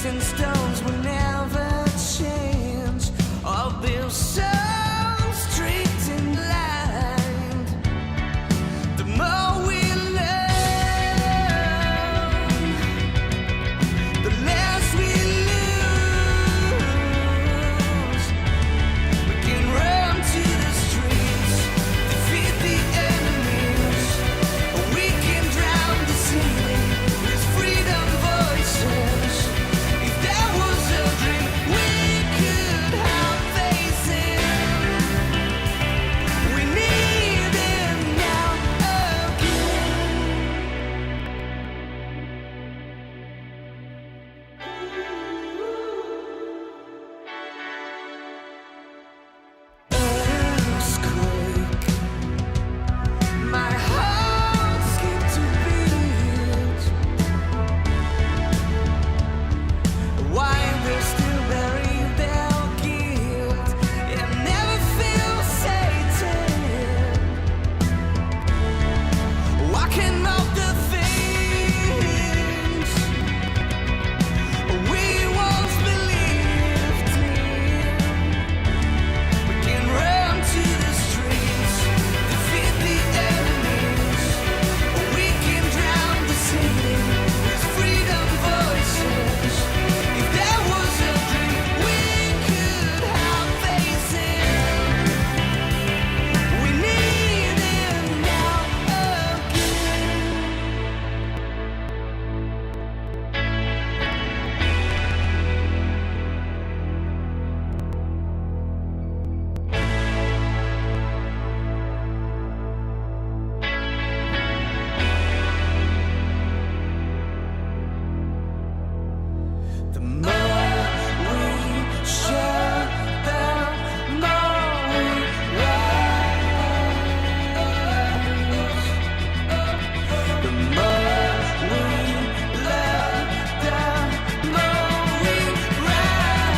sticks and stones will never change. All built so straight and blind. The more we learn, the less we lose. We can run to the streets, defeat the enemies, or we can drown the ceiling with freedom voices. If there was a dream we could have facing, we need it now Earthquake, my heart skipped a beat. Why they still bury their guilt and never feel sated? Walking off the things we once believed in. We can run to the streets, defeat the enemies, or we can drown the ceiling with freedom voices. If there was a dream we could have facing, we need it now again. The more we share, the more we rise. The more we learn, the more we rise.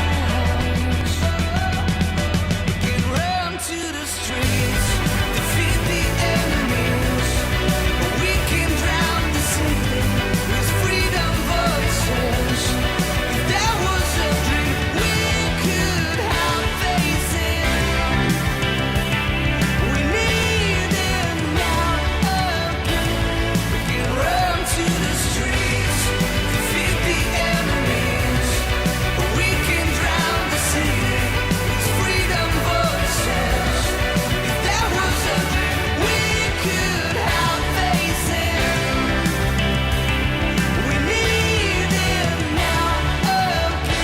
We can run to the streets, defeat the enemies, or we can drown the ceiling with freedom voices. If there was a dream we could have facing, we need it now again. We can run to the streets, defeat the enemies, or we can drown the ceiling with freedom voices. If there was a dream we could have facing, we need it now again.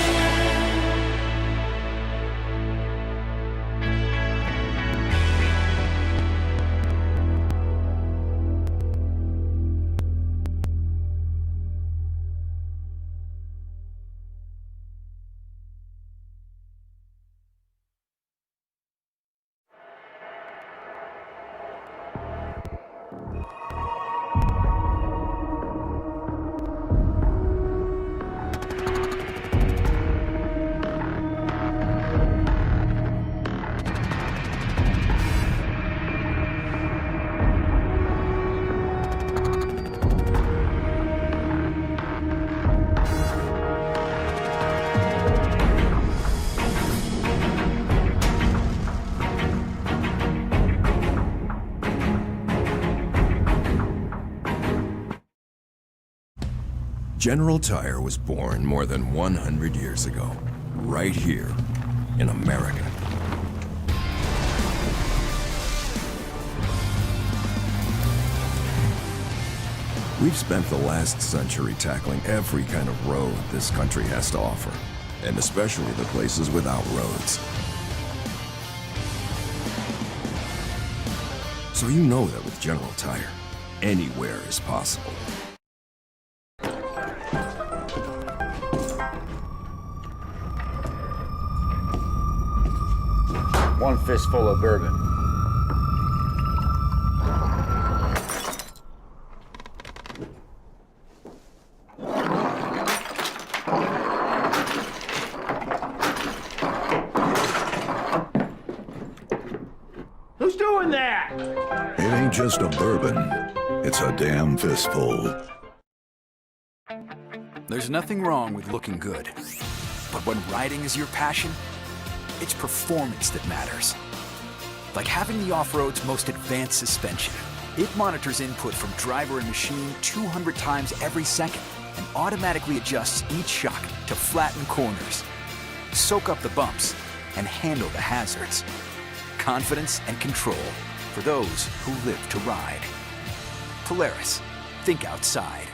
General Tire was born more than 100 years ago, right here in America. We've spent the last century tackling every kind of road this country has to offer, and especially the places without roads. So you know that with General Tire, anywhere is possible. One fistful of bourbon. Who's doing that? It ain't just a bourbon, it's a damn fistful. There's nothing wrong with looking good. But when riding is your passion, it's performance that matters. Like having the off-road's most advanced suspension. It monitors input from driver and machine 200 times every second and automatically adjusts each shock to flatten corners, soak up the bumps, and handle the hazards. Confidence and control for those who live to ride. Polaris, think outside.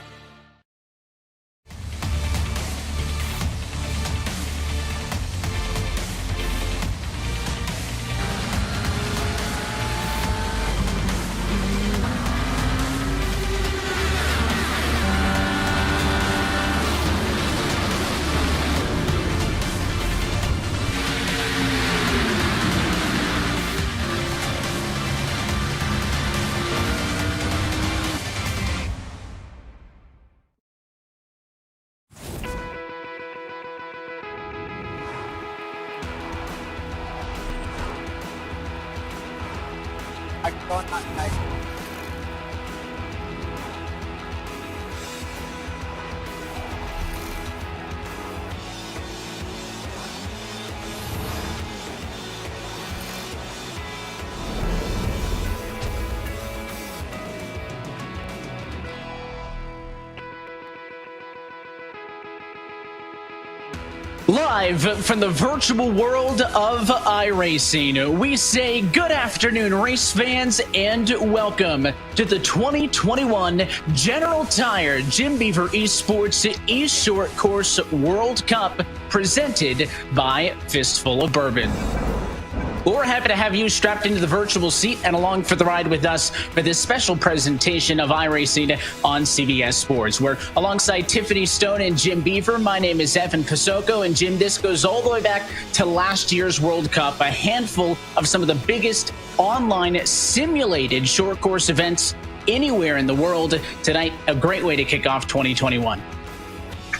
Live from the virtual world of iRacing, we say good afternoon, race fans, and welcome to the 2021 General Tire Jim Beaver Esports eShort Course World Cup presented by Fistful of Bourbon. We're happy to have you strapped into the virtual seat and along for the ride with us for this special presentation of iRacing on CBS Sports. We're alongside Tiffany Stone and Jim Beaver. My name is Evan Pasoko, and Jim, this goes all the way back to last year's World Cup, a handful of some of the biggest online simulated short course events anywhere in the world. Tonight, a great way to kick off 2021.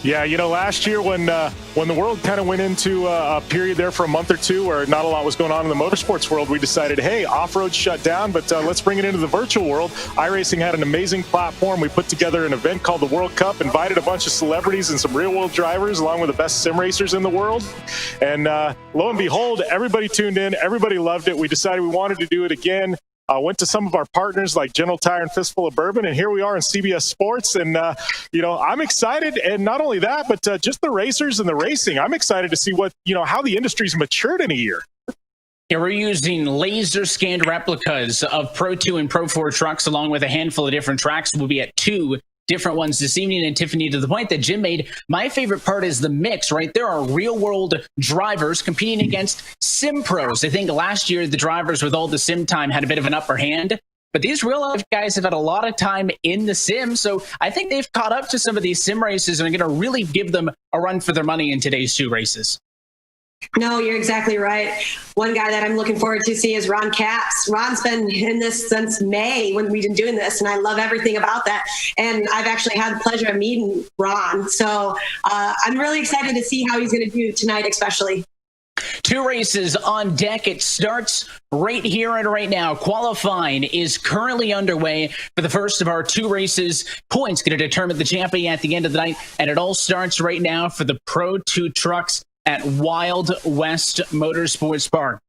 Yeah, you know, last year when the world kind of went into a period there for a month or two where not a lot was going on in the motorsports world, we decided, hey, off-road shut down, but let's bring it into the virtual world. iRacing had an amazing platform. We put together an event called the World Cup, invited a bunch of celebrities and some real-world drivers along with the best sim racers in the world. And lo and behold, everybody tuned in. Everybody loved it. We decided we wanted to do it again. Went to some of our partners like General Tire and Fistful of Bourbon, and here we are in CBS Sports. And, you know, I'm excited. And not only that, but just the racers and the racing. I'm excited to see what, you know, how the industry's matured in a year. Yeah, we're using laser scanned replicas of Pro 2 and Pro 4 trucks along with a handful of different tracks. We'll be at 2 different ones this evening. And Tiffany, to the point that Jim made, my favorite part is the mix, right? There are real world drivers competing against sim pros. I think last year the drivers with all the sim time had a bit of an upper hand, but these real life guys have had a lot of time in the sim. So I think they've caught up to some of these sim races and are going to really give them a run for their money in today's 2 races. No, you're exactly right. One guy that I'm looking forward to see is Ron Capps. Ron's been in this since May when we've been doing this, and I love everything about that. And I've actually had the pleasure of meeting Ron. So I'm really excited to see how he's going to do tonight, especially. 2 races on deck. It starts right here and right now. Qualifying is currently underway for the first of our 2 races. Points going to determine the champion at the end of the night. And it all starts right now for the Pro 2 trucks at Wild West Motorsports Park.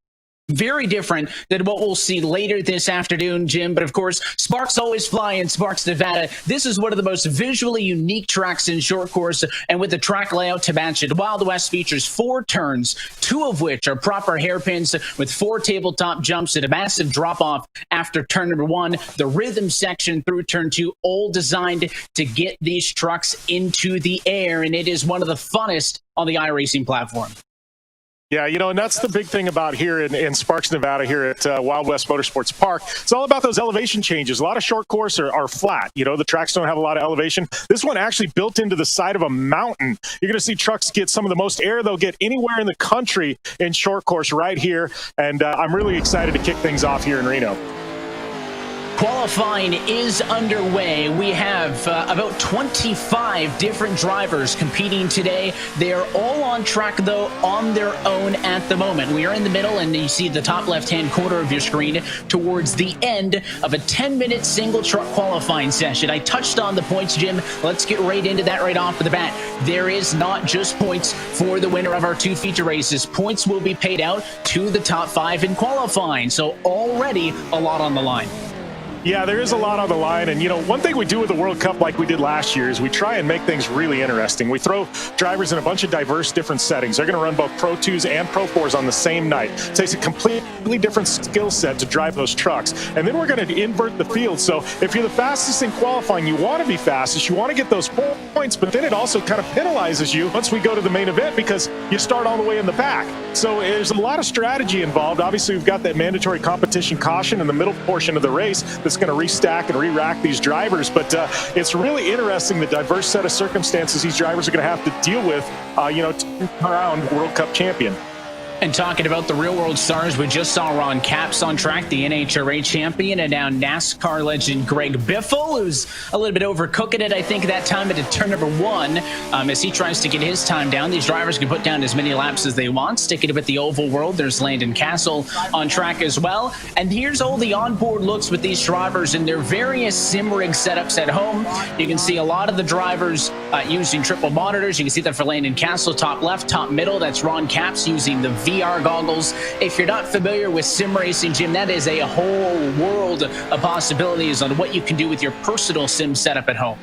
Very different than what we'll see later this afternoon, Jim. But of course, sparks always fly in Sparks, Nevada. This is one of the most visually unique tracks in short course, and with the track layout to match it. Wild West features 4 turns, 2 of which are proper hairpins with 4 tabletop jumps and a massive drop-off after turn number 1. The rhythm section through turn 2, all designed to get these trucks into the air, and it is one of the funnest on the iRacing platform. Yeah, you know, and that's the big thing about here in Sparks, Nevada, here at Wild West Motorsports Park. It's all about those elevation changes. A lot of short course are flat. You know, the tracks don't have a lot of elevation. This one actually built into the side of a mountain. You're going to see trucks get some of the most air they'll get anywhere in the country in short course right here. And I'm really excited to kick things off here in Reno. Qualifying is underway. We have about 25 different drivers competing today. They are all on track, though, on their own at the moment. We are in the middle, and you see the top left-hand corner of your screen towards the end of a 10-minute single truck qualifying session. I touched on the points, Jim. Let's get right into that right off the bat. There is not just points for the winner of our two feature races. Points will be paid out to the top 5 in qualifying, so already a lot on the line. Yeah, there is a lot on the line. And, you know, one thing we do with the World Cup like we did last year is we try and make things really interesting. We throw drivers in a bunch of diverse different settings. They're going to run both Pro 2s and Pro 4s on the same night. It takes a completely different skill set to drive those trucks. And then we're going to invert the field. So if you're the fastest in qualifying, you want to be fastest. You want to get those points. But then it also kind of penalizes you once we go to the main event because you start all the way in the back. So there's a lot of strategy involved. Obviously, we've got that mandatory competition caution in the middle portion of the race that's going to restack and re-rack these drivers. But it's really interesting the diverse set of circumstances these drivers are going to have to deal with, to crown World Cup champion. And talking about the real-world stars, we just saw Ron Capps on track, the NHRA champion, and now NASCAR legend Greg Biffle, who's a little bit overcooking it, I think, that time at turn number 1. As he tries to get his time down, these drivers can put down as many laps as they want. Sticking with the oval world, there's Landon Castle on track as well. And here's all the onboard looks with these drivers in their various sim rig setups at home. You can see a lot of the drivers using triple monitors. You can see that for Landon Castle, top left, top middle. That's Ron Capps using the VR goggles. If you're not familiar with sim racing, Jim, that is a whole world of possibilities on what you can do with your personal sim setup at home.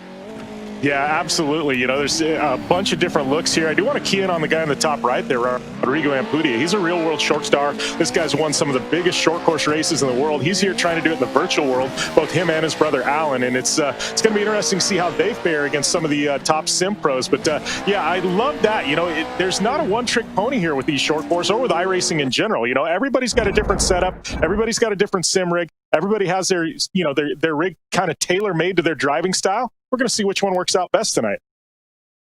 Yeah, absolutely. You know, there's a bunch of different looks here. I do want to key in on the guy in the top right there, Rodrigo Ampudia. He's a real world short star. This guy's won some of the biggest short course races in the world. He's here trying to do it in the virtual world, both him and his brother Alan. And it's going to be interesting to see how they fare against some of the top sim pros. But yeah, I love that. You know, there's not a one-trick pony here with these short course or with iRacing in general. You know, everybody's got a different setup. Everybody's got a different sim rig. Everybody has their rig kind of tailor-made to their driving style. We're going to see which one works out best tonight.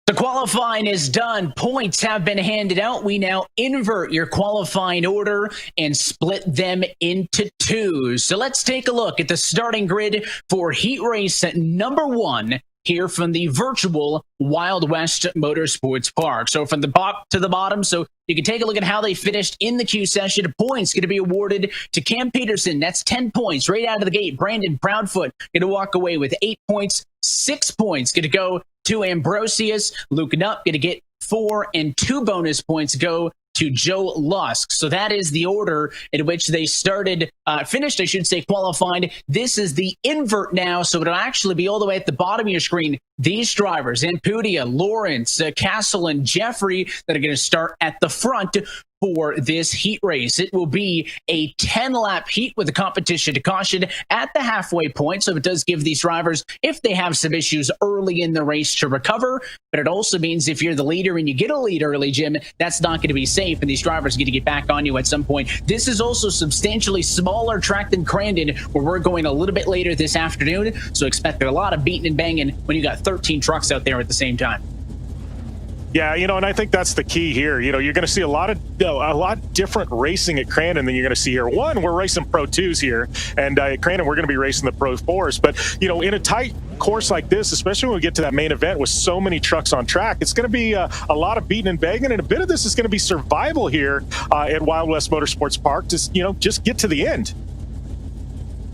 The qualifying is done. Points have been handed out. We now invert your qualifying order and split them into 2. So let's take a look at the starting grid for heat race number 1 here from the virtual Wild West Motorsports Park. So from the top to the bottom, so you can take a look at how they finished in the Q session. Points going to be awarded to Cam Peterson. That's 10 points right out of the gate. Brandon Proudfoot going to walk away with 8 points. 6 points going to go to Ambrosius. Luke Nupp going to get 4, and 2 bonus points go to Joe Lusk. So that is the order in which they finished, I should say, qualified. This is the invert now, so it'll actually be all the way at the bottom of your screen. These drivers, Ampudia, Lawrence, Castle, and Jeffrey, that are going to start at the front for this heat race. It will be a 10-lap heat with a competition to caution at the halfway point, so it does give these drivers, if they have some issues early in the race, to recover. But it also means if you're the leader and you get a lead early, Jim, that's not going to be safe, and these drivers get to get back on you at some point. This is also substantially smaller track than Crandon, where we're going a little bit later this afternoon, so expect a lot of beating and banging when you got 13 trucks out there at the same time. Yeah, you know, and I think that's the key here. You know, you're going to see a lot different racing at Crandon than you're going to see here. One, we're racing Pro 2s here, and at Crandon, we're going to be racing the Pro 4s. But, you know, in a tight course like this, especially when we get to that main event with so many trucks on track, it's going to be a lot of beating and banging, and a bit of this is going to be survival here at Wild West Motorsports Park. Just get to the end.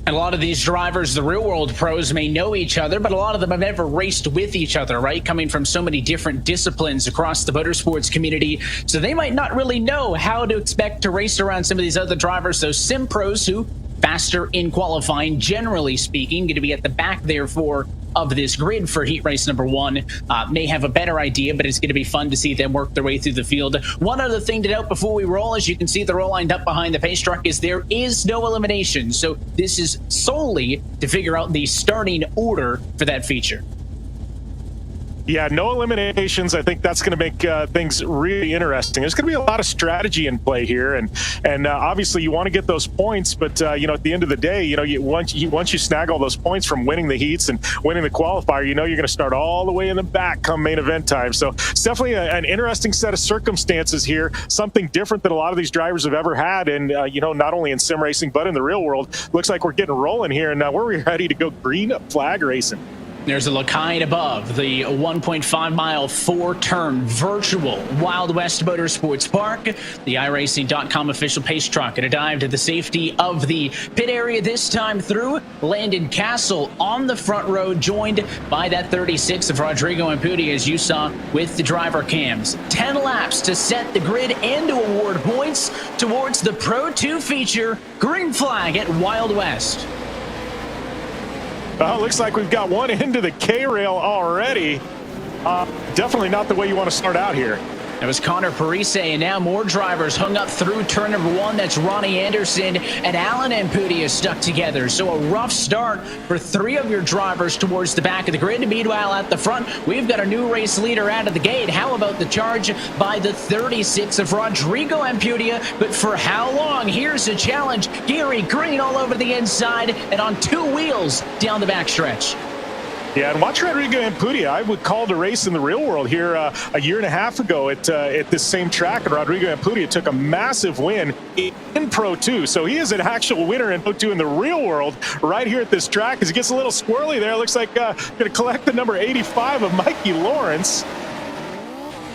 And a lot of these drivers, the real-world pros, may know each other, but a lot of them have never raced with each other, right? Coming from so many different disciplines across the motorsports community. So they might not really know how to expect to race around some of these other drivers. So sim pros who faster in qualifying, generally speaking, going to be at the back, therefore, of this grid for heat race number 1 may have a better idea, but it's going to be fun to see them work their way through the field. One other thing to note before we roll, as you can see, they're all lined up behind the pace truck, is there is no elimination. So this is solely to figure out the starting order for that feature. Yeah, no eliminations. I think that's going to make things really interesting. There's going to be a lot of strategy in play here, and obviously you want to get those points. But at the end of the day, once you snag all those points from winning the heats and winning the qualifier, you're going to start all the way in the back come main event time. So it's definitely an interesting set of circumstances here. Something different than a lot of these drivers have ever had, and not only in sim racing but in the real world. Looks like we're getting rolling here, and we're ready to go green flag racing. There's a Locaine above the 1.5-mile, 4-turn virtual Wild West Motorsports Park. The iRacing.com official pace truck going to dive to the safety of the pit area this time through. Landon Castle on the front row, joined by that 36 of Rodrigo Ampudia, as you saw with the driver cams. 10 laps to set the grid and to award points towards the Pro 2 feature. Green flag at Wild West. Well, looks like we've got one into the K-rail already. Definitely not the way you want to start out here. That was Connor Parise, and now more drivers hung up through turn number 1. That's Ronnie Anderson and Alan Ampudia stuck together. So a rough start for 3 of your drivers towards the back of the grid. Meanwhile, at the front, we've got a new race leader out of the gate. How about the charge by the 36 of Rodrigo Ampudia? But for how long? Here's a challenge. Gary Green all over the inside and on 2 wheels down the backstretch. Yeah, and watch Rodrigo Ampudia. I would call the race in the real world here a year and a half ago at this same track, and Rodrigo Ampudia took a massive win in Pro 2. So he is an actual winner in Pro 2 in the real world right here at this track. As he gets a little squirrely there, looks like going to collect the number 85 of Mikey Lawrence.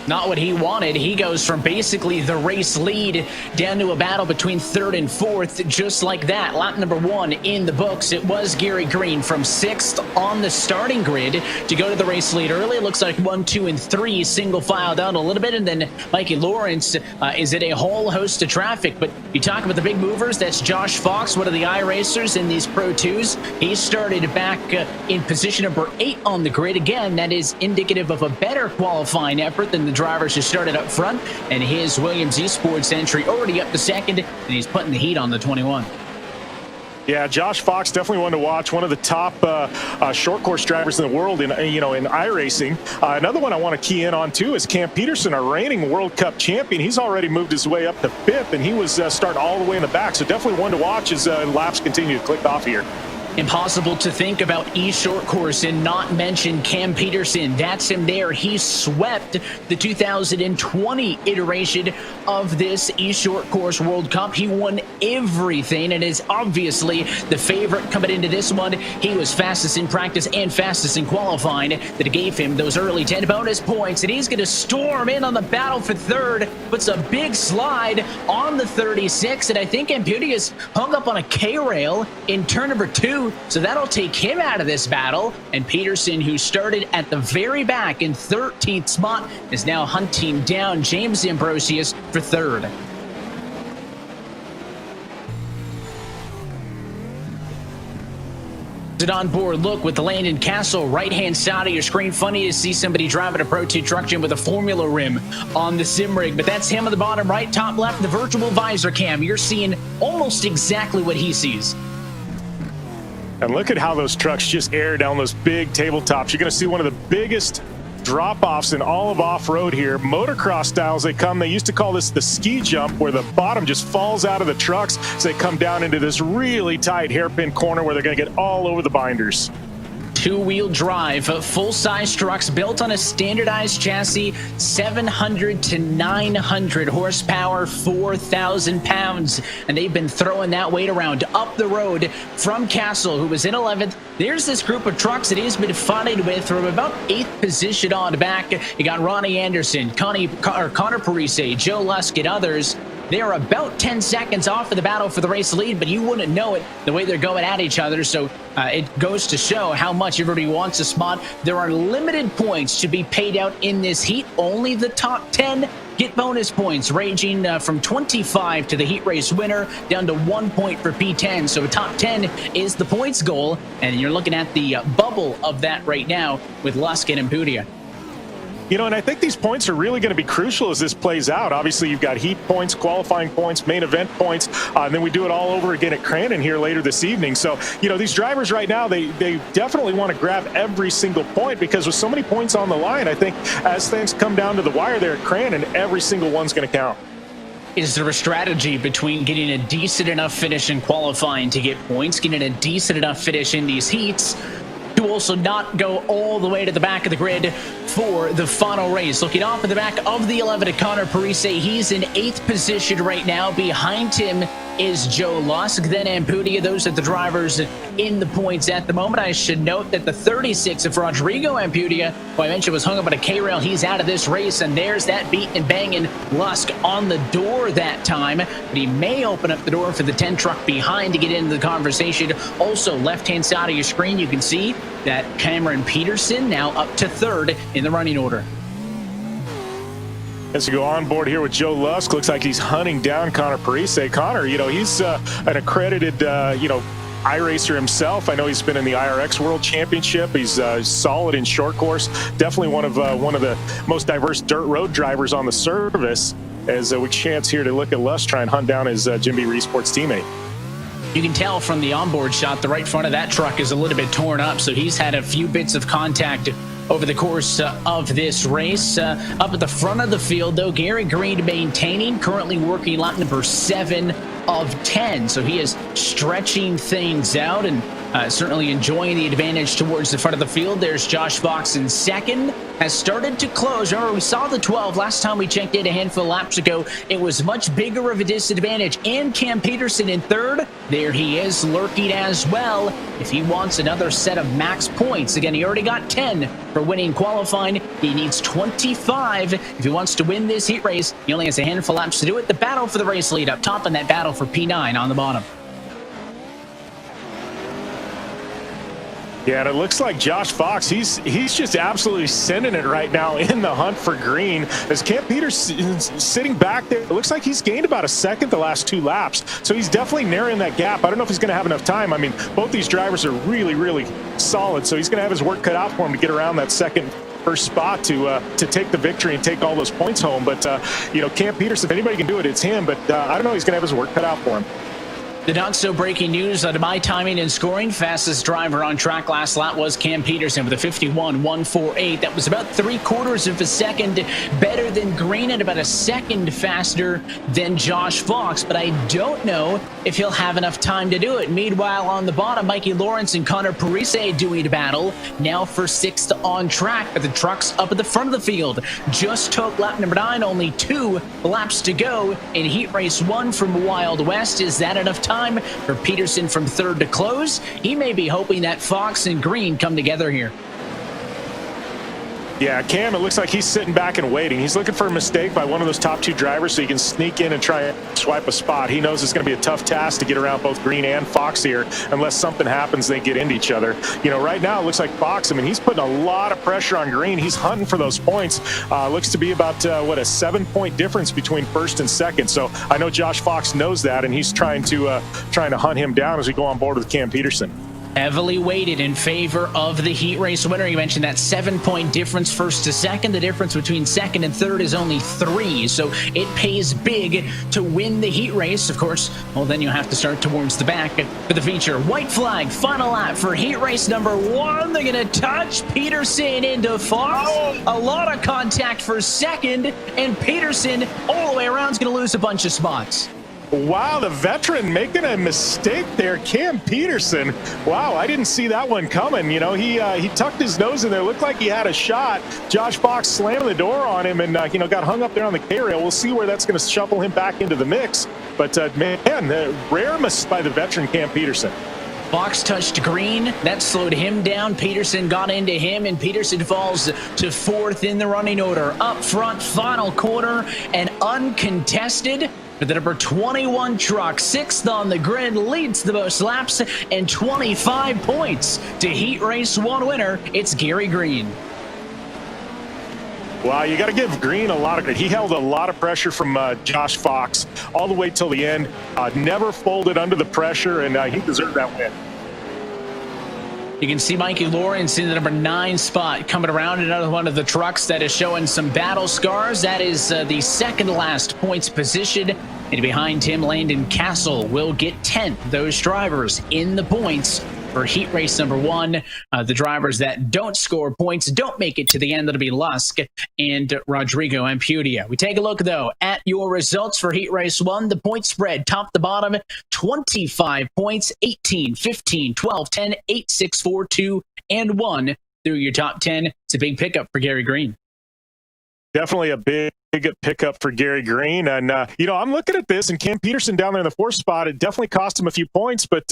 Not what he wanted. He goes from basically the race lead down to a battle between 3rd and 4th, just like that. Lap number 1 in the books. It was Gary Green from 6th on the starting grid to go to the race lead early. It looks like 1, 2, and 3 single file down a little bit, and then Mikey Lawrence is in a whole host of traffic. But you talk about the big movers. That's Josh Fox, one of the iRacers in these Pro 2s. He started back in position number 8 on the grid. Again, that is indicative of a better qualifying effort than the drivers who started up front, and his Williams Esports entry already up to 2nd, and he's putting the heat on the 21. Yeah, Josh Fox, definitely one to watch. One of the top short course drivers in the world in iRacing. Another one I want to key in on too is Cam Peterson, our reigning World Cup champion. He's already moved his way up to 5th, and he was starting all the way in the back. So definitely one to watch as laps continue to click off here. Impossible to think about eShort course and not mention Cam Peterson. That's him there. He swept the 2020 iteration of this eShort course World Cup. He won everything and is obviously the favorite coming into this one. He was fastest in practice and fastest in qualifying that gave him those early 10 bonus points, and he's going to storm in on the battle for 3rd. Puts a big slide on the 36, and I think Ampudia's hung up on a K-rail in turn number 2. So that'll take him out of this battle. And Peterson, who started at the very back in 13th spot, is now hunting down James Ambrosius for 3rd. An onboard look with the Landon Castle right-hand side of your screen. Funny to see somebody driving a Pro 2 truck, Jim, with a Formula rim on the sim rig, but that's him on the bottom right, top left, the virtual visor cam. You're seeing almost exactly what he sees. And look at how those trucks just air down those big tabletops. You're going to see one of the biggest drop-offs in all of off-road here. Motocross styles they come. They used to call this the ski jump, where the bottom just falls out of the trucks as they come down into this really tight hairpin corner where they're going to get all over the binders. 2-wheel drive, full-size trucks built on a standardized chassis, 700 to 900 horsepower, 4,000 pounds. And they've been throwing that weight around up the road from Castle, who was in 11th. There's this group of trucks that he's been fighting with from about 8th position on back. You got Ronnie Anderson, Connor Parise, Joe Lusk, and others. They're about 10 seconds off of the battle for the race lead, but you wouldn't know it the way they're going at each other. So it goes to show how much everybody wants a spot. There are limited points to be paid out in this heat. Only the top 10 get bonus points, ranging from 25 to the heat race winner down to 1 point for P10. So top 10 is the points goal, and you're looking at the bubble of that right now with Lusk and Ampudia. And I think these points are really going to be crucial as this plays out. Obviously, you've got heat points, qualifying points, main event points, and then we do it all over again at Crandon here later this evening. So, these drivers right now, they definitely want to grab every single point, because with so many points on the line, I think as things come down to the wire there at Crandon, every single one's going to count. Is there a strategy between getting a decent enough finish in qualifying to get points, getting a decent enough finish in these heats, to also not go all the way to the back of the grid for the final race? Looking off at the back of the 11 at Connor Parise, he's in 8th position right now. Behind him is Joe Lusk, then Ampudia. Those are the drivers in the points at the moment. I should note that the 36 of Rodrigo Ampudia, who I mentioned was hung up on a K-rail, he's out of this race, and there's that beating and banging Lusk on the door that time. But he may open up the door for the 10 truck behind to get into the conversation. Also, left-hand side of your screen, you can see that Cameron Peterson now up to 3rd in the running order. As we go on board here with Joe Lusk, looks like he's hunting down Connor Parise. Connor, he's an accredited, iRacer himself. I know he's been in the IRX World Championship. He's solid in short course. Definitely one of the most diverse dirt road drivers on the service. As we chance here to look at Lusk try and hunt down his Jim Beaver Esports teammate. You can tell from the onboard shot, the right front of that truck is a little bit torn up, so he's had a few bits of contact over the course of this race. Up at the front of the field, though, Gary Green maintaining, currently working lap number 7 of 10. So he is stretching things out and certainly enjoying the advantage towards the front of the field. There's Josh Fox in 2nd, has started to close. Remember, we saw the 12 last time we checked in a handful of laps ago. It was much bigger of a disadvantage. And Cam Peterson in 3rd. There he is, lurking as well. If he wants another set of max points, again, he already got 10 for winning qualifying. He needs 25 if he wants to win this heat race. He only has a handful of laps to do it. The battle for the race lead up top, and that battle for P9 on the bottom. Yeah, and it looks like Josh Fox, he's just absolutely sending it right now in the hunt for green. As Cam Peterson's sitting back there, it looks like he's gained about a second the last 2 laps. So he's definitely narrowing that gap. I don't know if he's going to have enough time. I mean, both these drivers are really, really solid. So he's going to have his work cut out for him to get around that first spot to take the victory and take all those points home. But, Cam Peterson, if anybody can do it, it's him. But I don't know, he's going to have his work cut out for him. The not-so-breaking news on my timing and scoring, fastest driver on track last lap was Cam Peterson with a 51.148. That was about 3/4 of a second better than Green and about a second faster than Josh Fox. But I don't know if he'll have enough time to do it. Meanwhile, on the bottom, Mikey Lawrence and Connor Parise doing battle, now for 6th on track. But the trucks up at the front of the field just took lap number 9, only 2 laps to go in Heat Race 1 from Wild West. Is that enough time for Peterson from 3rd to close? He may be hoping that Fox and Green come together here. Yeah, Cam, it looks like he's sitting back and waiting. He's looking for a mistake by one of those top 2 drivers so he can sneak in and try and swipe a spot. He knows it's going to be a tough task to get around both Green and Fox here unless something happens, they get into each other. Right now it looks like Fox, he's putting a lot of pressure on Green. He's hunting for those points. Looks to be about, a 7-point difference between 1st and 2nd. So I know Josh Fox knows that, and he's trying to hunt him down as we go on board with Cam Peterson. Heavily weighted in favor of the heat race winner. You mentioned that 7-point difference 1st to 2nd. The difference between 2nd and 3rd is only 3, so it pays big to win the heat race. Of course, well, then you have to start towards the back for the feature. White flag, final lap for heat race number 1. They're going to touch Peterson into Fox. A lot of contact for 2nd, and Peterson all the way around is going to lose a bunch of spots. Wow, the veteran making a mistake there, Cam Peterson. Wow, I didn't see that one coming. He tucked his nose in there, looked like he had a shot. Josh Fox slamming the door on him and, got hung up there on the K-rail. We'll see where that's going to shuffle him back into the mix. But, rare miss by the veteran Cam Peterson. Fox touched Green. That slowed him down. Peterson got into him, and Peterson falls to 4th in the running order. Up front, final corner, and uncontested. But the number 21 truck, 6th on the grid, leads the most laps and 25 points to Heat Race 1 winner. It's Gary Green. Wow, you got to give Green a lot of credit. He held a lot of pressure from Josh Fox all the way till the end. Never folded under the pressure, and he deserved that win. You can see Mikey Lawrence in the number 9 spot coming around another one of the trucks that is showing some battle scars. That is the second last points position. And behind him, Landon Castle will get 10th. Those drivers in the points for heat race number 1. The drivers that don't score points don't make it to the end. That'll be Lusk and Rodrigo Ampudia. We take a look, though, at your results for heat race 1. The point spread, top to bottom, 25 points, 18, 15, 12, 10, 8, 6, 4, 2, and 1 through your top 10. It's a big pickup for Gary Green. Definitely a big pickup for Gary Green. And, I'm looking at this, and Cam Peterson down there in the 4th spot, it definitely cost him a few points, but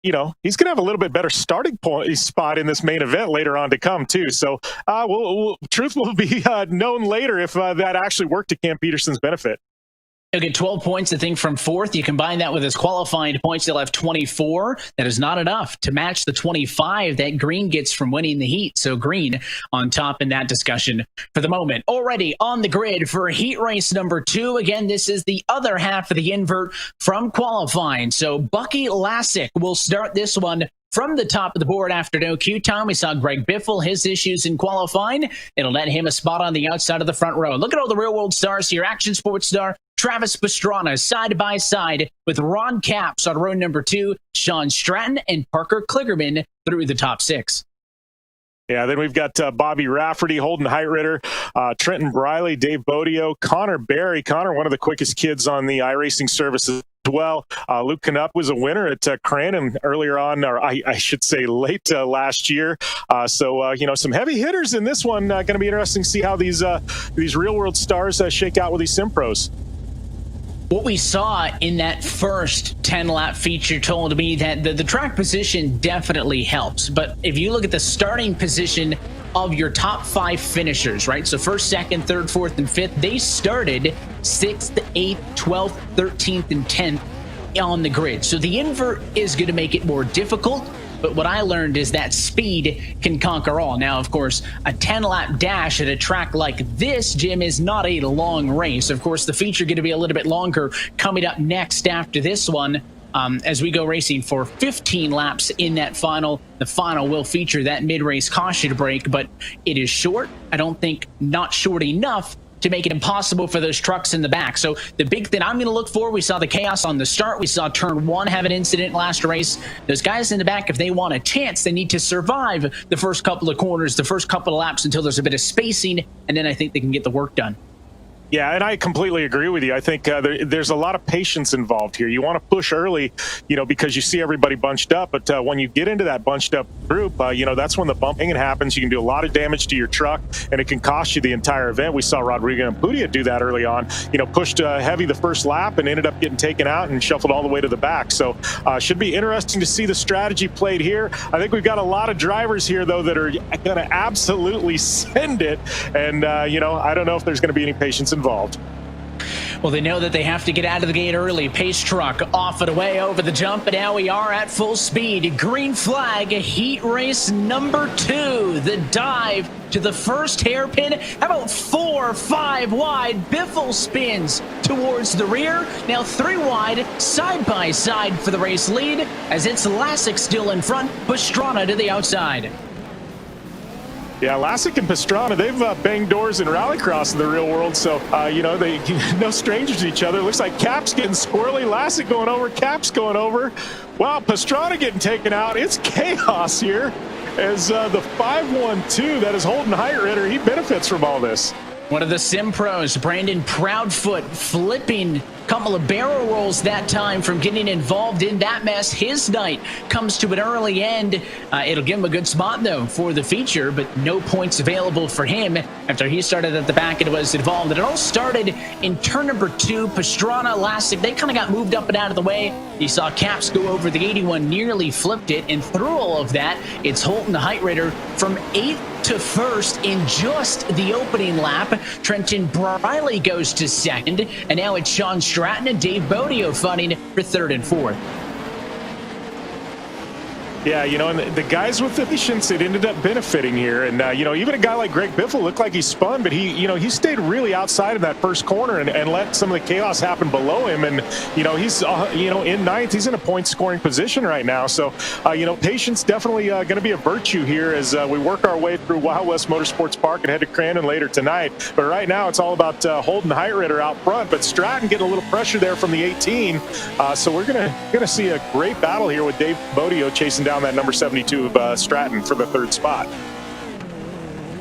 he's going to have a little bit better starting point spot in this main event later on to come, too. So truth will be known later if that actually worked to Cam Peterson's benefit. He'll get 12 points, I think, from 4th. You combine that with his qualifying points, he'll have 24. That is not enough to match the 25 that Green gets from winning the heat. So Green on top in that discussion for the moment. Already on the grid for heat race number 2. Again, this is the other half of the invert from qualifying. So Bucky Lassick will start this one from the top of the board after no queue time. We saw Greg Biffle, his issues in qualifying. It'll net him a spot on the outside of the front row. Look at all the real world stars here. Action sports star Travis Pastrana side by side with Ron Capps on row number 2, Sean Stratton and Parker Kligerman through the top 6. Yeah, then we've got Bobby Rafferty, Holden Heitritter, Trenton Briley, Dave Bodio, Connor Barry. Connor, one of the quickest kids on the iRacing services as well. Luke Knupp was a winner at Crandon earlier on, or I should say late last year. So some heavy hitters in this one. Going to be interesting to see how these real-world stars shake out with these sim pros. What we saw in that first 10-lap feature told me that the track position definitely helps. But if you look at the starting position of your top 5 finishers, right? So 1st, 2nd, 3rd, 4th, and 5th, they started 6th, 8th, 12th, 13th, and 10th on the grid. So the invert is going to make it more difficult. But what I learned is that speed can conquer all. Now, of course, a 10-lap dash at a track like this, Jim, is not a long race. Of course, the feature going to be a little bit longer coming up next after this one. As we go racing for 15 laps in that final. The final will feature that mid-race caution break, but it is short. I don't think not short enough to make it impossible for those trucks in the back. So the big thing I'm going to look for, we saw the chaos on the start. We saw turn 1 have an incident last race. Those guys in the back, if they want a chance, they need to survive the first couple of corners, the first couple of laps until there's a bit of spacing, and then I think they can get the work done. Yeah, and I completely agree with you. I think there's a lot of patience involved here. You want to push early, because you see everybody bunched up. But when you get into that bunched up group, that's when the bumping happens. You can do a lot of damage to your truck, and it can cost you the entire event. We saw Rodrigo Ampudia do that early on. Pushed heavy the first lap and ended up getting taken out and shuffled all the way to the back. So should be interesting to see the strategy played here. I think we've got a lot of drivers here, though, that are going to absolutely send it. And, I don't know if there's going to be any patience involved. Well, they know that they have to get out of the gate early. Pace truck off and away over the jump, and now we are at full speed. Green flag, heat race number 2. The dive to the first hairpin. How about 4, 5 wide? Biffle spins towards the rear. Now 3 wide, side by side for the race lead, as it's Lassick still in front, Pastrana to the outside. Yeah, Lassick and Pastrana, they've banged doors in rallycross in the real world, so, they no strangers to each other. It looks like Cap's getting squirrely, Lassick going over, Cap's going over. Wow, Pastrana getting taken out. It's chaos here as the 5-1-2, that is Holden Heitritter, he benefits from all this. One of the sim pros, Brandon Proudfoot, flipping a couple of barrel rolls that time from getting involved in that mess. His night comes to an early end. It'll give him a good spot, though, for the feature, but no points available for him after he started at the back and was involved. And it all started in turn number 2. Pastrana, Lassick, they kind of got moved up and out of the way. You saw Capps go over the 81, nearly flipped it, and through all of that, it's Holden Heitritter from 8th to 1st in just the opening lap. Trenton Briley goes to 2nd, and now it's Sean Stratton and Dave Bodio fighting for 3rd and 4th. Yeah, you know, and the guys with the patience, it ended up benefiting here. And, you know, even a guy like Greg Biffle looked like he spun, but he stayed really outside of that first corner and let some of the chaos happen below him. And, you know, he's, in ninth. He's in a point-scoring position right now. So, you know, patience definitely going to be a virtue here as we work our way through Wild West Motorsports Park and head to Crandon later tonight. But right now, it's all about holding Heidritter out front. But Stratton getting a little pressure there from the 18. So we're gonna see a great battle here with Dave Bodio chasing down that number 72 of Stratton for the third spot.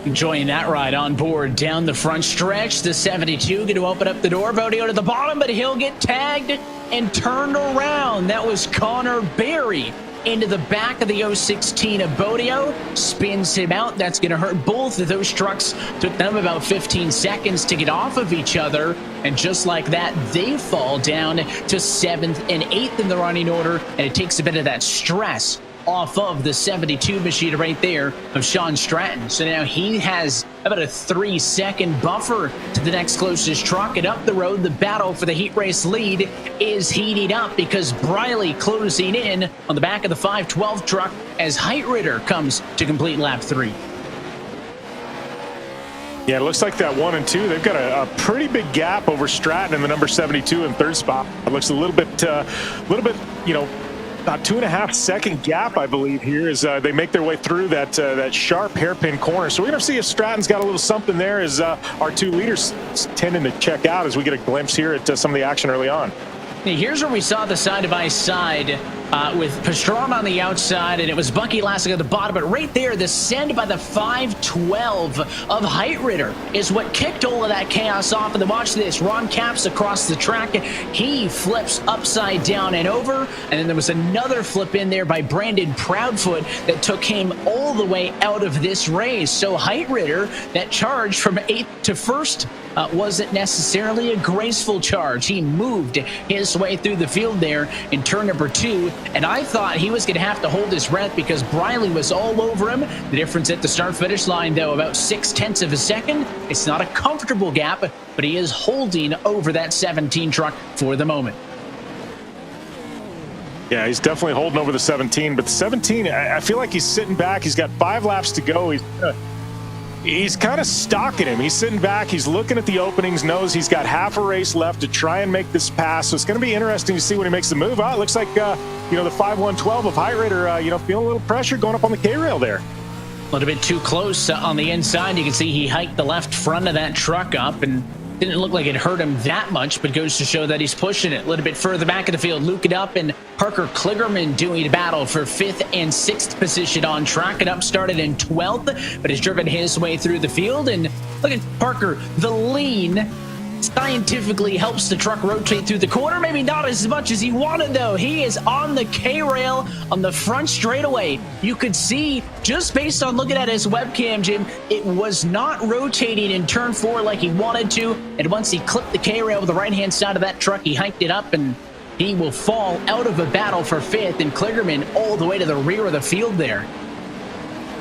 Enjoying that ride on board down the front stretch. The 72 going to open up the door. Bodio to the bottom, but he'll get tagged and turned around. That was Connor Berry into the back of the 016 of Bodio. Spins him out. That's going to hurt both of those trucks. Took them about 15 seconds to get off of each other. And just like that, they fall down to 7th and 8th in the running order. And it takes a bit of that stress off of the 72 machine right there of Sean Stratton. So now he has about a 3-second buffer to the next closest truck. And up the road, the battle for the heat race lead is heating up because Briley closing in on the back of the 512 truck as Heidritter comes to complete lap 3. Yeah, it looks like that 1 and 2, they've got a pretty big gap over Stratton in the number 72 and third spot. It looks a little bit, you know, about 2.5-second gap, I believe, here as they make their way through that sharp hairpin corner. So we're going to see if Stratton's got a little something there as our two leaders tending to check out as we get a glimpse here at some of the action early on. Here's where we saw the side-by-side with Pastrana on the outside, and it was Bucky Lassick at the bottom. But right there, the send by the 512 of Heidritter is what kicked all of that chaos off. And then watch this. Ron Capps across the track. He flips upside down and over. And then there was another flip in there by Brandon Proudfoot that took him all the way out of this race. So Heidritter, that charge from 8th to 1st, wasn't necessarily a graceful charge. He moved his way through the field there in turn number 2, and I thought he was going to have to hold his breath because Briley was all over him. The difference at the start-finish line, though, about 0.6 of a second. It's not a comfortable gap, but he is holding over that 17 truck for the moment. Yeah, he's definitely holding over the 17, but the 17, I feel like he's sitting back. He's got 5 laps to go. He's kind of stalking him. He's sitting back. He's looking at the openings, knows he's got half a race left to try and make this pass. So it's going to be interesting to see when he makes the move. Oh, it looks like, the 5-1-12 of Heidritter, feeling a little pressure going up on the K-rail there. A little bit too close on the inside. You can see he hiked the left front of that truck up and didn't look like it hurt him that much, but goes to show that he's pushing it a little bit further back of the field. Luke it up, and Parker Kligerman doing battle for 5th and 6th position on track. It up started in 12th, but has driven his way through the field. And look at Parker, the lean scientifically helps the truck rotate through the corner. Maybe not as much as he wanted, though. He is on the K-rail on the front straightaway. You could see, just based on looking at his webcam, Jim, it was not rotating in turn 4 like he wanted to. And once he clipped the K-rail with the right-hand side of that truck, he hiked it up, and he will fall out of a battle for 5th, and Kligerman all the way to the rear of the field there.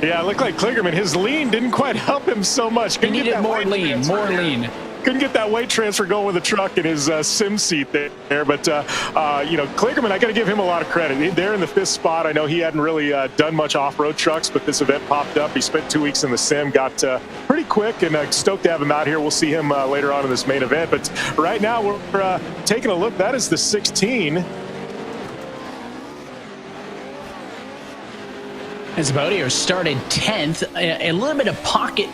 Yeah, it looked like Kligerman, his lean didn't quite help him so much. He needed more lean. Couldn't get that weight transfer going with the truck in his sim seat there. But, Kligerman, I got to give him a lot of credit. There in the 5th spot. I know he hadn't really done much off-road trucks, but this event popped up. He spent 2 weeks in the sim, got pretty quick, and stoked to have him out here. We'll see him later on in this main event. But right now we're taking a look. That is the 16. As Bodio started 10th, a little bit of pocket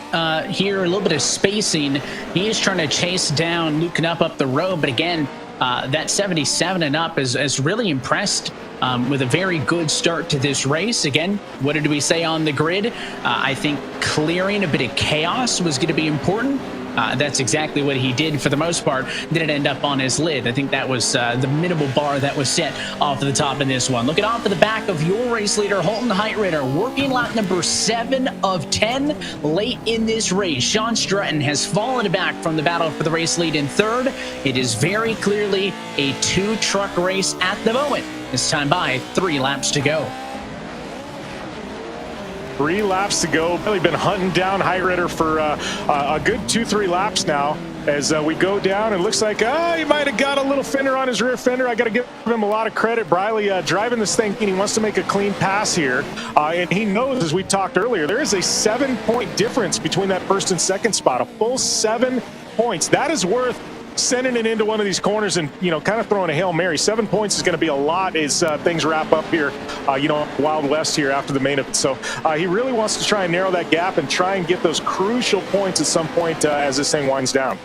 here, a little bit of spacing. He is trying to chase down Luke Knupp up the road, but again, that 77 and up is really impressed with a very good start to this race. Again, what did we say on the grid? I think clearing a bit of chaos was going to be important. That's exactly what he did for the most part. Didn't end up on his lid. I think that was the minimal bar that was set off the top in this one. Looking off to the back of your race leader, Holton Heidritter, working lap number 7 of 10 late in this race. Sean Stratton has fallen back from the battle for the race lead in 3rd. It is very clearly a 2-truck race at the moment. This time by 3 laps to go. 3 laps to go. Really been hunting down Heidritter for a good 2-3 laps now. as we go down. It looks like he might have got a little fender on his rear fender. I got to give him a lot of credit. Briley driving this thing, and he wants to make a clean pass here. And he knows, as we talked earlier, there is a 7-point difference between that first and second spot, a full 7 points. That is worth sending it into one of these corners and, kind of throwing a Hail Mary. 7 points is going to be a lot as things wrap up here, Wild West here after the main event. So he really wants to try and narrow that gap and try and get those crucial points at some point as this thing winds down.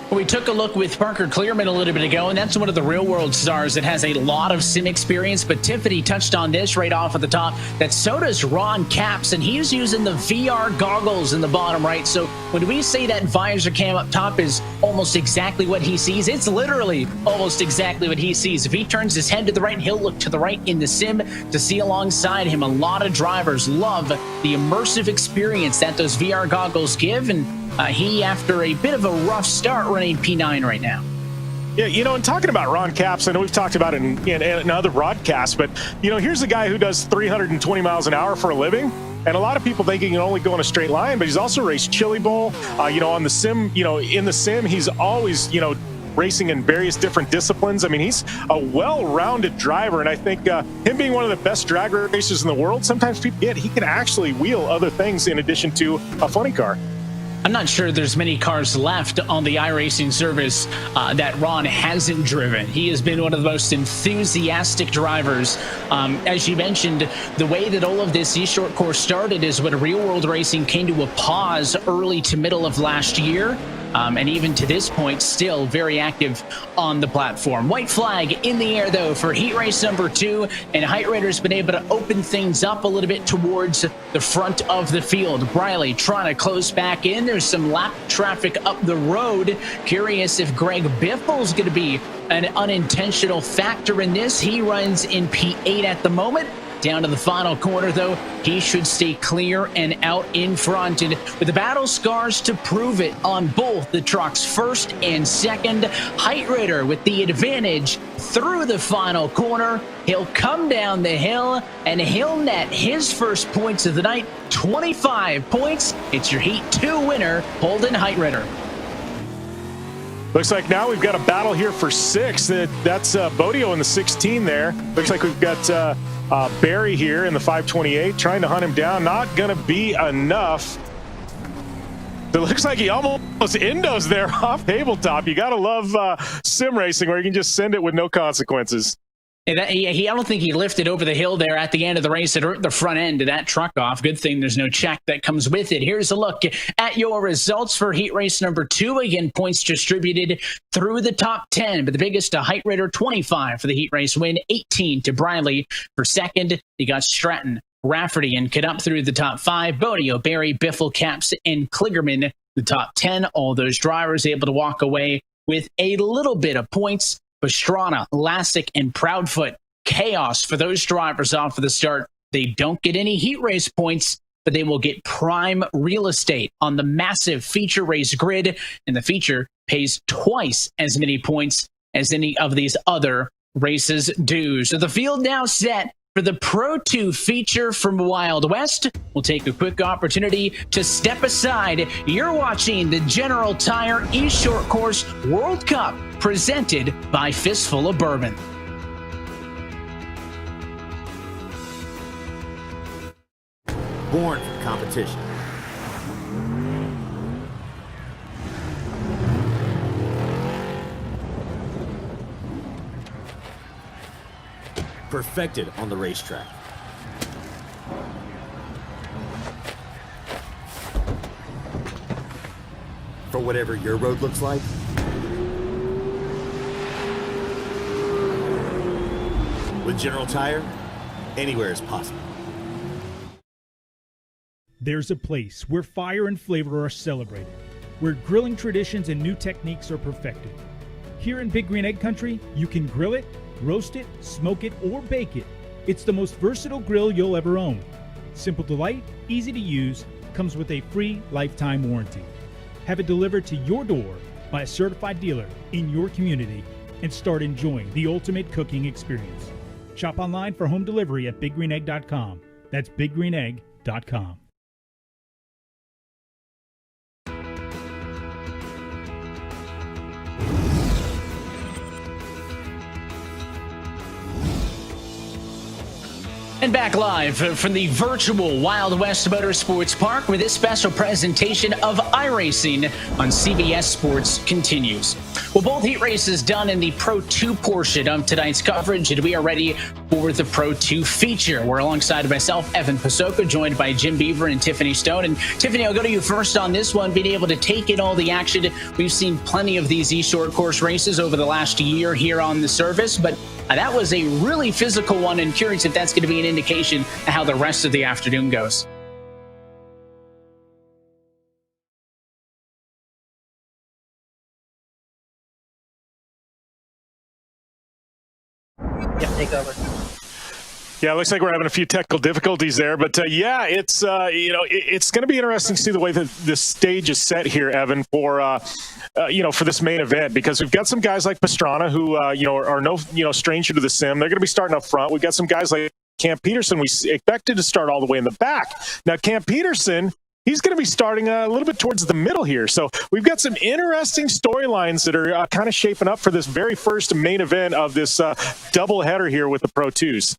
We took a look with Parker Clearman a little bit ago, and that's one of the real-world stars that has a lot of sim experience. But Tiffany touched on this right off at the top, that so does Ron Capps, and he's using the VR goggles in the bottom right. So when we say that visor cam up top is almost exactly what he sees, it's literally almost exactly what he sees. If he turns his head to the right, he'll look to the right in the sim to see alongside him. A lot of drivers love the immersive experience that those VR goggles give, and he, after a bit of a rough start, running P9 right now. Yeah, and talking about Ron Capps, I know we've talked about it in other broadcasts, but, here's a guy who does 320 miles an hour for a living. And a lot of people think he can only go in a straight line, but he's also raced Chili Bowl. On the sim, in the sim, he's always, racing in various different disciplines. I mean, he's a well-rounded driver, and I think him being one of the best drag racers in the world, sometimes people forget he can actually wheel other things in addition to a funny car. I'm not sure there's many cars left on the iRacing service that Ron hasn't driven. He has been one of the most enthusiastic drivers. As you mentioned, the way that all of this eShort course started is when Real World Racing came to a pause early to middle of last year. And even to this point, still very active on the platform. White flag in the air, though, for heat race number 2, and Height Raider's been able to open things up a little bit towards the front of the field. Briley trying to close back in. There's some lap traffic up the road. Curious if Greg Biffle's going to be an unintentional factor in this. He runs in P8 at the moment. Down to the final corner, though, he should stay clear and out in front. And with the battle scars to prove it on both the trucks, first and second, Height Raider with the advantage through the final corner. He'll come down the hill, and he'll net his first points of the night, 25 points. It's your Heat 2 winner, Holden Height Raider. Looks like now we've got a battle here for 6. That's Bodio in the 16 there. Looks like we've got Barry here in the 528 trying to hunt him down. Not going to be enough. It looks like he almost endos there off tabletop. You got to love sim racing where you can just send it with no consequences. I don't think he lifted over the hill there at the end of the race. It hurt the front end of that truck off. Good thing there's no check that comes with it. Here's a look at your results for heat race number 2. Again, points distributed through the top 10, but the biggest to Height Raider, 25 for the heat race win, 18 to Briley for second. You got Stratton, Rafferty, and Cadup through the top 5. Bodio, Barry, Biffle, Capps, and Kligerman, the top 10. All those drivers able to walk away with a little bit of points. Pastrana, Lassick, and Proudfoot. Chaos for those drivers off of the start. They don't get any heat race points, but they will get prime real estate on the massive feature race grid, and the feature pays twice as many points as any of these other races do. So the field now set for the Pro 2 feature from Wild West. We'll take a quick opportunity to step aside. You're watching the General Tire eShort Course World Cup presented by Fistful of Bourbon. Born for competition. Perfected on the racetrack. For whatever your road looks like, with General Tire, anywhere is possible. There's a place where fire and flavor are celebrated, where grilling traditions and new techniques are perfected. Here in Big Green Egg Country, you can grill it, roast it, smoke it, or bake it. It's the most versatile grill you'll ever own. Simple to light, easy to use, comes with a free lifetime warranty. Have it delivered to your door by a certified dealer in your community and start enjoying the ultimate cooking experience. Shop online for home delivery at biggreenegg.com. That's biggreenegg.com. And back live from the virtual Wild West Motorsports Park, where this special presentation of iRacing on CBS Sports continues. Well, both heat races done in the Pro 2 portion of tonight's coverage, and we are ready for the Pro 2 feature. We're alongside myself, Evan Pasoka, joined by Jim Beaver and Tiffany Stone. And Tiffany, I'll go to you first on this one, being able to take in all the action. We've seen plenty of these eShort course races over the last year here on the service, but that was a really physical one, and curious if that's going to be an indication of how the rest of the afternoon goes. Yep, take over. Yeah, it looks like we're having a few technical difficulties there, but yeah, it's it's going to be interesting to see the way that this stage is set here, Evan, for for this main event, because we've got some guys like Pastrana who are no stranger to the sim. They're going to be starting up front. We've got some guys like Cam Peterson. We expected to start all the way in the back. Now, Cam Peterson, he's going to be starting a little bit towards the middle here. So we've got some interesting storylines that are kind of shaping up for this very first main event of this double header here with the Pro 2s.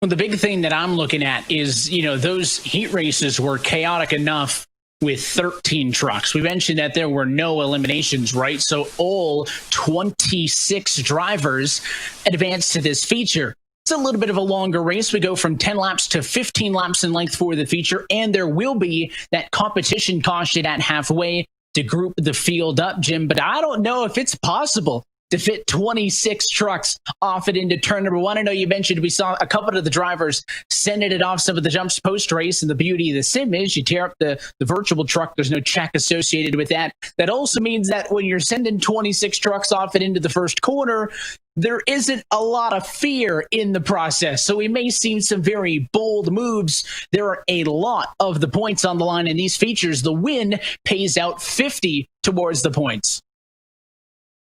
Well, the big thing that I'm looking at is, those heat races were chaotic enough with 13 trucks. We mentioned that there were no eliminations, right? So all 26 drivers advanced to this feature. It's a little bit of a longer race. We go from 10 laps to 15 laps in length for the feature, and there will be that competition caution at halfway to group the field up, Jim. But I don't know if it's possible to fit 26 trucks off it into turn number one. I know you mentioned we saw a couple of the drivers sending it off some of the jumps post-race, and the beauty of the sim is you tear up the virtual truck. There's no check associated with that. That also means that when you're sending 26 trucks off it into the first corner, there isn't a lot of fear in the process. So we may see some very bold moves. There are a lot of the points on the line in these features. The win pays out 50 towards the points.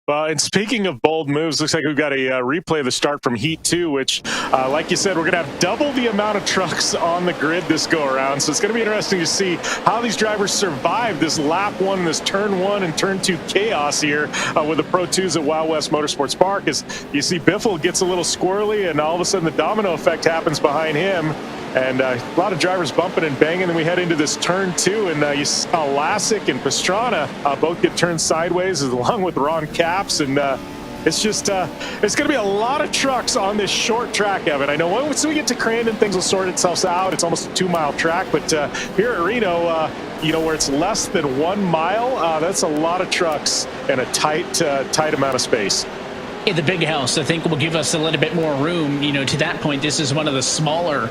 Well, and speaking of bold moves, looks like we've got a replay of the start from Heat 2, which, like you said, we're going to have double the amount of trucks on the grid this go-around. So it's going to be interesting to see how these drivers survive this lap one, this turn one, and turn two chaos here with the Pro 2s at Wild West Motorsports Park. As you see, Biffle gets a little squirrely, and all of a sudden the domino effect happens behind him. And a lot of drivers bumping and banging. Then we head into this turn two, and you saw Lassick and Pastrana both get turned sideways along with Ron Capps. And it's just, it's going to be a lot of trucks on this short track, Evan. I know once we get to Crandon, things will sort itself out. It's almost a 2-mile track. But here at Reno, where it's less than 1 mile, that's a lot of trucks and a tight amount of space. Yeah, the big house, I think, will give us a little bit more room. To that point, this is one of the smaller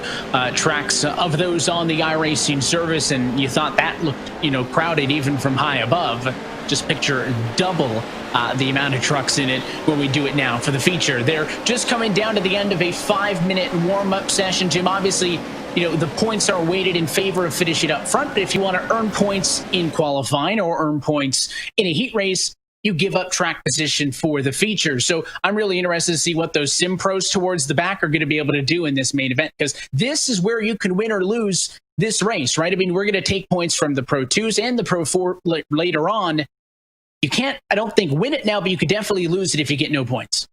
tracks of those on the iRacing service, and you thought that looked, crowded even from high above. Just picture double the amount of trucks in it when we do it now for the feature. They're just coming down to the end of a 5-minute warm-up session, Jim. Obviously, the points are weighted in favor of finishing up front, but if you want to earn points in qualifying or earn points in a heat race, you give up track position for the feature. So I'm really interested to see what those sim pros towards the back are going to be able to do in this main event, because this is where you can win or lose this race, right? I mean, we're going to take points from the Pro 2s and the Pro 4 later on. You can't, I don't think, win it now, but you could definitely lose it if you get no points.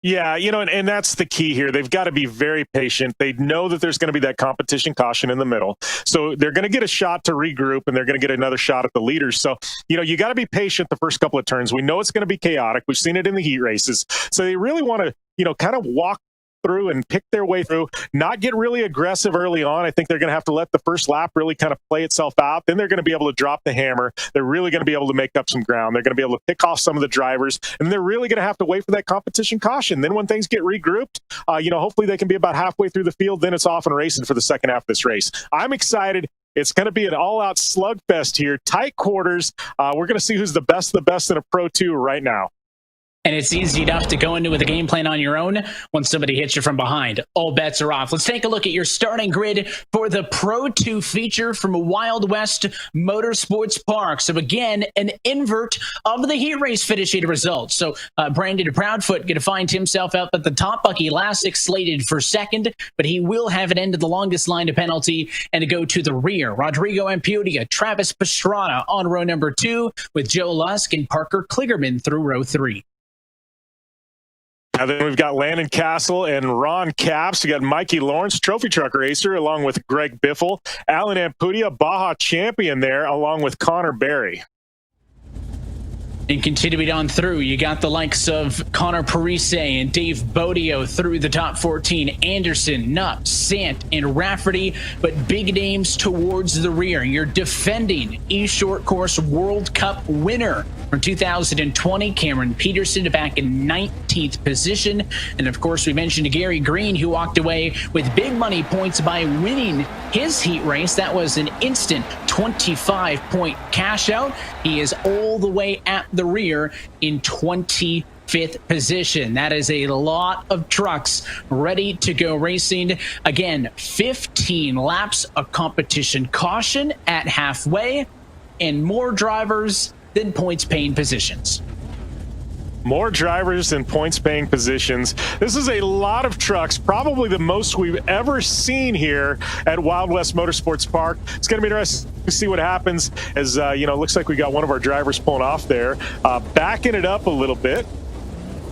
Yeah, and that's the key here. They've got to be very patient. They know that there's going to be that competition caution in the middle. So they're going to get a shot to regroup, and they're going to get another shot at the leaders. So, you got to be patient the first couple of turns. We know it's going to be chaotic. We've seen it in the heat races. So they really want to, kind of walk through and pick their way through, not get really aggressive early on. I think they're going to have to let the first lap really kind of play itself out. Then they're going to be able to drop the hammer. They're really going to be able to make up some ground. They're going to be able to pick off some of the drivers, and they're really going to have to wait for that competition caution. Then when things get regrouped, hopefully they can be about halfway through the field. Then it's off and racing for the second half of this race. I'm excited. It's going to be an all-out slugfest here. Tight quarters. We're going to see who's the best of the best in a Pro 2 right now. And it's easy enough to go into with a game plan on your own when somebody hits you from behind. All bets are off. Let's take a look at your starting grid for the Pro 2 feature from Wild West Motorsports Park. So again, an invert of the heat race finishing results. So Brandon Proudfoot going to find himself out at the top. Bucky Lassick slated for second, but he will have it end of the longest line of penalty and to go to the rear. Rodrigo Ampudia, Travis Pastrana on row number 2 with Joe Lusk and Parker Kligerman through row 3. And then we've got Landon Castle and Ron Capps. We got Mikey Lawrence, trophy truck racer, along with Greg Biffle. Alan Ampudia, Baja champion there, along with Connor Berry. And continuing on through, you got the likes of Connor Parise and Dave Bodio through the top 14, Anderson, Nupp, Sant, and Rafferty, but big names towards the rear. Your defending eShort Course World Cup winner from 2020, Cameron Peterson, back in 19th position. And of course, we mentioned Gary Green, who walked away with big money points by winning his heat race. That was an instant 25-point cash out. He is all the way at the rear in 25th position. That is a lot of trucks ready to go racing. Again, 15 laps of competition caution at halfway, and more drivers than points paying positions. More drivers than points-paying positions. This is a lot of trucks, probably the most we've ever seen here at Wild West Motorsports Park. It's going to be interesting to see what happens as, looks like we got one of our drivers pulling off there, backing it up a little bit.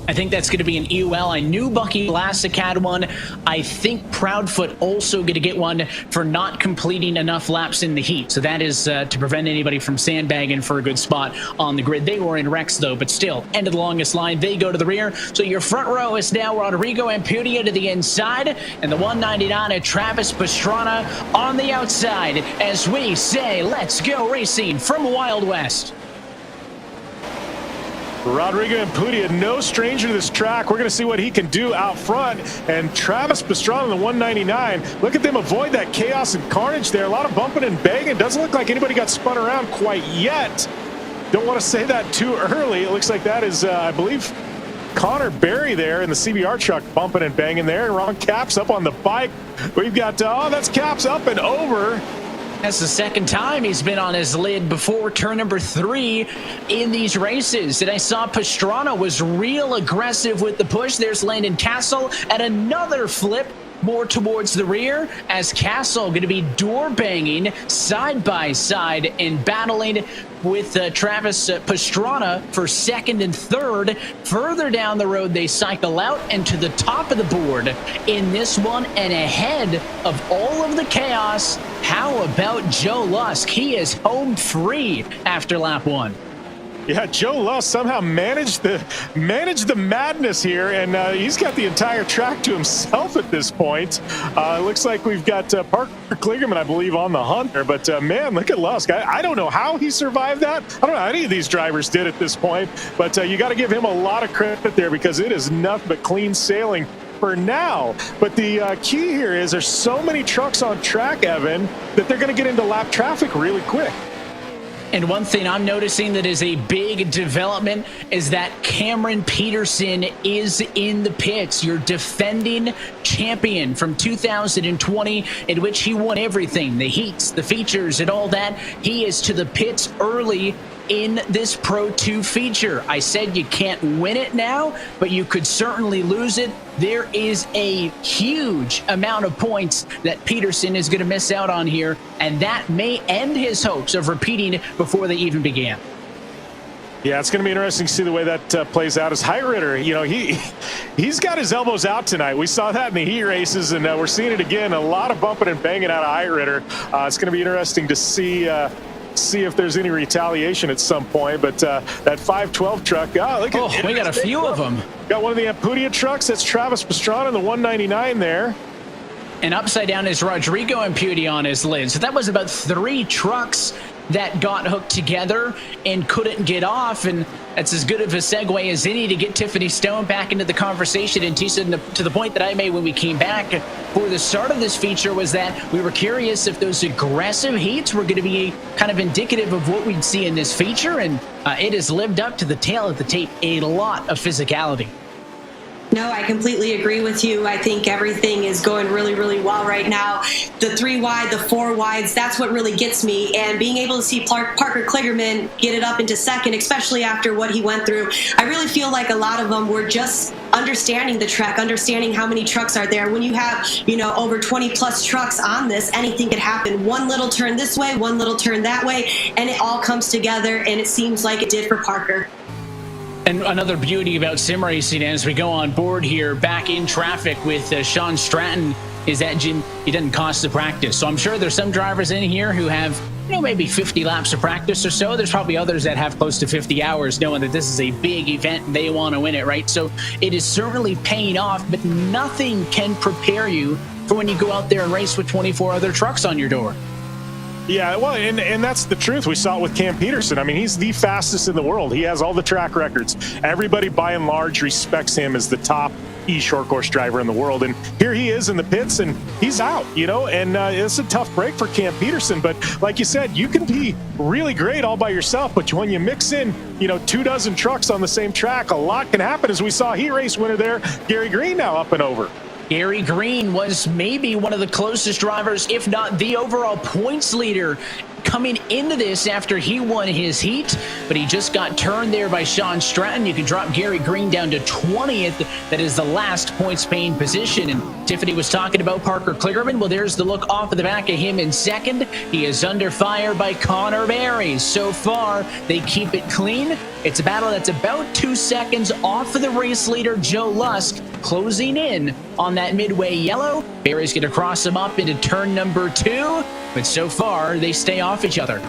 I think that's going to be an EUL. I knew Bucky Vlasic had one. I think Proudfoot also going to get one for not completing enough laps in the heat. So that is to prevent anybody from sandbagging for a good spot on the grid. They were in wrecks, though, but still, end of the longest line. They go to the rear. So your front row is now Rodrigo Ampudia to the inside, and the 199 at Travis Pastrana on the outside as we say, let's go racing from Wild West. Rodrigo Ampudia, no stranger to this track. We're going to see what he can do out front. And Travis Pastrana on the 199. Look at them avoid that chaos and carnage there. A lot of bumping and banging. Doesn't look like anybody got spun around quite yet. Don't want to say that too early. It looks like that is, I believe, Connor Berry there in the CBR truck bumping and banging there. And Ron Capps up on the bike. We've got, that's Capps up and over. That's the second time he's been on his lid before turn number 3 in these races. And I saw Pastrana was real aggressive with the push. There's Landon Castle at another flip more towards the rear as Castle going to be door banging side by side and battling with Travis Pastrana for second and third. Further down the road, they cycle out and to the top of the board in this one, and ahead of all of the chaos, how about Joe Lusk? He is home free after lap 1. Yeah, Joe Lusk somehow managed the madness here, and he's got the entire track to himself at this point. It looks like we've got Parker Kligerman, I believe, on the hunt there. But, man, look at Lusk. I don't know how he survived that. I don't know how any of these drivers did at this point. But you got to give him a lot of credit there because it is nothing but clean sailing for now. But the key here is there's so many trucks on track, Evan, that they're going to get into lap traffic really quick. And one thing I'm noticing that is a big development is that Cameron Peterson is in the pits. Your defending champion from 2020, in which he won everything, the heats, the features, and all that. He is to the pits early in this Pro 2 feature. I said you can't win it now, but you could certainly lose it. There is a huge amount of points that Peterson is going to miss out on here, and that may end his hopes of repeating before they even began. Yeah, it's going to be interesting to see the way that plays out. As Heiritter, he's got his elbows out tonight. We saw that in the heat races, and we're seeing it again. A lot of bumping and banging out of Heiritter. It's going to be interesting to see if there's any retaliation at some point. But that 512 truck, look at we got a few of them. Got one of the Ampudia trucks. That's Travis Pastrana, the 199 there. And upside down is Rodrigo Ampudia on his lid. So that was about 3 trucks that got hooked together and couldn't get off. And that's as good of a segue as any to get Tiffany Stone back into the conversation. And to the point that I made when we came back for the start of this feature was that we were curious if those aggressive heats were going to be kind of indicative of what we'd see in this feature. And it has lived up to the tail of the tape, a lot of physicality. No, I completely agree with you. I think everything is going really, really well right now. The 3 wide, the 4 wides, that's what really gets me. And being able to see Parker Kligerman get it up into second, especially after what he went through, I really feel like a lot of them were just understanding the track, understanding how many trucks are there. When you have, over 20 plus trucks on this, anything could happen. One little turn this way, one little turn that way, and it all comes together, and it seems like it did for Parker. And another beauty about sim racing as we go on board here back in traffic with Sean Stratton is that, Jim, he doesn't cost the practice. So I'm sure there's some drivers in here who have, maybe 50 laps of practice or so. There's probably others that have close to 50 hours knowing that this is a big event and they want to win it, right? So it is certainly paying off, but nothing can prepare you for when you go out there and race with 24 other trucks on your door. Yeah, well, and that's the truth. We saw it with Cam Peterson. I mean, he's the fastest in the world. He has all the track records. Everybody, by and large, respects him as the top eShort course driver in the world. And here he is in the pits, and he's out, and it's a tough break for Cam Peterson. But like you said, you can be really great all by yourself, but when you mix in, 24 trucks on the same track, a lot can happen, as we saw heat race winner there, Gary Green, now up and over. Gary Green was maybe one of the closest drivers, if not the overall points leader, coming into this after he won his heat, but he just got turned there by Sean Stratton. You can drop Gary Green down to 20th. That is the last points paying position. And Tiffany was talking about Parker Kligerman. Well, there's the look off of the back of him in second. He is under fire by Connor Berry. So far, they keep it clean. It's a battle that's about 2 seconds off of the race leader, Joe Lusk, closing in on that midway yellow. Berry's going to cross him up into turn number 2, but so far they stay off each other.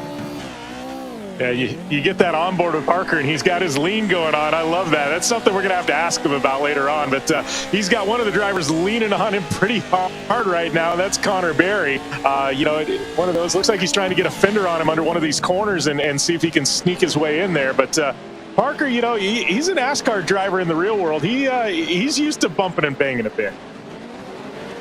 Yeah, you get that on board with Parker, and he's got his lean going on. I love that. That's something we're going to have to ask him about later on. But he's got one of the drivers leaning on him pretty hard right now. That's Connor Berry. One of those, looks like he's trying to get a fender on him under one of these corners and see if he can sneak his way in there. But Parker, he's an NASCAR driver in the real world. He's used to bumping and banging a bit.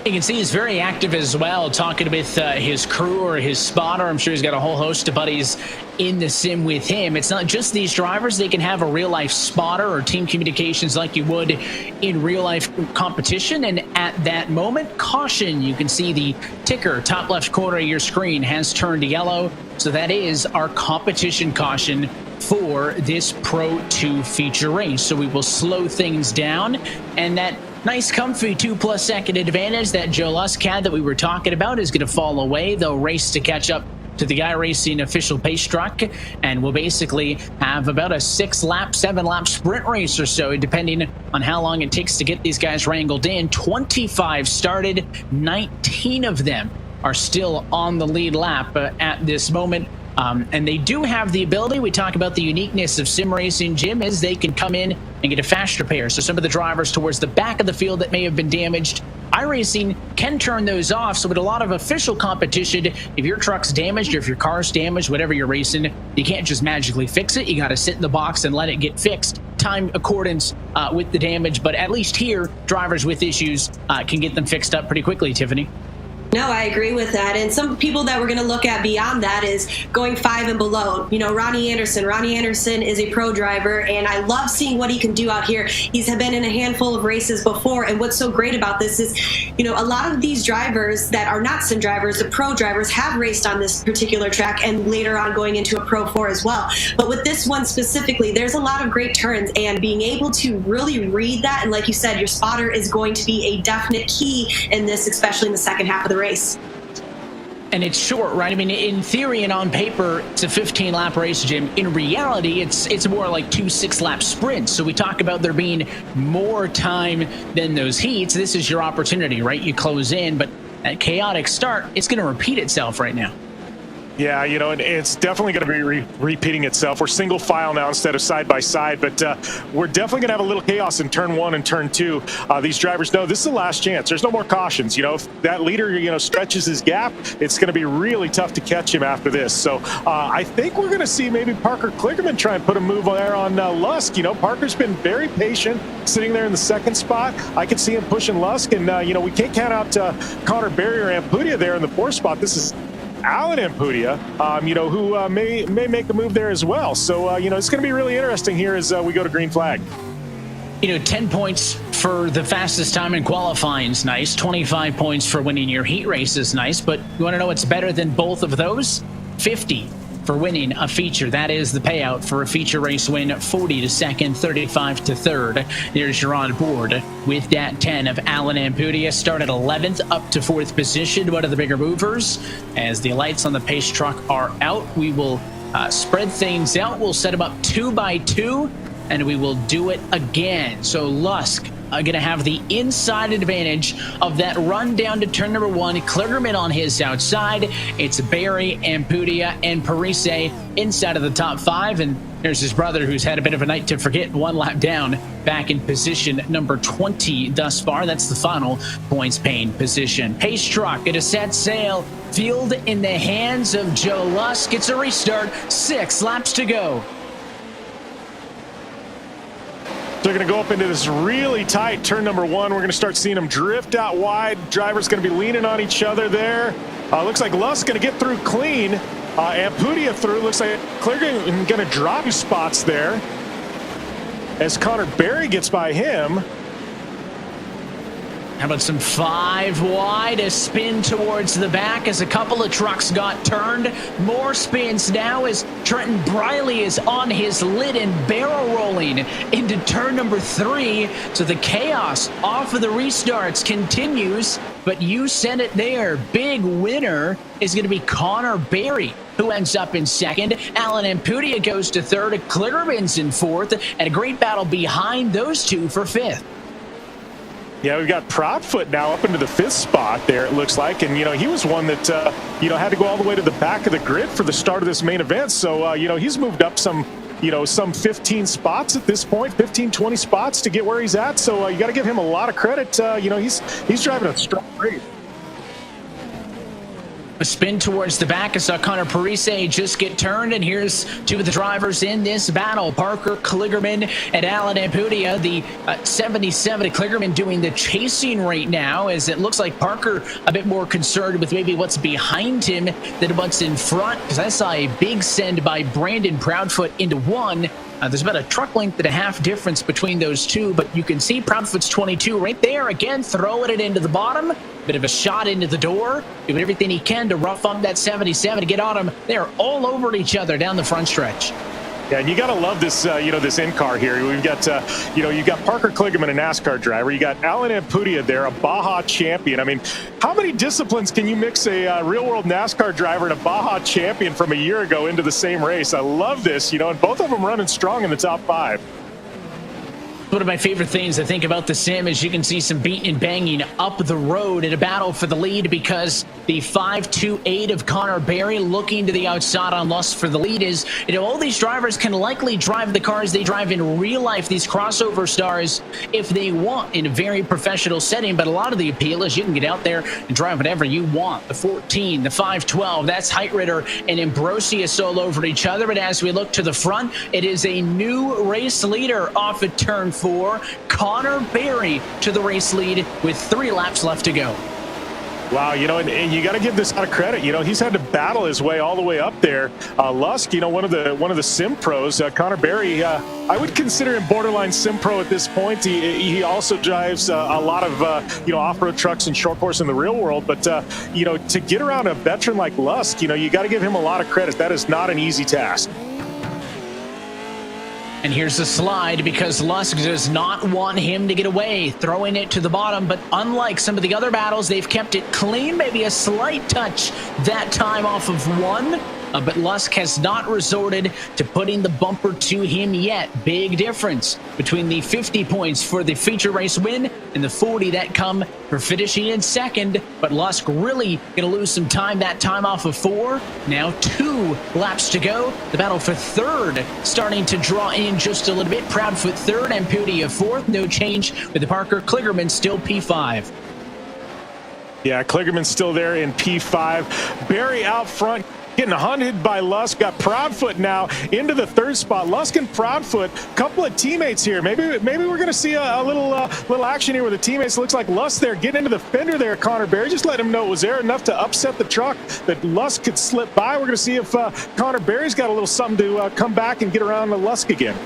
You can see he's very active as well, talking with his crew or his spotter. I'm sure he's got a whole host of buddies in the sim with him. It's not just these drivers. They can have a real-life spotter or team communications like you would in real-life competition. And at that moment, caution. You can see the ticker, top left corner of your screen, has turned yellow. So that is our competition caution for this Pro 2 feature race. So we will slow things down, and that nice comfy 2+ second advantage that Joe Lusk had that we were talking about is going to fall away. They'll race to catch up to the iRacing official pace truck, and we'll basically have about a 6-lap, 7-lap sprint race or so, depending on how long it takes to get these guys wrangled in. 25 started, 19 of them are still on the lead lap at this moment. And they do have the ability, we talk about the uniqueness of sim racing, Jim, is they can come in and get a fast repair. So some of the drivers towards the back of the field that may have been damaged, iRacing can turn those off. So with a lot of official competition, if your truck's damaged or if your car's damaged, whatever you're racing, you can't just magically fix it. You got to sit in the box and let it get fixed. Time accordance with the damage. But at least here, drivers with issues can get them fixed up pretty quickly, Tiffany. No, I agree with that. And some people that we're going to look at beyond that is going 5 and below. Ronnie Anderson. Ronnie Anderson is a pro driver, and I love seeing what he can do out here. He's been in a handful of races before, and what's so great about this is, a lot of these drivers that are not sim drivers, the pro drivers, have raced on this particular track and later on going into a Pro 4 as well. But with this one specifically, there's a lot of great turns, and being able to really read that, and like you said, your spotter is going to be a definite key in this, especially in the second half of the race. And it's short, right? I mean, in theory and on paper, it's a 15-lap race, Jim. In reality, it's more like 2 6-lap sprints. So we talk about there being more time than those heats. This is your opportunity, right? You close in, but that chaotic start, it's going to repeat itself right now. Yeah, it's definitely going to be repeating itself. We're single file now instead of side by side, but we're definitely going to have a little chaos in turn 1 and turn 2. These drivers know this is the last chance. There's no more cautions. If that leader, stretches his gap, it's going to be really tough to catch him after this. So I think we're going to see maybe Parker Kligerman try and put a move there on Lusk. Parker's been very patient, sitting there in the second spot. I can see him pushing Lusk, and we can't count out Connor Berry or Ampudia there in the 4th spot. This is Alan Ampudia, who may make a move there as well. So, it's going to be really interesting here as we go to green flag. 10 points for the fastest time in qualifying is nice. 25 points for winning your heat race is nice. But you want to know what's better than both of those? 50 for winning a feature. That is the payout for a feature race win. 40 to second, 35 to third. There's your on board with that 10 of Alan Ampudia. Started 11th up to 4th position. One of the bigger movers. As the lights on the pace truck are out, we will spread things out. We'll set them up 2 by 2. and we will do it again. So Lusk going to have the inside advantage of that run down to turn number 1. Kligerman on his outside. It's Barry, Ampudia, and Parise inside of the top 5. And there's his brother, who's had a bit of a night to forget, 1 lap down, back in position number 20 thus far. That's the final points pain position. Pace truck going to set sail. Field in the hands of Joe Lusk. It's a restart. 6 laps to go. They're going to go up into this really tight turn number 1. We're going to start seeing them drift out wide. Drivers going to be leaning on each other there. Looks like Lusk going to get through clean. Ampudia through. Looks like Kligerman going to drop 2 spots there as Connor Berry gets by him. How about some 5 wide, a spin towards the back as a couple of trucks got turned. More spins now as Trenton Briley is on his lid and barrel rolling into turn number 3. So the chaos off of the restarts continues, but you said it there. Big winner is going to be Connor Berry, who ends up in 2nd. Alan Ampudia goes to 3rd. Kligerman's in 4th, and a great battle behind those 2 for 5th. Yeah, we've got Proudfoot now up into the 5th spot there, it looks like. And, he was one that, had to go all the way to the back of the grid for the start of this main event. So, he's moved up some 15 spots at this point, 15, 20 spots to get where he's at. So you got to give him a lot of credit. He's driving a strong race. A spin towards the back. I saw Connor Parise just get turned, and here's 2 of the drivers in this battle. Parker Kligerman and Alan Ampudia. The 77 Kligerman doing the chasing right now, as it looks like Parker a bit more concerned with maybe what's behind him than what's in front, because I saw a big send by Brandon Proudfoot into 1. There's about a truck length and a half difference between those 2, but you can see Proudfoot's 22 right there. Again, throwing it into the bottom. Bit of a shot into the door. Doing everything he can to rough up that 77 to get on him. They're all over each other down the front stretch. Yeah, and you got to love this, this in-car here. We've got, you've got Parker Kligerman, a NASCAR driver. You got Alan Ampudia there, a Baja champion. I mean, how many disciplines can you mix a real-world NASCAR driver and a Baja champion from a year ago into the same race? I love this, and both of them running strong in the top 5. One of my favorite things I think about the sim is you can see some beating and banging up the road in a battle for the lead, because the 5-2-8 of Connor Berry looking to the outside on Lusk for the lead is, all these drivers can likely drive the cars they drive in real life, these crossover stars, if they want, in a very professional setting. But a lot of the appeal is you can get out there and drive whatever you want. The 14, the 512, that's Heitritter and Ambrosius all over each other. But as we look to the front, it is a new race leader off at turn 4, Connor Berry to the race lead with 3 laps left to go. Wow, and you got to give this guy credit. He's had to battle his way all the way up there. Lusk, one of the sim pros. Connor Berry, I would consider him borderline sim pro at this point. He also drives a lot of off-road trucks and short course in the real world. But to get around a veteran like Lusk, you got to give him a lot of credit. That is not an easy task. And here's the slide, because Lusk does not want him to get away, throwing it to the bottom. But unlike some of the other battles, they've kept it clean, maybe a slight touch that time off of 1. But Lusk has not resorted to putting the bumper to him yet. Big difference between the 50 points for the feature race win and the 40 that come for finishing in 2nd. But Lusk really going to lose some time, that time off of 4. Now 2 laps to go. The battle for 3rd starting to draw in just a little bit. Proudfoot 3rd, Ampudia 4th. No change with the Parker Kligerman still P5. Yeah, Kligerman's still there in P5. Berry out front, getting hunted by Lusk. Got Proudfoot now into the 3rd spot. Lusk and Proudfoot, couple of teammates here. Maybe we're going to see a little action here with the teammates. It looks like Lusk there getting into the fender there. Connor Berry just let him know it was there enough to upset the truck that Lusk could slip by. We're going to see if Connor Berry's got a little something to come back and get around the Lusk again.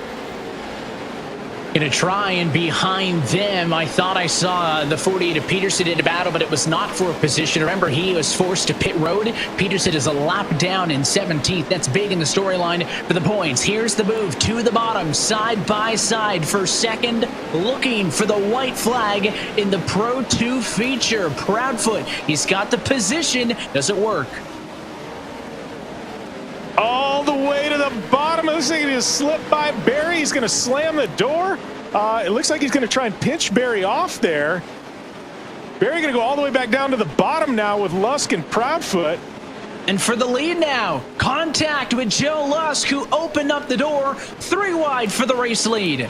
Going to try, and behind them, I thought I saw the 48 of Peterson in a battle, but it was not for a position. Remember, he was forced to pit road. Peterson is a lap down in 17th. That's big in the storyline for the points. Here's the move to the bottom, side by side for 2nd, looking for the white flag in the Pro 2 feature. Proudfoot, he's got the position. Does it work? all the way to the bottom. It looks like he just slipped by Barry. He's going to slam the door. It looks like he's going to try and pinch Barry off there. Barry going to go all the way back down to the bottom now with Lusk and Proudfoot. And for the lead now, contact with Joe Lusk, who opened up the door 3 wide for the race lead.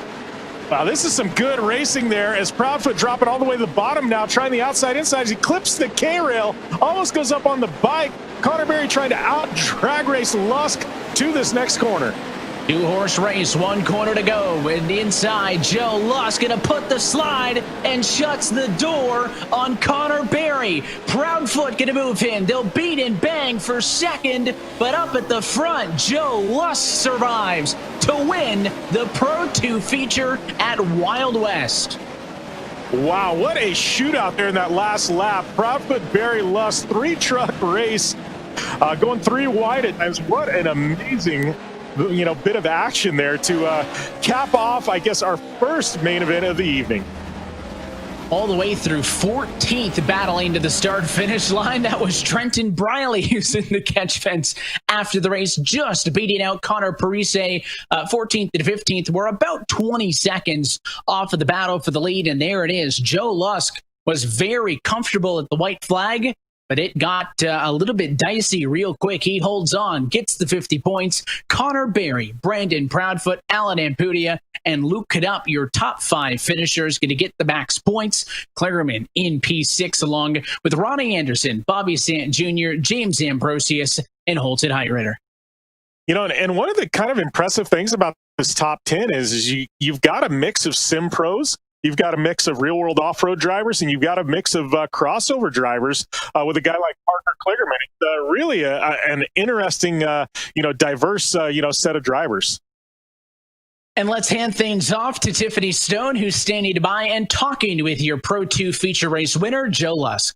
Wow, this is some good racing there as Proudfoot dropping all the way to the bottom now, trying the outside inside as he clips the K-rail, almost goes up on the bike. Connor Berry trying to out-drag race Lusk to this next corner. 2-horse race, 1 corner to go. With the inside, Joe Lusk gonna put the slide and shuts the door on Connor Berry. Proudfoot gonna move in. They'll beat and bang for second, but up at the front, Joe Lusk survives to win the Pro 2 feature at Wild West. Wow, what a shootout there in that last lap. Proudfoot, Berry, Lusk, 3-truck race, going 3 wide at times. What an amazing bit of action there to cap off, I guess, our first main event of the evening. All the way through 14th, battling to the start-finish line. That was Trenton Briley who's in the catch fence after the race, just beating out Connor Parise, 14th and 15th. We're about 20 seconds off of the battle for the lead, and there it is. Joe Lusk was very comfortable at the white flag, but it got a little bit dicey real quick. He holds on, gets the 50 points. Connor Berry, Brandon Proudfoot, Alan Ampudia, and Luke Cadup, your top 5 finishers, going to get the max points. Klarman in P6, along with Ronnie Anderson, Bobby Sant Jr., James Ambrosius, and Holton Heitritter. And one of the kind of impressive things about this top 10 is you've got a mix of sim pros. You've got a mix of real-world off-road drivers, and you've got a mix of crossover drivers with a guy like Parker Kligerman. It's really an interesting, diverse, set of drivers. And let's hand things off to Tiffany Stone, who's standing by and talking with your Pro 2 feature race winner, Joe Lusk.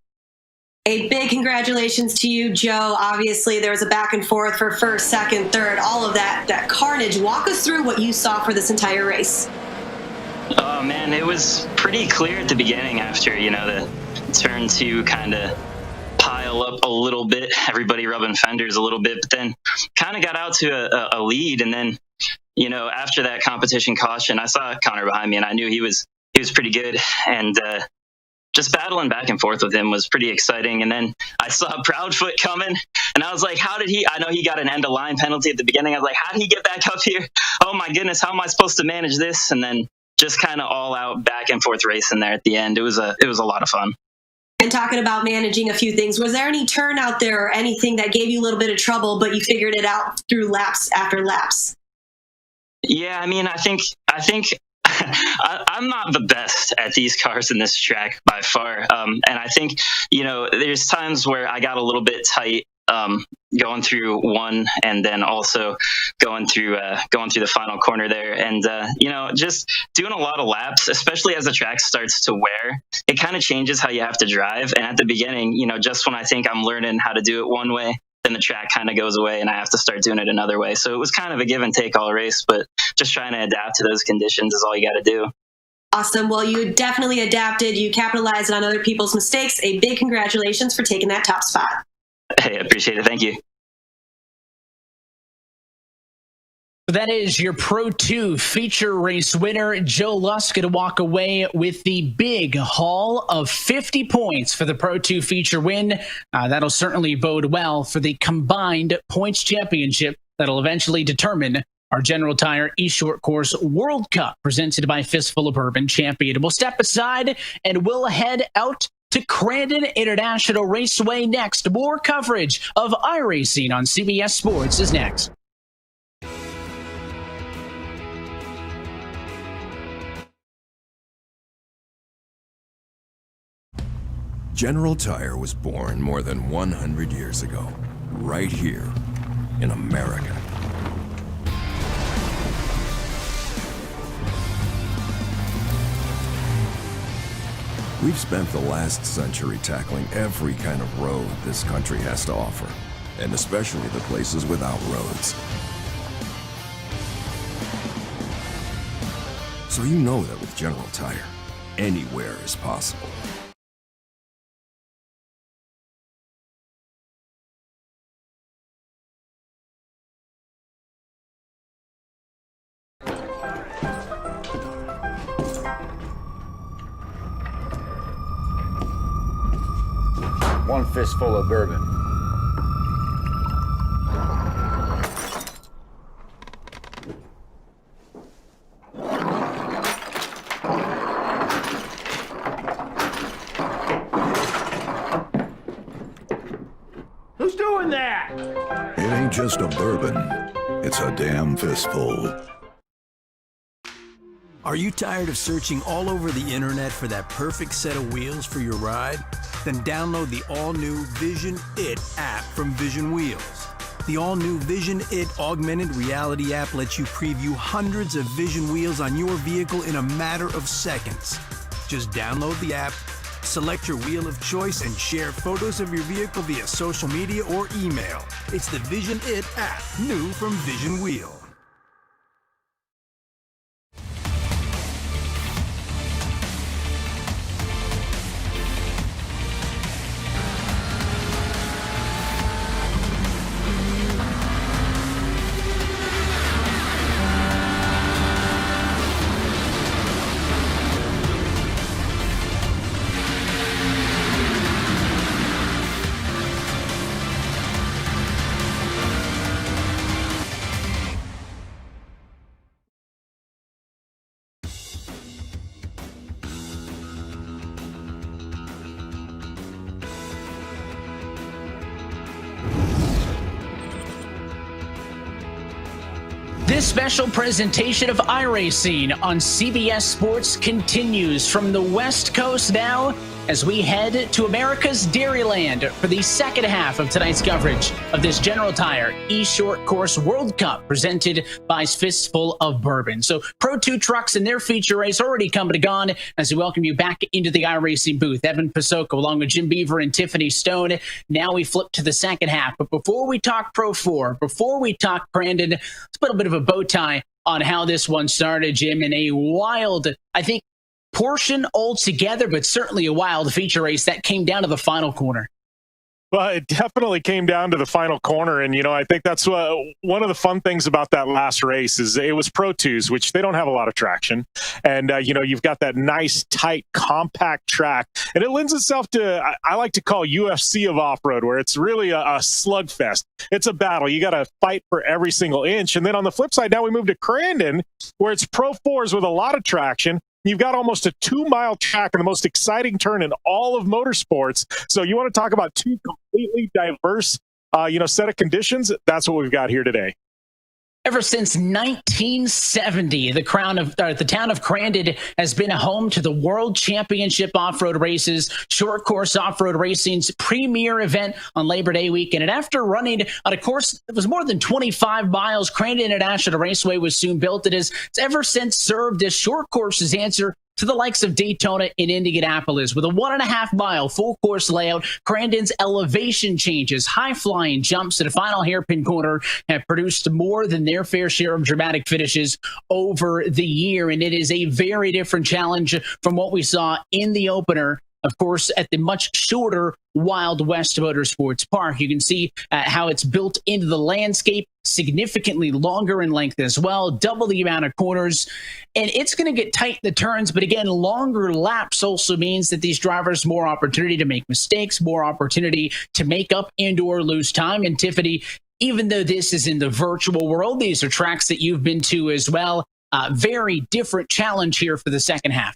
A big congratulations to you, Joe. Obviously, there was a back and forth for first, second, third, all of that carnage. Walk us through what you saw for this entire race. Oh man, it was pretty clear at the beginning after, the turn 2 kind of pile up a little bit, everybody rubbing fenders a little bit, but then kind of got out to a lead. And then, after that competition caution, I saw Connor behind me and I knew he was pretty good. And just battling back and forth with him was pretty exciting. And then I saw Proudfoot coming and I was like, I know he got an end of line penalty at the beginning. I was like, how did he get back up here? Oh my goodness, how am I supposed to manage this? And then just kind of all out back and forth racing there at the end. It was a lot of fun. And talking about managing a few things, was there any turn out there or anything that gave you a little bit of trouble, but you figured it out through laps after laps? Yeah, I mean, I think I'm not the best at these cars in this track by far. And I think, there's times where I got a little bit tight going through one and then also going through the final corner there. And, just doing a lot of laps, especially as the track starts to wear, it kind of changes how you have to drive. And at the beginning, just when I think I'm learning how to do it one way, then the track kind of goes away and I have to start doing it another way. So it was kind of a give and take all race, but just trying to adapt to those conditions is all you got to do. Awesome. Well, you definitely adapted. You capitalized on other people's mistakes. A big congratulations for taking that top spot. Hey, I appreciate it. Thank you. That is your Pro 2 feature race winner, Joe Lusk, to walk away with the big haul of 50 points for the Pro 2 feature win. That'll certainly bode well for the combined points championship that'll eventually determine our General Tire eShort Course World Cup, presented by Fistful of Bourbon Champion. We'll step aside and we'll head out to Crandon International Raceway next. More coverage of iRacing on CBS Sports is next. General Tire was born more than 100 years ago, right here in America. We've spent the last century tackling every kind of road this country has to offer, and especially the places without roads. So you know that with General Tire, anywhere is possible. 1 fistful of bourbon. Who's doing that? It ain't just a bourbon, it's a damn fistful. Are you tired of searching all over the internet for that perfect set of wheels for your ride? Then download the all-new Vision It app from Vision Wheels. The all-new Vision It augmented reality app lets you preview hundreds of Vision wheels on your vehicle in a matter of seconds. Just download the app, select your wheel of choice, and share photos of your vehicle via social media or email. It's the Vision It app, new from Vision Wheel. This special presentation of iRacing on CBS Sports continues from the West Coast now as we head to America's Dairyland for the second half of tonight's coverage of this General Tire eShort Course World Cup presented by Fistful of Bourbon. So Pro 2 trucks and their feature race already come and gone as we welcome you back into the iRacing booth. Evan Pasoko along with Jim Beaver and Tiffany Stone. Now we flip to the second half. But before we talk Pro 4, before we talk Crandon, let's put a bit of a bow tie on how this one started, Jim, in a wild, I think, portion altogether, but certainly a wild feature race that came down to the final corner. Well, it definitely came down to the final corner, and I think that's one of the fun things about that last race is it was Pro 2s, which they don't have a lot of traction, and you've got that nice, tight, compact track, and it lends itself to I like to call UFC of off-road, where it's really a slugfest. It's a battle. You got to fight for every single inch, and then on the flip side, now we move to Crandon, where it's Pro 4s with a lot of traction. You've got almost a 2-mile track and the most exciting turn in all of motorsports. So you want to talk about two completely diverse, set of conditions? That's what we've got here today. Ever since 1970, the town of Crandon has been home to the World Championship Off-Road Races, short course off-road racing's premier event on Labor Day weekend. And after running on a course that was more than 25 miles, Crandon International Raceway was soon built. It's ever since served as short course's answer to the likes of Daytona and Indianapolis. With a 1.5-mile full course layout, Crandon's elevation changes, high-flying jumps to the final hairpin corner have produced more than their fair share of dramatic finishes over the year. And it is a very different challenge from what we saw in the opener, of course, at the much shorter Wild West Motorsports Park. You can see how it's built into the landscape, significantly longer in length as well, double the amount of corners, and it's going to get tight in the turns. But again, longer laps also means that these drivers more opportunity to make mistakes, more opportunity to make up and or lose time. And Tiffany, even though this is in the virtual world, these are tracks that you've been to as well. Very different challenge here for the second half.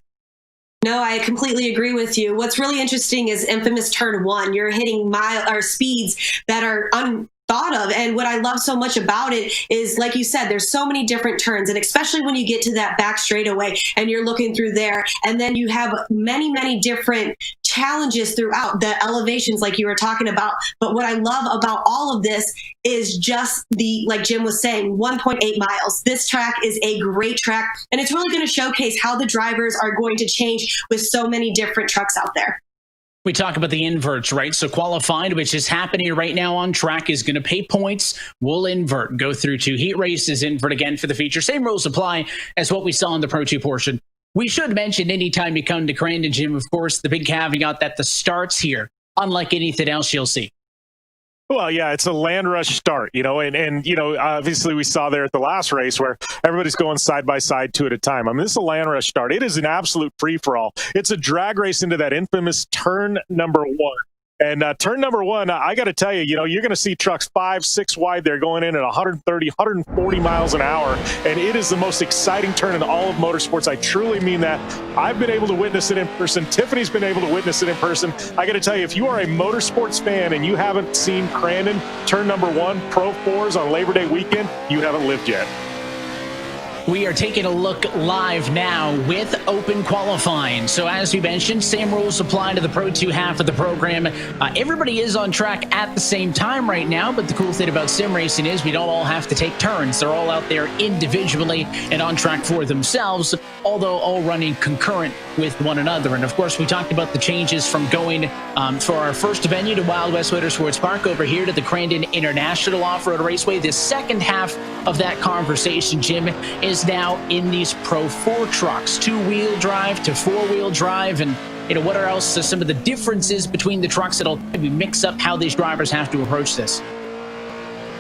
No, I completely agree with you. What's really interesting is infamous turn 1. You're hitting speeds that are unthought of. And what I love so much about it is, like you said, there's so many different turns, and especially when you get to that back straightaway and you're looking through there, and then you have many, many different challenges throughout the elevations like you were talking about. But what I love about all of this is just like Jim was saying, 1.8 miles. This track is a great track, and it's really going to showcase how the drivers are going to change with so many different trucks out there. We talk about the inverts, right? So qualified, which is happening right now on track, is going to pay points. We'll invert, go through 2 heat races, invert again for the feature. Same rules apply as what we saw in the Pro 2 portion. We should mention anytime you come to Crandon, Jim, of course, the big caveat that the starts here, unlike anything else you'll see. Well, yeah, it's a land rush start, and obviously we saw there at the last race where everybody's going side by side 2 at a time. I mean, this is a land rush start. It is an absolute free-for-all. It's a drag race into that infamous turn number 1. And turn number one, I got to tell you, you're going to see trucks 5, 6 wide. They're going in at 130, 140 miles an hour. And it is the most exciting turn in all of motorsports. I truly mean that. I've been able to witness it in person. Tiffany's been able to witness it in person. I got to tell you, if you are a motorsports fan and you haven't seen Crandon turn number one, Pro 4s on Labor Day weekend, you haven't lived yet. We are taking a look live now with open qualifying. So as we mentioned, same rules apply to the Pro 2 half of the program. Everybody is on track at the same time right now, but the cool thing about sim racing is we don't all have to take turns. They're all out there individually and on track for themselves, although all running concurrent with one another. And of course, we talked about the changes from going for our first venue to Wild West Motorsports Park over here to the Crandon International Off-Road Raceway. The second half of that conversation, Jim, is now in these Pro 4 trucks, 2-wheel drive to 4-wheel drive, and what are else some of the differences between the trucks that'll maybe mix up how these drivers have to approach this?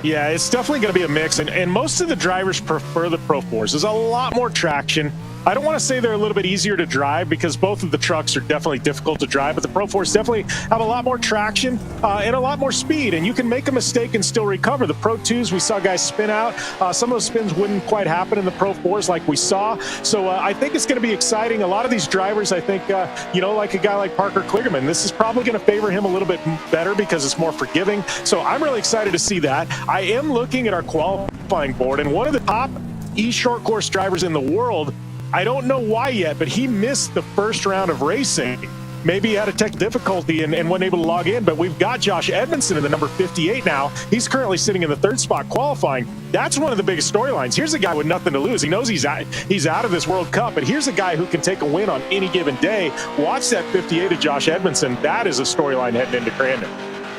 Yeah, it's definitely going to be a mix, and most of the drivers prefer the Pro 4s. There's a lot more traction. I don't want to say they're a little bit easier to drive because both of the trucks are definitely difficult to drive, but the Pro 4s definitely have a lot more traction and a lot more speed, and you can make a mistake and still recover. The Pro 2s, we saw guys spin out. Some of those spins wouldn't quite happen in the Pro 4s like we saw. So I think it's going to be exciting. A lot of these drivers, I think, like a guy like Parker Kligerman, this is probably going to favor him a little bit better because it's more forgiving. So I'm really excited to see that. I am looking at our qualifying board, and one of the top eShort course drivers in the world, I don't know why yet, but he missed the first round of racing. Maybe he had a tech difficulty and wasn't able to log in, but we've got Josh Edmondson in the number 58 now. He's currently sitting in the 3rd spot qualifying. That's one of the biggest storylines. Here's a guy with nothing to lose. He knows he's out of this World Cup, but here's a guy who can take a win on any given day. Watch that 58 of Josh Edmondson. That is a storyline heading into Crandon.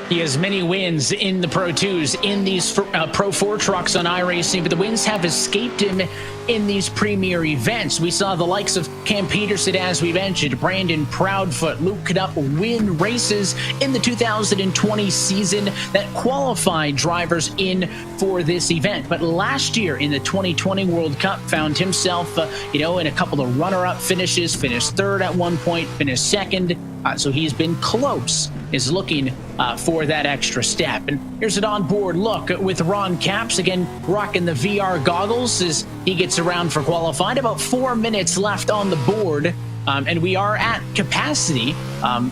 He has many wins in the Pro 2s in these Pro 4 trucks on iRacing, but the wins have escaped him in these premier events. We saw the likes of Cam Peterson, as we mentioned, Brandon Proudfoot, Luke Canup win races in the 2020 season that qualified drivers in for this event. But last year in the 2020 World Cup found himself, in a couple of runner-up finishes, finished 3rd at one point, finished 2nd. So he's been close, is looking for that extra step. And here's an onboard look with Ron Capps, again, rocking the VR goggles as he gets around for qualifying. About 4 minutes left on the board. And we are at capacity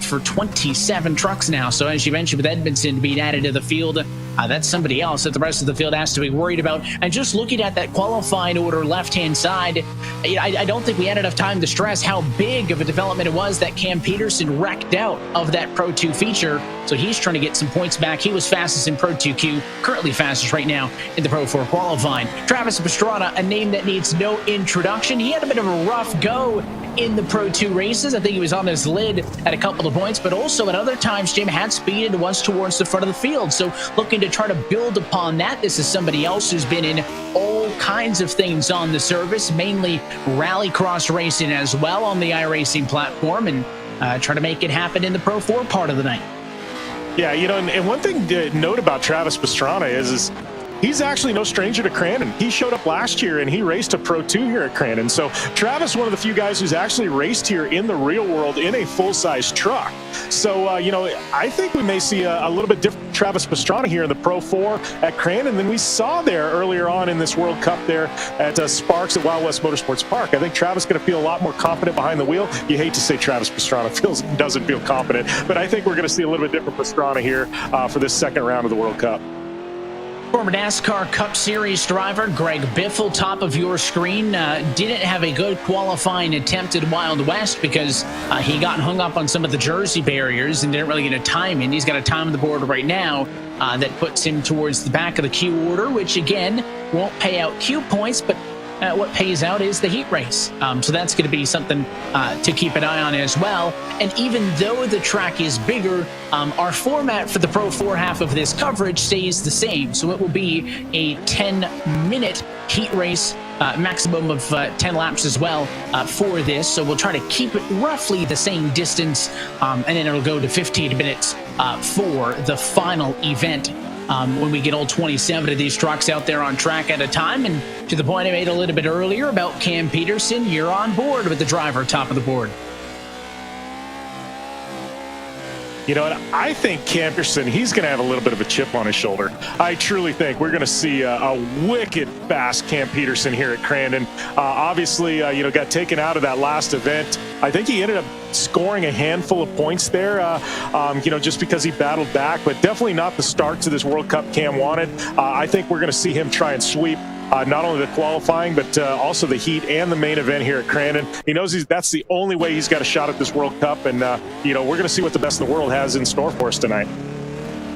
for 27 trucks now. So as you mentioned, with Edmondson being added to the field, that's somebody else that the rest of the field has to be worried about. And just looking at that qualifying order left-hand side, I don't think we had enough time to stress how big of a development it was that Cam Peterson wrecked out of that Pro 2 feature. So he's trying to get some points back. He was fastest in Pro 2Q, currently fastest right now in the Pro 4 qualifying. Travis Pastrana, a name that needs no introduction. He had a bit of a rough go in the Pro 2 races. I think he was on his lid at a couple of points, but also at other times, Jim had speed and was towards the front of the field. So looking to try to build upon that. This is somebody else who's been in all kinds of things on the service, mainly rallycross racing as well on the iRacing platform, and try to make it happen in the Pro 4 part of the night. Yeah, and one thing to note about Travis Pastrana is he's actually no stranger to Crandon. He showed up last year and he raced a Pro 2 here at Crandon. So Travis, one of the few guys who's actually raced here in the real world in a full-size truck. So, I think we may see a little bit different Travis Pastrana here in the Pro 4 at Crandon than we saw there earlier on in this World Cup there at Sparks at Wild West Motorsports Park. I think Travis is going to feel a lot more confident behind the wheel. You hate to say Travis Pastrana doesn't feel confident, but I think we're going to see a little bit different Pastrana here for this second round of the World Cup. Former NASCAR Cup Series driver Greg Biffle, top of your screen, didn't have a good qualifying attempt at Wild West because he got hung up on some of the jersey barriers and didn't really get a time in. He's got a time on the board right now that puts him towards the back of the Q order, which again won't pay out Q points, but what pays out is the heat race. So that's going to be something to keep an eye on as well. And even though the track is bigger, our format for the Pro 4 half of this coverage stays the same. So it will be a 10-minute heat race, maximum of 10 laps as well for this. So we'll try to keep it roughly the same distance, and then it'll go to 15 minutes for the final event. When we get all 27 of these trucks out there on track at a time. And to the point I made a little bit earlier about Cam Peterson, you're on board with the driver top of the board. You know, and I think Camperson, he's going to have a little bit of a chip on his shoulder. I truly think we're going to see a wicked fast Cam Peterson here at Crandon. Obviously, you know, got taken out of that last event. I think he ended up scoring a handful of points there, you know, just because he battled back, but definitely not the start to this World Cup Cam wanted. I think we're going to see him try and sweep not only the qualifying, but also the heat and the main event here at Crandon. He knows that's the only way he's got a shot at this World Cup, and, you know, we're going to see what the best in the world has in store for us tonight.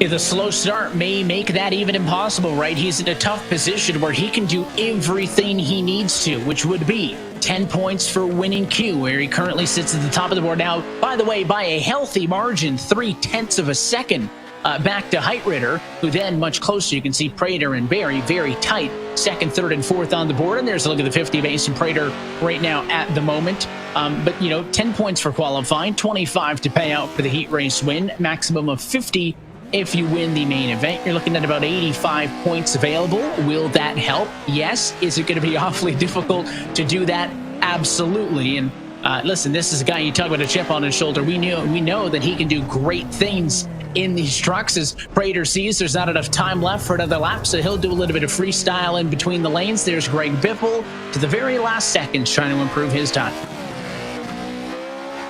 The slow start may make that even impossible, right? He's in a tough position where he can do everything he needs to, which would be 10 points for winning Q, where he currently sits at the top of the board now, by the way, by a healthy margin, 0.3 of a second. Back to Height Ritter, who then much closer. You can see Prater and Barry very tight, second, third, and fourth on the board. And there's a look at the 50 base and Prater right now at the moment. But, you know, 10 points for qualifying, 25 to pay out for the heat race win, maximum of 50 if you win the main event. You're looking at about 85 points available. Will that help? Yes. Is it going to be awfully difficult to do that? Absolutely. And listen, this is a guy, you talk about a chip on his shoulder. We know that he can do great things in these trucks. As Prater sees there's not enough time left for another lap, so he'll do a little bit of freestyle in between the lanes. There's Greg Biffle to the very last seconds trying to improve his time.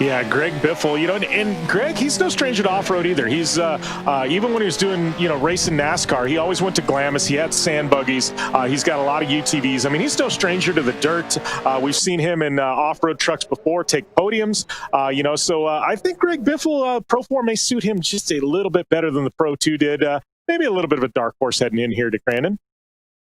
Yeah, Greg Biffle, you know, and Greg, he's no stranger to off-road either. He's, even when he was doing, you know, racing NASCAR, he always went to Glamis. He had sand buggies. He's got a lot of UTVs. I mean, he's no stranger to the dirt. We've seen him in off-road trucks before take podiums, you know, so I think Greg Biffle, Pro 4 may suit him just a little bit better than the Pro 2 did. Maybe a little bit of a dark horse heading in here to Crandon.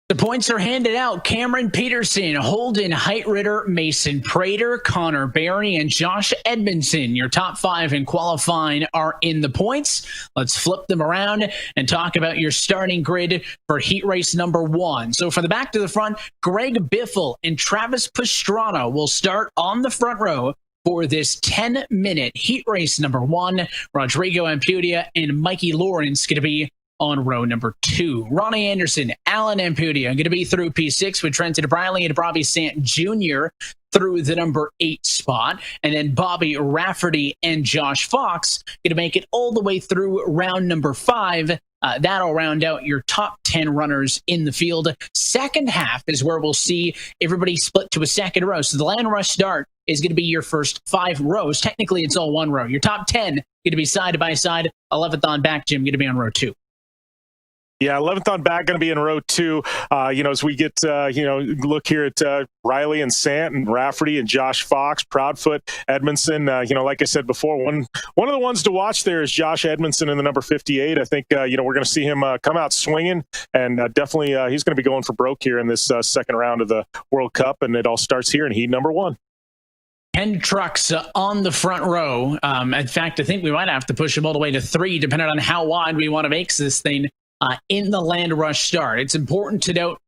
The points are handed out. Cameron Peterson, Holden Height Ritter, Mason Prater, Connor Barry, and Josh Edmondson. Your top 5 in qualifying are in the points. Let's flip them around and talk about your starting grid for heat race number 1. So for the back to the front, Greg Biffle and Travis Pastrana will start on the front row for this 10-minute heat race number 1. Rodrigo Ampudia and Mikey Lawrence going to be on row number 2. Ronnie Anderson, Alan Ampudia going to be through P6 with Trenton Briley and Bobby Sant Jr. through the number 8 spot. And then Bobby Rafferty and Josh Fox going to make it all the way through round number 5. That'll round out your top 10 runners in the field. Second half is where we'll see everybody split to a second row. So the land rush start is going to be your first 5 rows. Technically, it's all one row. Your top 10 going to be side by side. 11th on back, Jim, going to be on row 2. Yeah, 11th on back going to be in row 2. You know, as we get, you know, look here at Riley and Sant and Rafferty and Josh Fox, Proudfoot, Edmondson. You know, like I said before, one of the ones to watch there is Josh Edmondson in the number 58. I think, you know, we're going to see him come out swinging, and definitely he's going to be going for broke here in this second round of the World Cup, and it all starts here in heat number 1. 10 trucks on the front row. In fact, I think we might have to push them all the way to 3, depending on how wide we want to make this thing. In the land rush start. It's important to note,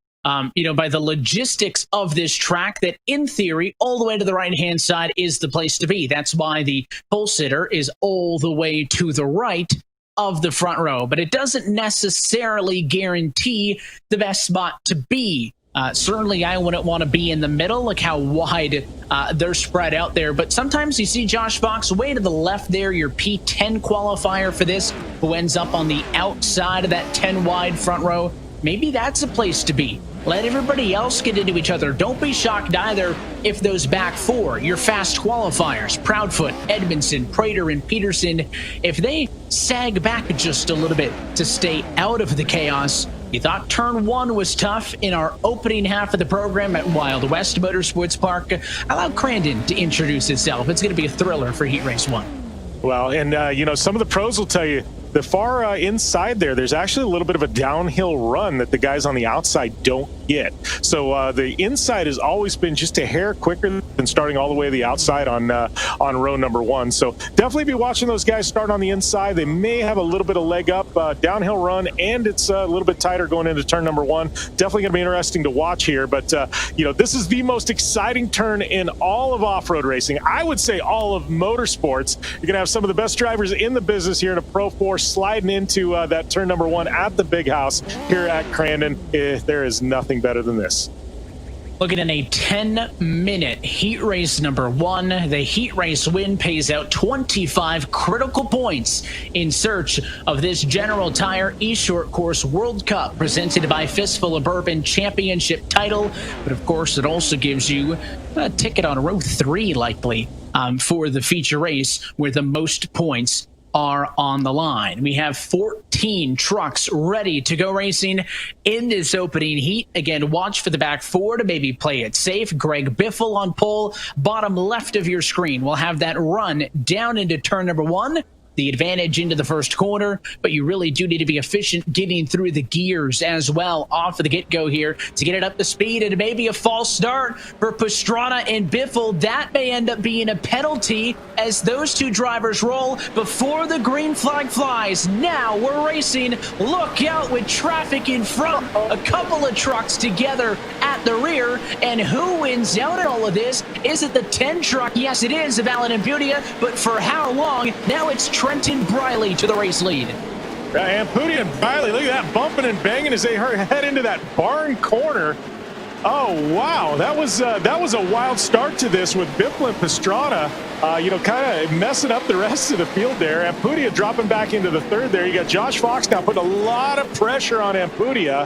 you know, by the logistics of this track that in theory, all the way to the right-hand side is the place to be. That's why the pole sitter is all the way to the right of the front row, but it doesn't necessarily guarantee the best spot to be. Certainly, I wouldn't want to be in the middle. Look how wide they're spread out there. But sometimes you see Josh Fox way to the left there, your P10 qualifier for this, who ends up on the outside of that 10 wide front row. Maybe that's a place to be. Let everybody else get into each other. Don't be shocked either if those back 4, your fast qualifiers, Proudfoot, Edmondson, Prater, and Peterson, if they sag back just a little bit to stay out of the chaos. You thought turn 1 was tough in our opening half of the program at Wild West Motorsports Park. Allow Crandon to introduce itself. It's going to be a thriller for Heat Race 1. Well, and, you know, some of the pros will tell you, the far inside there's actually a little bit of a downhill run that the guys on the outside don't get. So the inside has always been just a hair quicker than starting all the way to the outside on row number 1. So definitely be watching those guys start on the inside. They may have a little bit of leg up, downhill run, and it's a little bit tighter going into turn number 1. Definitely going to be interesting to watch here. But, you know, this is the most exciting turn in all of off-road racing. I would say all of motorsports. You're going to have some of the best drivers in the business here in a Pro 4 sliding into that turn number 1 at the big house here at Crandon. There is nothing better than this. Looking at a 10-minute heat race number 1. The heat race win pays out 25 critical points in search of this General Tire eShort Course World Cup presented by Fistful of Bourbon Championship title. But of course, it also gives you a ticket on row 3 likely for the feature race where the most points are on the line. We have 14 trucks ready to go racing in this opening heat. Again, watch for the back 4 to maybe play it safe. Greg Biffle on pole, bottom left of your screen. We'll have that run down into turn number 1. The advantage into the first corner, but you really do need to be efficient getting through the gears as well off of the get-go here to get it up to speed, and maybe a false start for Pastrana and Biffle. That may end up being a penalty as those two drivers roll before the green flag flies. Now we're racing. Look out with traffic in front. A couple of trucks together at the rear, and who wins out in all of this? Is it the 10 truck? Yes, it is, of Alan Ampudia, but for how long? Now it's Trenton Briley to the race lead. Ampudia and Briley, look at that, bumping and banging as they head into that barn corner. Oh wow, that was a wild start to this with Biffle and Pastrana, kind of messing up the rest of the field there. Ampudia dropping back into the third there. You got Josh Fox now putting a lot of pressure on Ampudia.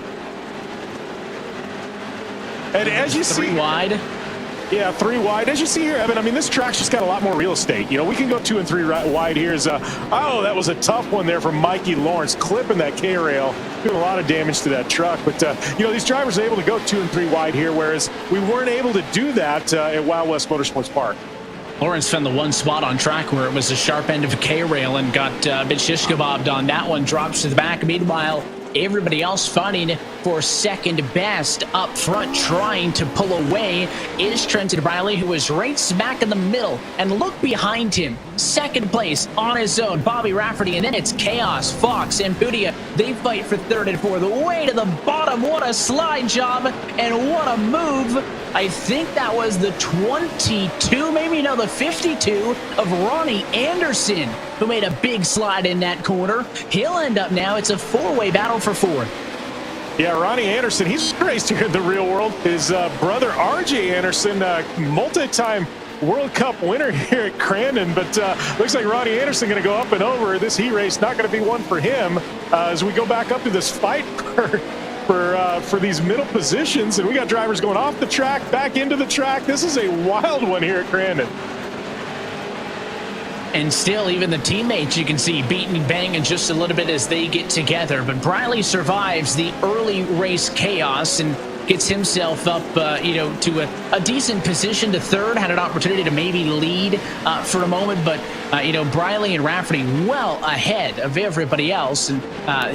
And as you see, 3 wide. Yeah, 3 wide. As you see here, Evan, I mean, this track's just got a lot more real estate. We can go 2 and 3 wide here. Oh, that was a tough one there from Mikey Lawrence, clipping that K-rail, doing a lot of damage to that truck. But, these drivers are able to go 2 and 3 wide here, whereas we weren't able to do that at Wild West Motorsports Park. Lawrence found the one spot on track where it was the sharp end of a K-rail and got a bit shish-kebabbed on that one, drops to the back. Meanwhile, everybody else fighting for second best up front, trying to pull away, is Trenton Briley, who is right smack in the middle. And look behind him, second place on his own, Bobby Rafferty, and then it's Chaos, Fox, and Ampudia. They fight for third and fourth. Way to the bottom, what a slide job, and what a move. I think that was the 22, maybe no, the 52 of Ronnie Anderson, who made a big slide in that corner. He'll end up now, it's a 4-way battle for 4th. Yeah, Ronnie Anderson, he's raced here in the real world. His brother, RJ Anderson, multi-time World Cup winner here at Crandon, but looks like Ronnie Anderson going to go up and over. This heat race not going to be one for him as we go back up to this fight for these middle positions, and we got drivers going off the track, back into the track. This is a wild one here at Crandon. And still, even the teammates, you can see beating and banging just a little bit as they get together. But Briley survives the early race chaos and gets himself up, to a decent position to third. Had an opportunity to maybe lead for a moment, but Briley and Rafferty well ahead of everybody else, and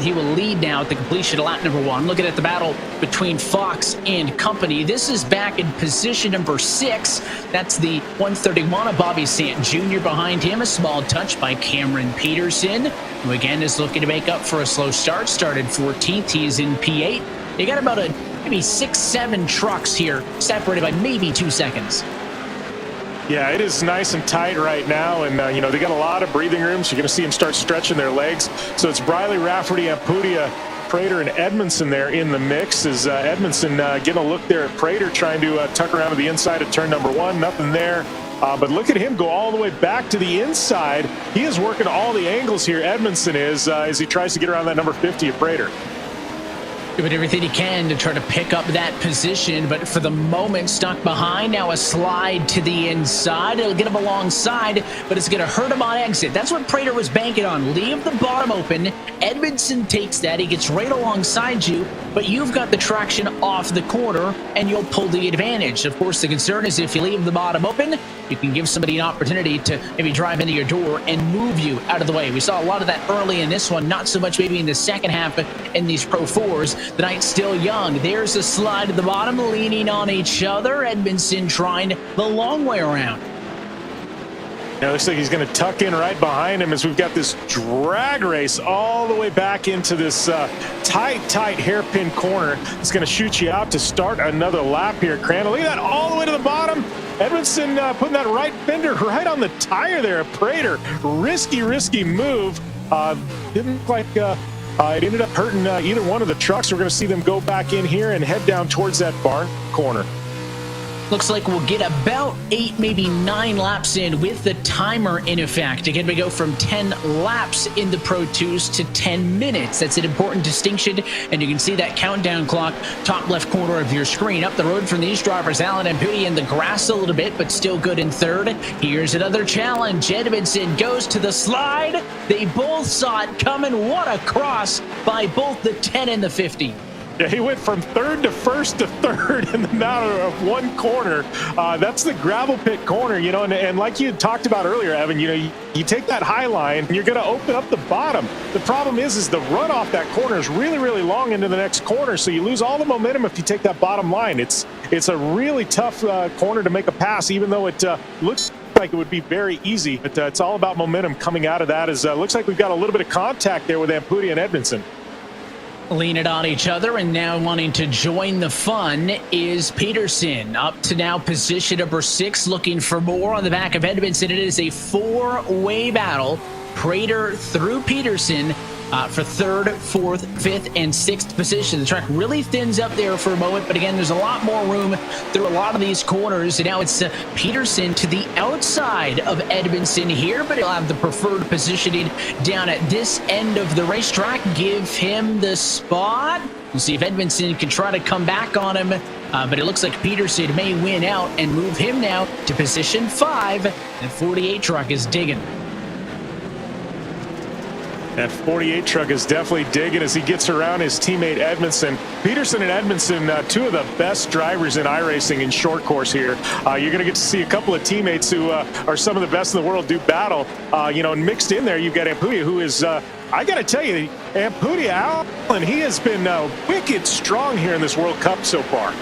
he will lead now at the completion of lap number 1. Looking at the battle between Fox and company, this is back in position number 6. That's the 131 of Bobby Sant Jr. behind him. A small touch by Cameron Peterson, who again is looking to make up for a slow start. Started 14th. He's in P8. You got about maybe 6-7 trucks here, separated by maybe 2 seconds. Yeah, it is nice and tight right now, and they got a lot of breathing room, so you're going to see them start stretching their legs. So it's Briley, Rafferty, Ampudia, Prater, and Edmondson there in the mix. As Edmondson getting a look there at Prater, trying to tuck around to the inside of turn number 1. Nothing there. But look at him go all the way back to the inside. He is working all the angles here, Edmondson is, as he tries to get around that number 50 of Prater. Doing everything he can to try to pick up that position, but for the moment stuck behind. Now a slide to the inside. It'll get him alongside, but it's going to hurt him on exit. That's what Prater was banking on. Leave the bottom open. Edmondson takes that. He gets right alongside you, but you've got the traction off the corner, and you'll pull the advantage. Of course, the concern is if you leave the bottom open, you can give somebody an opportunity to maybe drive into your door and move you out of the way. We saw a lot of that early in this one, not so much maybe in the second half in these Pro 4s. The night's still young. There's a slide at the bottom, leaning on each other. Edmondson trying the long way around. Now it looks like he's going to tuck in right behind him as we've got this drag race all the way back into this tight hairpin corner. It's going to shoot you out to start another lap here at Crandon. Look at that, all the way to the bottom. Edmondson putting that right fender right on the tire there at Prater. Risky move. Didn't look like it ended up hurting either one of the trucks. We're going to see them go back in here and head down towards that barn corner. Looks like we'll get about 8, maybe 9 laps in with the timer in effect. Again, we go from 10 laps in the Pro 2s to 10 minutes. That's an important distinction, and you can see that countdown clock, top left corner of your screen. Up the road from these drivers, Alan and Pudi in the grass a little bit, but still good in third. Here's another challenge. Edmondson goes to the slide. They both saw it coming. What a cross by both the 10 and the 50. Yeah, he went from third to first to third in the matter of one corner. That's the gravel pit corner, you know, and like you talked about earlier, Evan, you know, you take that high line, you're going to open up the bottom. The problem is the run off that corner is really, really long into the next corner, so you lose all the momentum if you take that bottom line. It's a really tough corner to make a pass, even though it looks like it would be very easy. But it's all about momentum coming out of that. Looks like we've got a little bit of contact there with Ampudia and Edmondson. Leaning on each other and now wanting to join the fun is Peterson. Up to now position number 6, looking for more on the back of Edmondson. It is a 4-way battle. Prater through Peterson for 3rd, 4th, 5th, and 6th position. The track really thins up there for a moment, but again, there's a lot more room through a lot of these corners. And now it's Peterson to the outside of Edmondson here, but he'll have the preferred positioning down at this end of the racetrack. Give him the spot. We'll see if Edmondson can try to come back on him, but it looks like Peterson may win out and move him now to position 5. The 48 truck is digging. That 48 truck is definitely digging as he gets around his teammate Edmondson. Peterson and Edmondson, 2 of the best drivers in iRacing in short course here. You're going to get to see a couple of teammates who are some of the best in the world do battle. You know, and mixed in there, you've got Ampudia, who is, I got to tell you, Ampudia, Alan, he has been wicked strong here in this World Cup so far.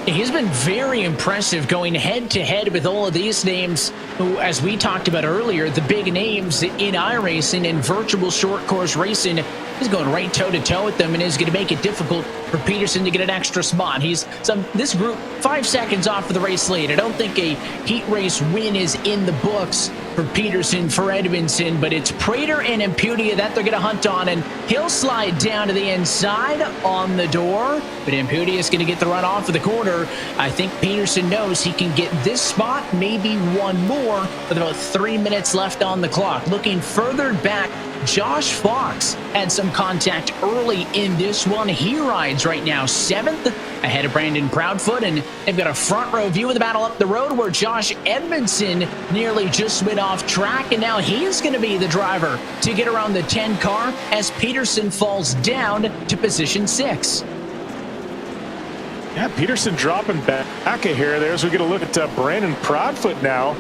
He's been very impressive going head-to-head with all of these names who, as we talked about earlier, the big names in iRacing and virtual short course racing. He's going right toe-to-toe with them and is going to make it difficult for Peterson to get an extra spot. This group 5 seconds off of the race lead. I don't think a heat race win is in the books for Peterson, for Edmondson, but it's Prater and Ampudia that they're going to hunt on, and he'll slide down to the inside on the door, but Ampudia is going to get the run off of the corner. I think Peterson knows he can get this spot, maybe one more, with about 3 minutes left on the clock. Looking further back, Josh Fox had some contact early in this one. He rides right now 7th ahead of Brandon Proudfoot, and they've got a front row view of the battle up the road where Josh Edmondson nearly just went off track, and now he's going to be the driver to get around the 10 car as Peterson falls down to position 6. Yeah, Peterson dropping back a hair there as we get a look at Brandon Proudfoot now.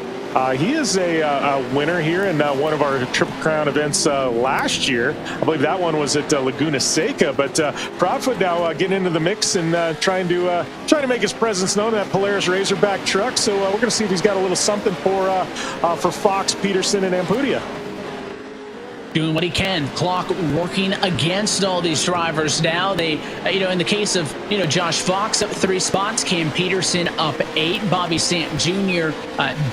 He is a winner here in one of our Triple Crown events last year. I believe that one was at Laguna Seca, but Proudfoot now getting into the mix and trying to make his presence known in that Polaris Razorback truck. So we're going to see if he's got a little something for Fox, Peterson, and Ampudia. Doing what he can. Clock working against all these drivers now. They, in the case of, Josh Fox up 3 spots, Cam Peterson up 8, Bobby Sant Jr.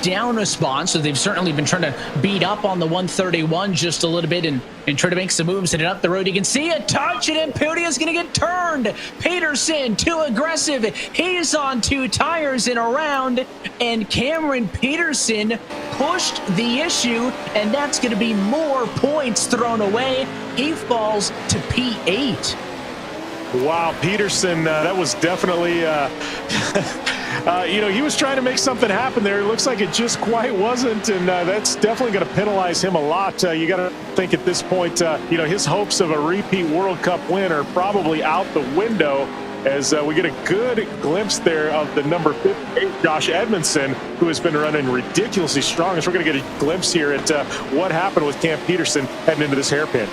Down a spot. So they've certainly been trying to beat up on the 131 just a little bit and try to make some moves and up the road. You can see a touch and Ampudia is going to get turned. Peterson too aggressive. He's on 2 tires in a round, and Cameron Peterson pushed the issue, and that's going to be more points thrown away. He falls to P8. Wow, Peterson, that was definitely, he was trying to make something happen there. It looks like it just quite wasn't, and that's definitely going to penalize him a lot. You got to think at this point, his hopes of a repeat World Cup win are probably out the window, as we get a good glimpse there of the number 58, Josh Edmondson, who has been running ridiculously strong. As we're going to get a glimpse here at what happened with Cam Peterson heading into this hairpin.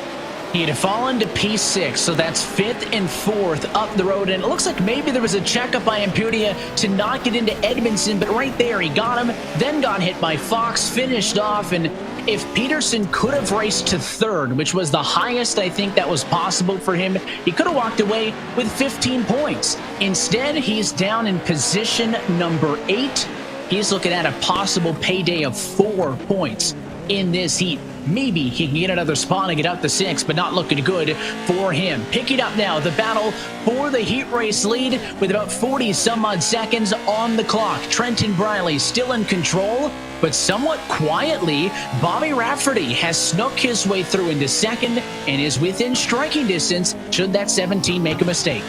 He had fallen to P6, so that's 5th and 4th up the road, and it looks like maybe there was a checkup by Ampudia to not get into Edmondson, but right there he got him, then got hit by Fox, finished off, and if Peterson could have raced to 3rd, which was the highest I think that was possible for him, he could have walked away with 15 points. Instead, he's down in position number 8. He's looking at a possible payday of 4 points in this heat. Maybe he can get another spot and get up to 6, but not looking good for him. Picking up now the battle for the heat race lead with about 40 some odd seconds on the clock. Trenton Briley still in control, but somewhat quietly, Bobby Rafferty has snuck his way through into second and is within striking distance should that 17 make a mistake.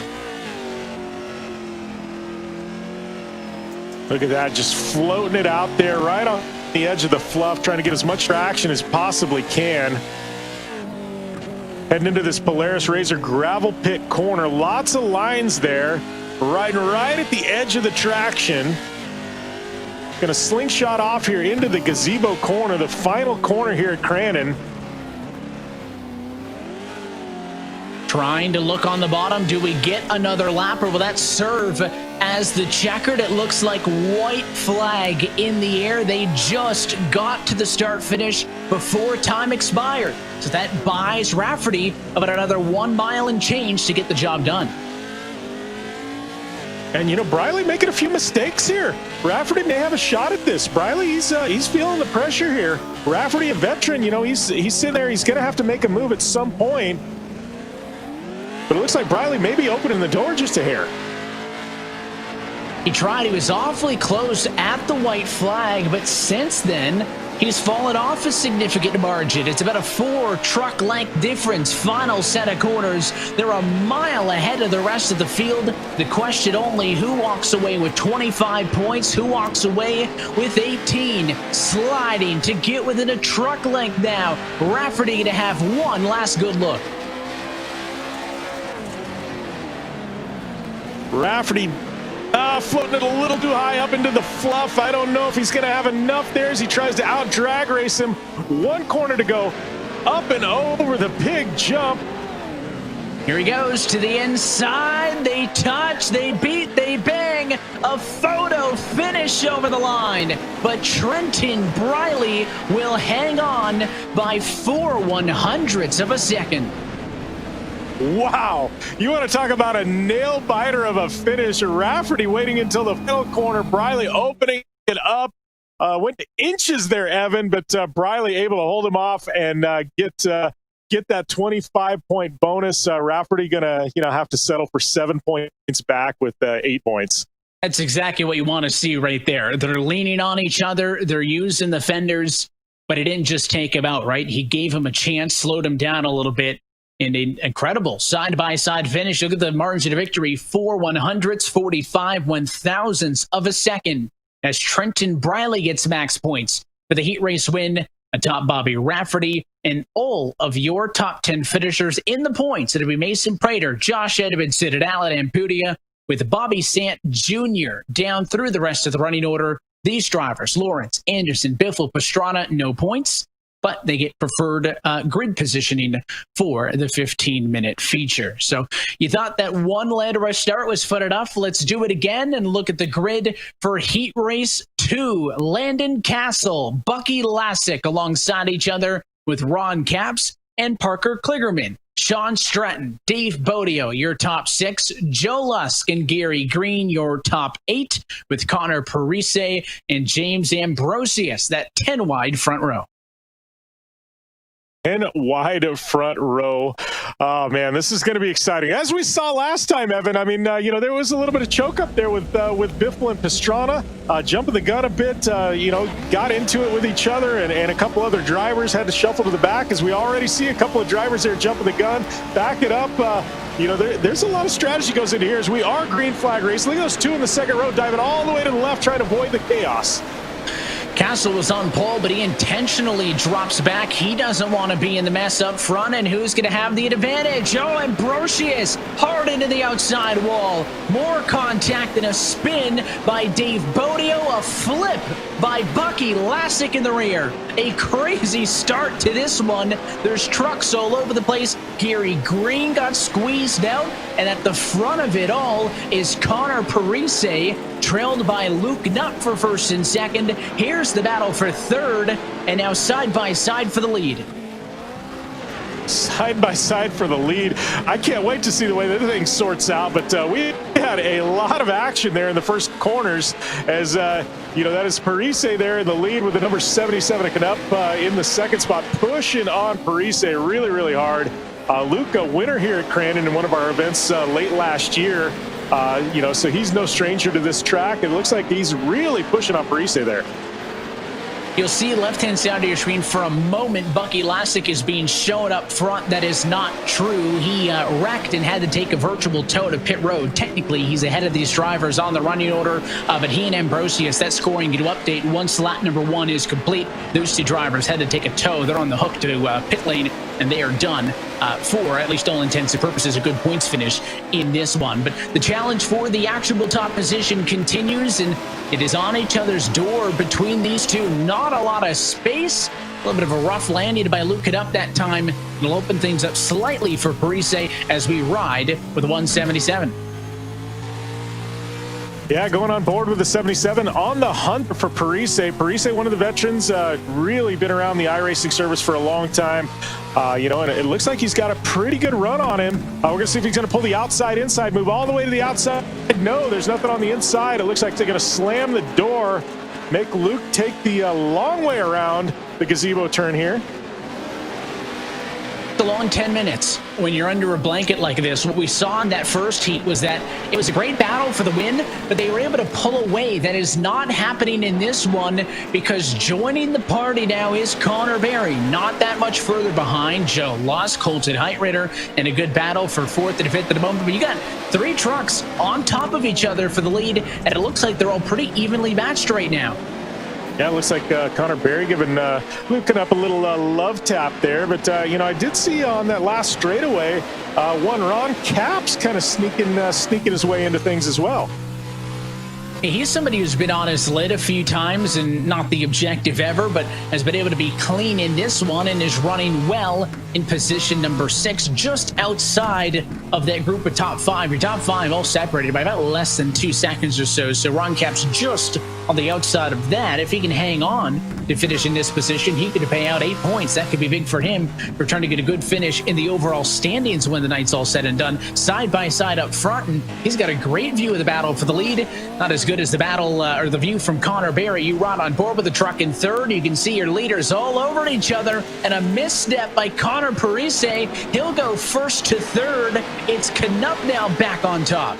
Look at that, just floating it out there right on the edge of the fluff, trying to get as much traction as possibly can. Heading into this Polaris Razor gravel pit corner. Lots of lines there, riding right at the edge of the traction. Gonna slingshot off here into the gazebo corner, the final corner here at Crandon. Trying to look on the bottom. Do we get another lap, or will that serve as the checkered? It looks like white flag in the air. They just got to the start finish before time expired. So that buys Rafferty about another 1 mile and change to get the job done. And, you know, Briley making a few mistakes here. Rafferty may have a shot at this. Briley, he's feeling the pressure here. Rafferty, a veteran, you know, he's sitting there. He's going to have to make a move at some point. But it looks like Briley may be opening the door just a hair. He tried. He was awfully close at the white flag, but since then, he's fallen off a significant margin. It's about a 4 truck length difference. Final set of corners. They're a mile ahead of the rest of the field. The question only, who walks away with 25 points? Who walks away with 18? Sliding to get within a truck length now. Rafferty to have one last good look. Rafferty floating it a little too high up into the fluff. I don't know if he's going to have enough there as he tries to out-drag race him. 1 corner to go. Up and over the big jump. Here he goes to the inside. They touch, they beat, they bang. A photo finish over the line. But Trenton Briley will hang on by 4/100ths of a second. Wow, you want to talk about a nail biter of a finish. Rafferty waiting until the final corner. Briley opening it up. Went to inches there, Evan, but Briley able to hold him off and get that 25-point bonus. Rafferty gonna have to settle for 7 points back with 8 points. That's exactly what you want to see right there. They're leaning on each other. They're using the fenders, but it didn't just take him out, right? He gave him a chance, slowed him down a little bit. And an incredible side-by-side finish. Look at the margin of victory, 4/100ths, 45/1000ths of a second as Trenton Briley gets max points for the heat race win atop Bobby Rafferty. And all of your top 10 finishers in the points. It'll be Mason Prater, Josh Edmondson, and Alan Ampudia, with Bobby Sant Jr. down through the rest of the running order. These drivers, Lawrence, Anderson, Biffle, Pastrana, no points, but they get preferred grid positioning for the 15-minute feature. So you thought that one land rush start was fun enough. Let's do it again and look at the grid for Heat Race 2. Landon Castle, Bucky Lassick alongside each other with Ron Capps and Parker Kligerman. Sean Stratton, Dave Bodio, your top 6. Joe Lusk and Gary Green, your top 8, with Connor Parise and James Ambrosius, that 10-wide front row. And wide front row. Oh man, this is going to be exciting. As we saw last time, Evan, I mean, there was a little bit of choke up there with Biffle and Pastrana, jumping the gun a bit, got into it with each other, and a couple other drivers had to shuffle to the back, as we already see a couple of drivers there jumping the gun, back it up. There's a lot of strategy goes into here as we are green flag race. Look at those 2 in the second row diving all the way to the left, trying to avoid the chaos. Castle was on pole, but he intentionally drops back. He doesn't want to be in the mess up front, and who's going to have the advantage? Oh, Ambrosius hard into the outside wall. More contact than a spin by Dave Bodio. A flip by Bucky Lassick in the rear. A crazy start to this one. There's trucks all over the place. Gary Green got squeezed out, and at the front of it all is Connor Parise, trailed by Luke Nutt for first and second. Here's the battle for third, and now side by side for the lead. side by side for the lead. I can't wait to see the way that thing sorts out, but we had a lot of action there in the first corners as, you know, that is Parise there in the lead with the number 77 at Canup in the second spot, pushing on Parise really, really hard. Luke, a winner here at Crandon in one of our events late last year. You know, so he's no stranger to this track. It looks like he's really pushing on Parise there. You'll see left-hand side of your screen for a moment, Bucky Lassick is being shown up front. That is not true. He wrecked and had to take a virtual tow to pit road. Technically, he's ahead of these drivers on the running order, but he and Ambrosius, that scoring to update once lap number 1 is complete. Those two drivers had to take a tow. They're on the hook to pit lane, and they are done for, at least all intents and purposes, a good points finish in this one. But the challenge for the actual top position continues, and it is on each other's door between these two. Not a lot of space. A little bit of a rough landing by Luke Canup that time. It'll open things up slightly for Parise as we ride with 177. Yeah, going on board with the 77 on the hunt for Parise. Parise, one of the veterans, really been around the iRacing service for a long time. You know, and it looks like he's got a pretty good run on him. We're going to see if he's going to pull the outside-inside move all the way to the outside. No, there's nothing on the inside. It looks like they're going to slam the door, make Luke take the long way around the gazebo turn here. A long 10 minutes when you're under a blanket like this. What we saw in that first heat was that it was a great battle for the win, but they were able to pull away. That is not happening in this one because joining the party now is Connor Berry. Not that much further behind. Joe lost Colton Heitritter in a good battle for 4th and 5th at the moment, but you got 3 trucks on top of each other for the lead, and it looks like they're all pretty evenly matched right now. Yeah, it looks like Connor Berry giving Luke Canup a little love tap there. But, you know, I did see on that last straightaway, one Ron Capps kind of sneaking his way into things as well. He's somebody who's been on his lid a few times and not the objective ever, but has been able to be clean in this one and is running well in position number 6, just outside of that group of top 5. Your top 5 all separated by about less than 2 seconds or so. So Ron Capps just on the outside of that. If he can hang on to finish in this position, he could pay out 8 points. That could be big for him for trying to get a good finish in the overall standings when the night's all said and done. Side by side up front, and he's got a great view of the battle for the lead. Not as good as the battle or the view from Connor Berry. You ride on board with the truck in 3rd. You can see your leaders all over each other, and a misstep by Connor Parise. He'll go 1st to 3rd. It's Canup now back on top.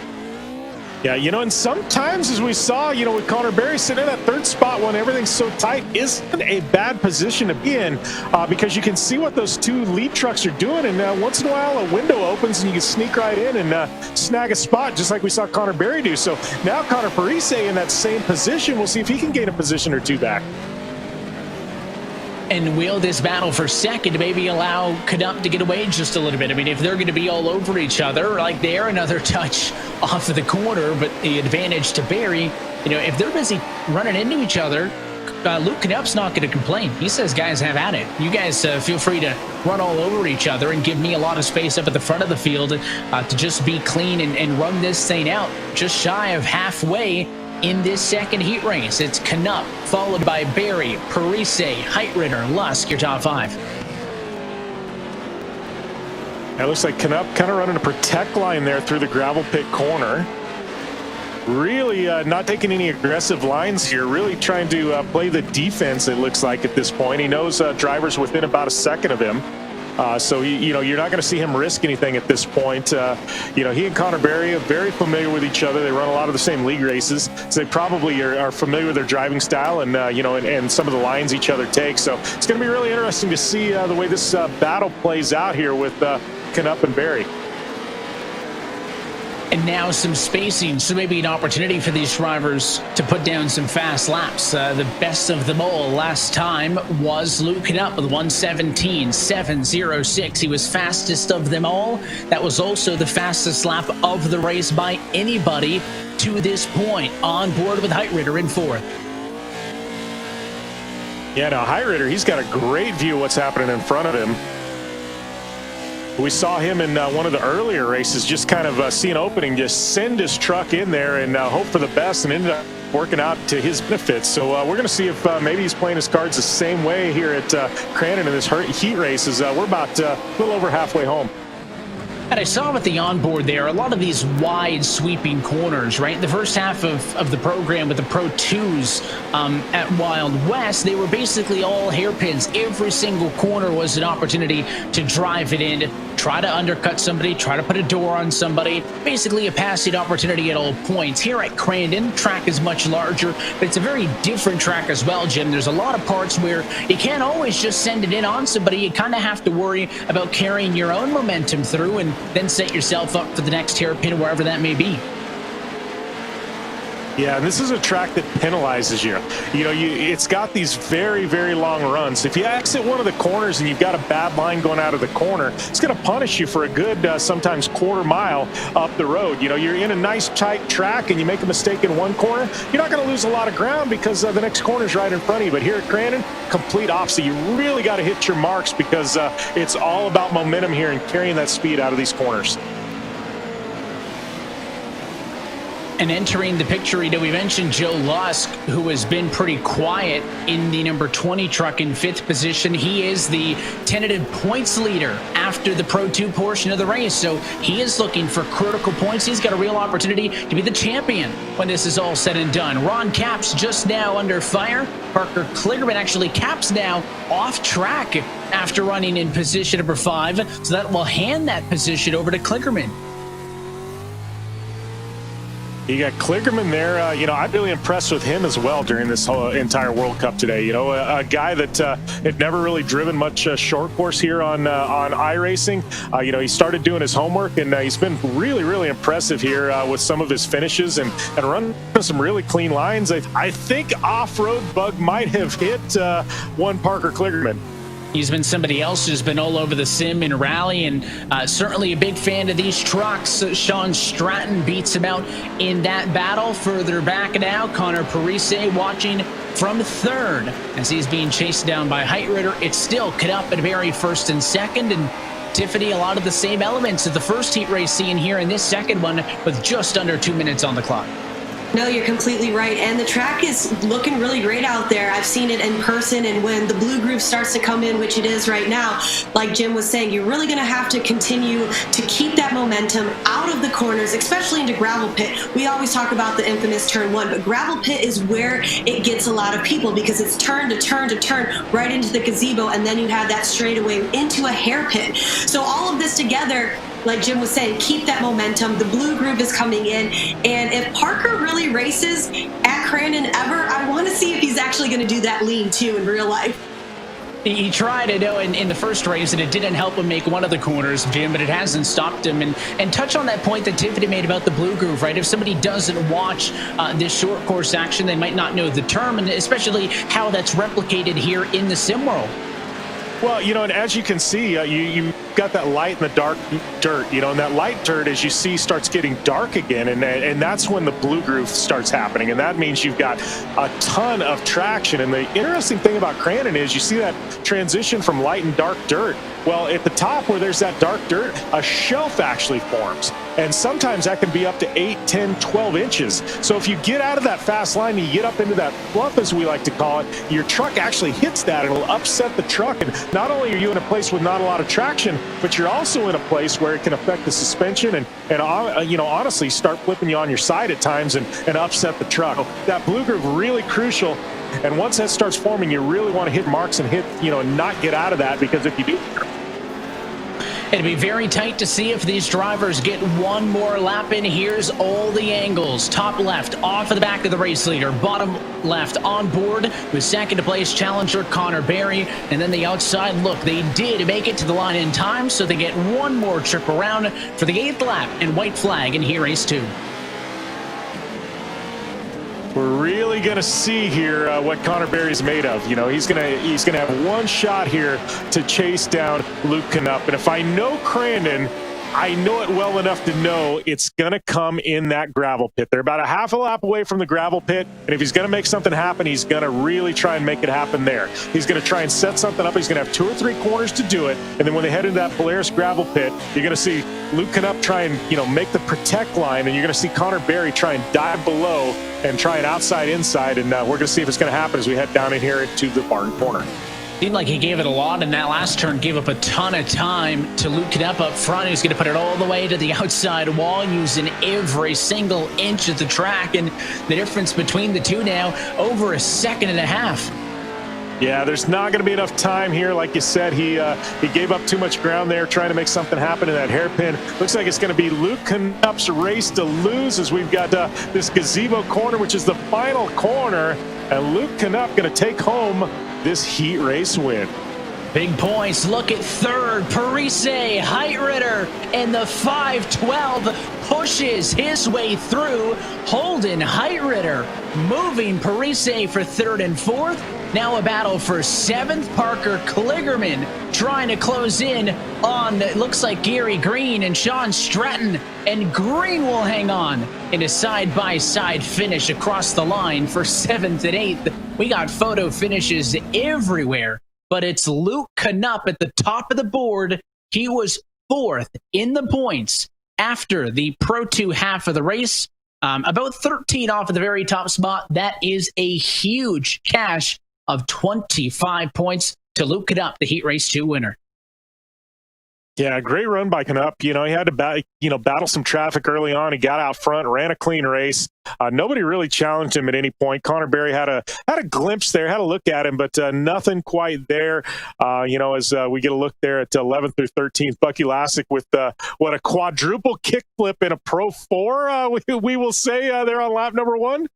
Yeah, you know, and sometimes, as we saw, you know, with Connor Berry sitting in that 3rd spot when everything's so tight, isn't a bad position to be in because you can see what those 2 lead trucks are doing, and once in a while a window opens and you can sneak right in and snag a spot, just like we saw Connor Berry do. So now Connor Parise in that same position. We'll see if he can gain a position or 2 back. And will this battle for 2nd maybe allow Canup to get away just a little bit? I mean, if they're going to be all over each other, like they're another touch off of the corner, but the advantage to Berry, you know, if they're busy running into each other, Luke Canup's not going to complain. He says, guys, have at it. You guys feel free to run all over each other and give me a lot of space up at the front of the field to just be clean and run this thing out just shy of halfway. In this 2nd heat race, it's Canup, followed by Berry, Parise, Heitritter, Lusk, your top 5. It looks like Canup kind of running a protect line there through the gravel pit corner. Really not taking any aggressive lines here, really trying to play the defense, it looks like, at this point. He knows drivers within about a second of him. So, you know, you're not going to see him risk anything at this point. You know, he and Connor Berry are very familiar with each other. They run a lot of the same league races. So they probably are familiar with their driving style and, you know, and some of the lines each other take. So it's going to be really interesting to see the way this battle plays out here with Canup and Berry. And now some spacing, so maybe an opportunity for these drivers to put down some fast laps. The best of them all last time was Luke Canup with 1:17.706. He was fastest of them all. That was also the fastest lap of the race by anybody to this point. On board with Heitritter in 4th. Yeah, now Heitritter, he's got a great view of what's happening in front of him. We saw him in one of the earlier races just kind of see an opening, just send his truck in there and hope for the best, and ended up working out to his benefit. So we're going to see if maybe he's playing his cards the same way here at Crandon in this heat race. We're about a little over halfway home. And I saw with the onboard there, a lot of these wide sweeping corners, right? The first half of the program with the Pro 2s at Wild West, they were basically all hairpins. Every single corner was an opportunity to drive it in, try to undercut somebody, try to put a door on somebody. Basically a passing opportunity at all points. Here at Crandon, track is much larger, but it's a very different track as well, Jim. There's a lot of parts where you can't always just send it in on somebody. You kind of have to worry about carrying your own momentum through and then set yourself up for the next hairpin, wherever that may be. Yeah, and this is a track that penalizes you. You know, it's got these very, very long runs. If you exit one of the corners and you've got a bad line going out of the corner, it's going to punish you for a good, sometimes quarter mile up the road. You know, you're in a nice tight track and you make a mistake in one corner, you're not going to lose a lot of ground because the next corner is right in front of you. But here at Crandon, complete opposite. You really got to hit your marks because it's all about momentum here and carrying that speed out of these corners. And entering the picture, we mentioned Joe Lusk, who has been pretty quiet in the number 20 truck in 5th position. He is the tentative points leader after the Pro 2 portion of the race. So he is looking for critical points. He's got a real opportunity to be the champion when this is all said and done. Ron Capps just now under fire. Parker Kligerman actually Capps now off track after running in position number 5. So that will hand that position over to Kligerman. You got Kligerman there. You know, I'm really impressed with him as well during this whole entire World Cup today. You know, a guy that had never really driven much short course here on iRacing. You know, he started doing his homework, and he's been really, really impressive here with some of his finishes and running some really clean lines. I think off-road bug might have hit one Parker Kligerman. He's been somebody else who's been all over the sim in rally, and certainly a big fan of these trucks. Sean Stratton beats him out in that battle. Further back now, Connor Parise watching from 3rd as he's being chased down by Heitritter. It's still Cadup and Barry 1st and 2nd, and Tiffany, a lot of the same elements of the first heat race seen here in this second one with just under 2 minutes on the clock. No, you're completely right. And the track is looking really great out there. I've seen it in person, and when the blue groove starts to come in, which it is right now, like Jim was saying, you're really going to have to continue to keep that momentum out of the corners, especially into gravel pit. We always talk about the infamous turn 1, but gravel pit is where it gets a lot of people because it's turn to turn to turn right into the gazebo, and then you have that straightaway into a hairpin. So all of this together, like Jim was saying, keep that momentum. The blue groove is coming in. And if Parker really races at Crandon ever, I want to see if he's actually going to do that lean too in real life. He tried, I know, in the first race, and it didn't help him make one of the corners, Jim, but it hasn't stopped him. And touch on that point that Tiffany made about the blue groove, right? If somebody doesn't watch this short course action, they might not know the term, and especially how that's replicated here in the sim world. Well, you know, and as you can see, you got that light and the dark dirt, you know, and that light dirt, as you see, starts getting dark again, and that's when the blue groove starts happening, and that means you've got a ton of traction. And the interesting thing about Crandon is you see that transition from light and dark dirt. Well, at the top where there's that dark dirt, a shelf actually forms, and sometimes that can be up to 8, 10, 12 inches. So if you get out of that fast line and you get up into that fluff, as we like to call it, your truck actually hits that and it'll upset the truck. And not only are you in a place with not a lot of traction, but you're also in a place where it can affect the suspension and you know, honestly start flipping you on your side at times and upset the truck. That blue groove really crucial. And once that starts forming, you really want to hit marks and hit, you know, and not get out of that, because if you do, it'll be very tight to see if these drivers get one more lap in. Here's all the angles. Top left, off of the back of the race leader. Bottom left, on board with second place challenger Connor Barry. And then the outside look. They did make it to the line in time, so they get one more trip around for the 8th lap and white flag in here race 2. we're really going to see here what Connor Barry's made of. You know, he's gonna have one shot here to chase down Luke Canup. And if I know Crandon, I know it well enough to know it's going to come in that gravel pit. They're about a half a lap away from the gravel pit, and if he's going to make something happen, he's going to really try and make it happen there. He's going to try and set something up. He's going to have 2 or 3 corners to do it, and then when they head into that Polaris gravel pit, you're going to see Luke Canup try and make the protect line, and you're going to see Connor Berry try and dive below and try an outside inside, and we're going to see if it's going to happen as we head down in here into the barn corner. Seemed like he gave it a lot in that last turn, gave up a ton of time to Luke Canup up front, who's going to put it all the way to the outside wall, using every single inch of the track. And the difference between the two now, over 1.5 seconds. Yeah, there's not going to be enough time here. Like you said, he gave up too much ground there trying to make something happen in that hairpin. Looks like it's going to be Luke Canup's race to lose as we've got this gazebo corner, which is the final corner. And Luke Canup going to take home this heat race win. Big points. Look at third. Parise Heitritter in the 5:12 pushes his way through. Holden Heitritter moving Parise for third and fourth. Now a battle for seventh. Parker Kligerman trying to close in on, it looks like, Gary Green and Sean Stratton. And Green will hang on in a side-by-side finish across the line for 7th and 8th. We got photo finishes everywhere, but it's Luke Canup at the top of the board. He was 4th in the points after the Pro 2 half of the race. About 13 off at the very top spot. That is a huge cash of 25 points to Luke Canup, the Heat Race 2 winner. Yeah, great run by Canup. He had to battle some traffic early on. He got out front, ran a clean race. Nobody really challenged him at any point. Connor Berry had a glimpse there, had a look at him, but nothing quite there. As we get a look there at 11th through 13th, Bucky Lassick with a quadruple kickflip in a Pro 4. We will say there on lap number 1.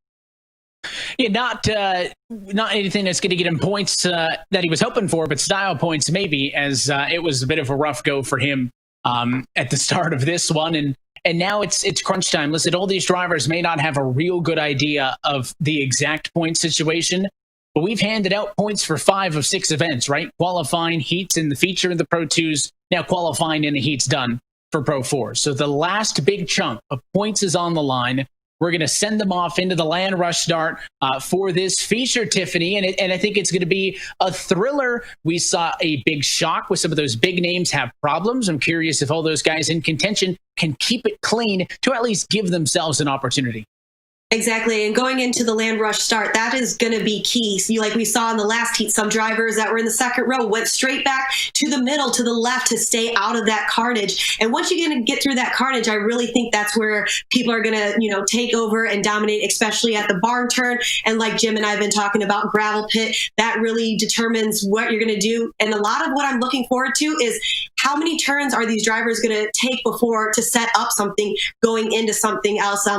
Yeah, not anything that's going to get him points that he was hoping for, but style points maybe, as it was a bit of a rough go for him at the start of this one. And now it's crunch time. Listen, all these drivers may not have a real good idea of the exact point situation, but we've handed out points for 5 of 6 events, right? Qualifying, heats, and the feature in the Pro 2s. Now qualifying and the heats done for Pro 4. So the last big chunk of points is on the line. We're going to send them off into the land rush start for this feature, Tiffany, and I think it's going to be a thriller. We saw a big shock with some of those big names have problems. I'm curious if all those guys in contention can keep it clean to at least give themselves an opportunity. Exactly. And going into the land rush start, that is going to be key. So like we saw in the last heat, some drivers that were in the second row went straight back to the middle, to the left, to stay out of that carnage. And once you're going to get through that carnage, I really think that's where people are going to, take over and dominate, especially at the barn turn. And like Jim and I have been talking about, gravel pit, that really determines what you're going to do. And a lot of what I'm looking forward to is how many turns are these drivers going to take before to set up something going into something else.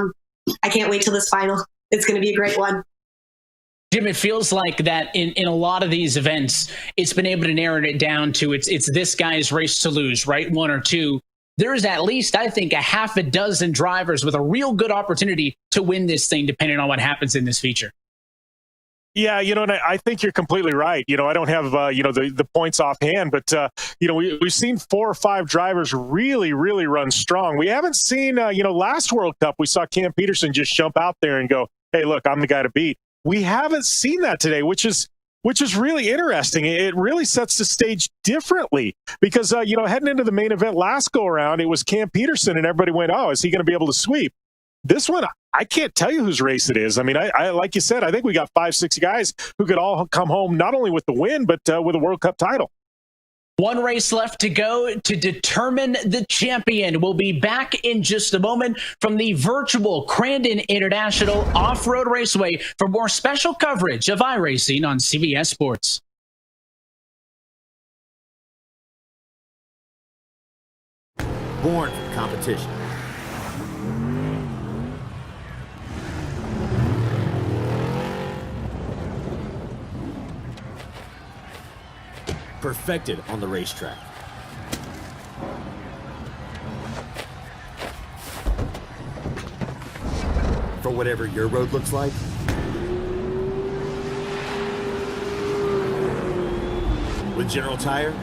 I can't wait till this final. It's going to be a great one. Jim, it feels like that in a lot of these events, it's been able to narrow it down to it's this guy's race to lose, right? 1 or 2. There's at least, I think, a half a dozen drivers with a real good opportunity to win this thing, depending on what happens in this feature. Yeah, and I think you're completely right. I don't have, the points offhand, but, we've seen 4 or 5 drivers really, really run strong. We haven't seen, last World Cup, we saw Cam Peterson just jump out there and go, hey, look, I'm the guy to beat. We haven't seen that today, which is really interesting. It really sets the stage differently because, heading into the main event last go around, it was Cam Peterson and everybody went, oh, is he going to be able to sweep? This one, I can't tell you whose race it is. I mean, I like you said, I think we got 5-6 guys who could all come home not only with the win, but with a World Cup title. One race left to go to determine the champion. We'll be back in just a moment from the virtual Crandon International Off-Road Raceway for more special coverage of iRacing on CBS Sports. Born for competition. Perfected on the racetrack. For whatever your road looks like. With General Tire,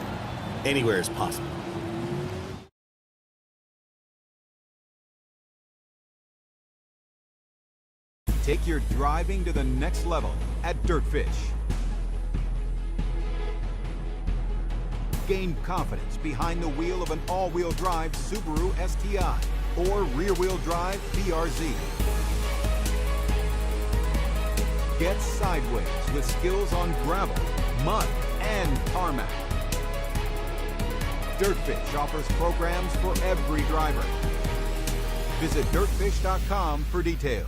anywhere is possible. Take your driving to the next level at Dirtfish. Gain confidence behind the wheel of an all-wheel drive Subaru STI or rear-wheel drive BRZ. Get sideways with skills on gravel, mud, and tarmac. Dirtfish offers programs for every driver. Visit dirtfish.com for details.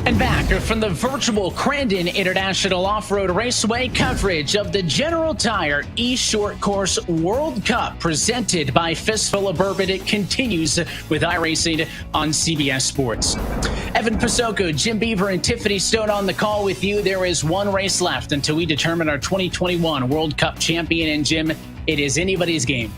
And back from the virtual Crandon International Off-Road Raceway, coverage of the General Tire eShort Course World Cup presented by Fistful of Bourbon. It continues with iRacing on CBS Sports. Evan Pasoko, Jim Beaver, and Tiffany Stone on the call with you. There is one race left until we determine our 2021 World Cup champion. And Jim, it is anybody's game.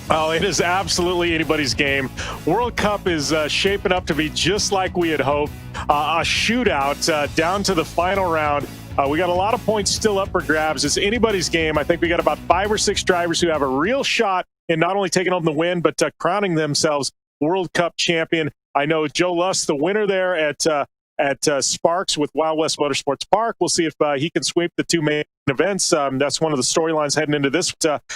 Oh, it is absolutely anybody's game. World Cup is shaping up to be just like we had hoped. A shootout down to the final round. We got a lot of points still up for grabs. It's anybody's game. I think we got about 5 or 6 drivers who have a real shot in not only taking home the win, but crowning themselves World Cup champion. I know Joe Lust, the winner there at Sparks with Wild West Motorsports Park. We'll see if he can sweep the 2 main events. That's one of the storylines heading into this.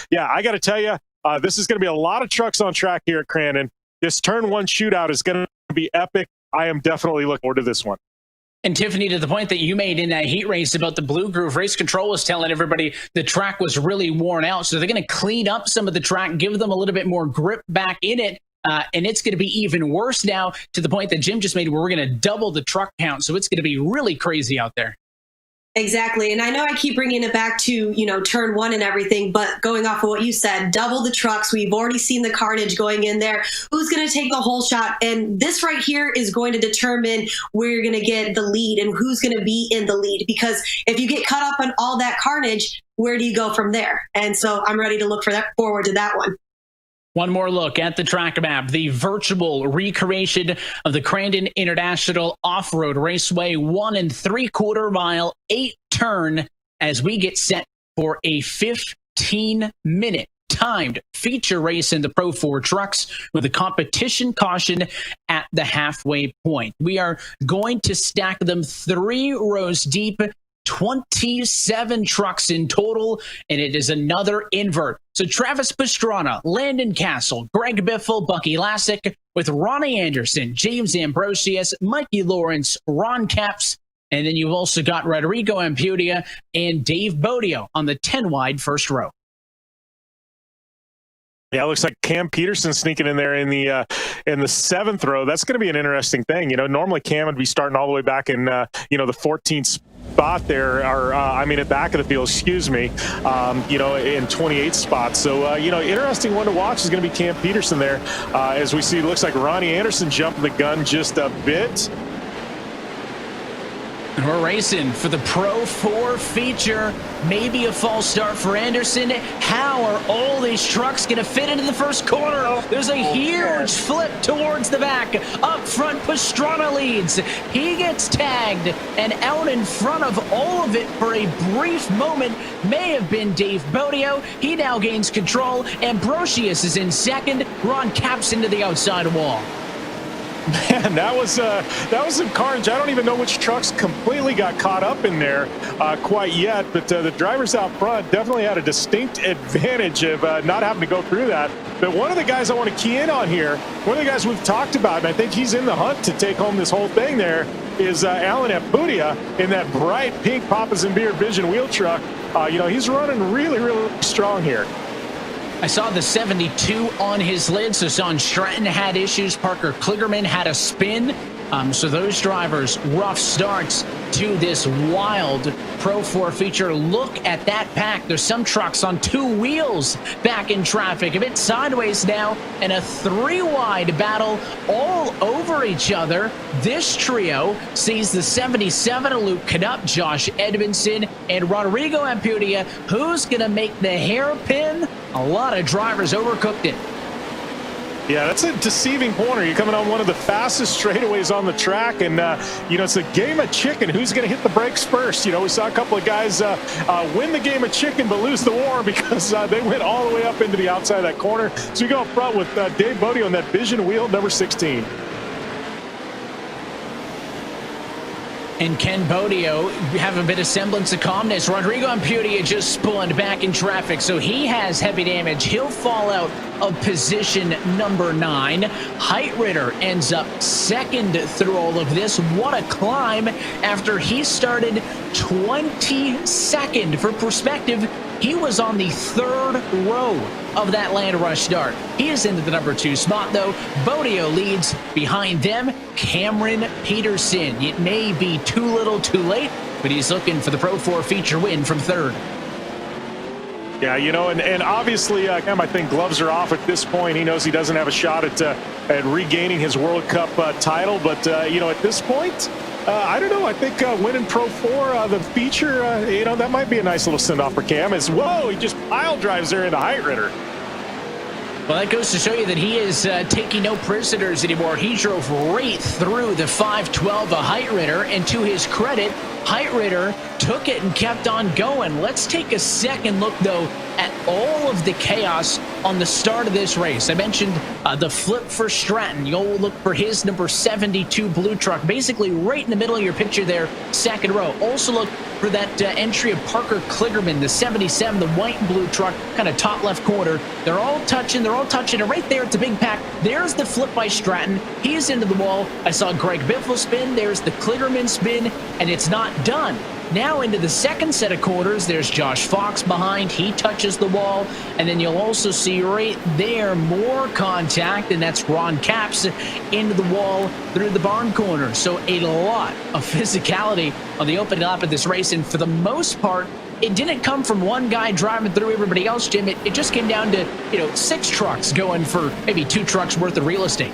Yeah, I got to tell you, this is going to be a lot of trucks on track here at Crandon. This turn 1 shootout is going to be epic. I am definitely looking forward to this one. And Tiffany, to the point that you made in that heat race about the Blue Groove, Race Control was telling everybody the track was really worn out. So they're going to clean up some of the track, give them a little bit more grip back in it. And it's going to be even worse now, to the point that Jim just made, where we're going to double the truck count. So it's going to be really crazy out there. Exactly. And I know I keep bringing it back to, turn 1 and everything, but going off of what you said, double the trucks. We've already seen the carnage going in there. Who's going to take the whole shot? And this right here is going to determine where you're going to get the lead and who's going to be in the lead. Because if you get caught up on all that carnage, where do you go from there? And so I'm ready to look forward to that one. One more look at the track map, the virtual recreation of the Crandon International Off-Road Raceway, 1 3/4 mile, 8 turn, as we get set for a 15-minute timed feature race in the Pro 4 trucks with a competition caution at the halfway point. We are going to stack them 3 rows deep, 27 trucks in total, and it is another invert. So Travis Pastrana, Landon Castle, Greg Biffle, Bucky Lassick, with Ronnie Anderson, James Ambrosius, Mikey Lawrence, Ron Capps, and then you've also got Rodrigo Ampudia and Dave Bodio on the 10-wide first row. Yeah, it looks like Cam Peterson sneaking in there in the 7th row. That's going to be an interesting thing. Normally Cam would be starting all the way back in the 14th spot there, or at back of the field, excuse me, in 28th spot. So, interesting one to watch is going to be Cam Peterson there. As we see, it looks like Ronnie Anderson jumping the gun just a bit. And we're racing for the Pro 4 feature. Maybe a false start for Anderson. How are all these trucks going to fit into the first corner? There's a huge flip towards the back. Up front, Pastrana leads. He gets tagged, and out in front of all of it for a brief moment may have been Dave Bodio. He now gains control. Ambrosius is in second. Ron Capps into the outside wall. Man, that was some carnage. I don't even know which trucks completely got caught up in there quite yet, but the drivers out front definitely had a distinct advantage of not having to go through that. But one of the guys I want to key in on here, one of the guys we've talked about, and I think he's in the hunt to take home this whole thing there, is Alan Ampudia in that bright pink Papa's and Beer Vision wheel truck. He's running really, really strong here. I saw the 72 on his lid, so Son Stratton had issues. Parker Kligerman had a spin. So those drivers, rough starts to this wild Pro 4 feature. Look at that pack. There's some trucks on 2 wheels back in traffic, a bit sideways now, and a 3-wide battle all over each other. This trio sees the 77 of Luke Canup, Josh Edmondson, and Rodrigo Ampudia. Who's going to make the hairpin? A lot of drivers overcooked it. Yeah, that's a deceiving corner. You're coming on one of the fastest straightaways on the track, and it's a game of chicken. Who's going to hit the brakes first? We saw a couple of guys win the game of chicken but lose the war because they went all the way up into the outside of that corner. So we go up front with Dave Bodie on that Vision wheel, number 16. And Ken Bodio have a bit of semblance of calmness. Rodrigo Ampudia just spawned back in traffic, so he has heavy damage. He'll fall out of position number 9. Heitritter ends up second through all of this. What a climb after he started 22nd. For perspective, he was on the 3rd row of that land rush start. He is into the number 2 spot, though. Bodio leads behind them, Cameron Peterson. It may be too little too late, but he's looking for the Pro 4 feature win from 3rd. Yeah, and obviously, I think gloves are off at this point. He knows he doesn't have a shot at regaining his World Cup title, but, at this point, I don't know. I think winning Pro 4, the feature, that might be a nice little send-off for Cam. Whoa, he just pile drives there into Heitritter. Well, that goes to show you that he is taking no prisoners anymore. He drove right through the 512 of Heitritter, and to his credit, Heitritter took it and kept on going. Let's take a second look, though, at all of the chaos on the start of this race. I mentioned the flip for Stratton. You'll look for his number 72 blue truck, basically right in the middle of your picture there, 2nd row. Also look for that entry of Parker Kligerman, the 77, the white and blue truck, kind of top left corner. They're all touching, and right there at the big pack, there's the flip by Stratton. He is into the wall. I saw Greg Biffle spin. There's the Kligerman spin, and it's not done. Now into the second set of corners, there's Josh Fox behind. He touches the wall, and then you'll also see right there more contact, and that's Ron Capps into the wall through the barn corner. So a lot of physicality on the opening lap of this race, and for the most part, it didn't come from one guy driving through everybody else, Jim. It just came down to 6 trucks going for maybe 2 trucks worth of real estate.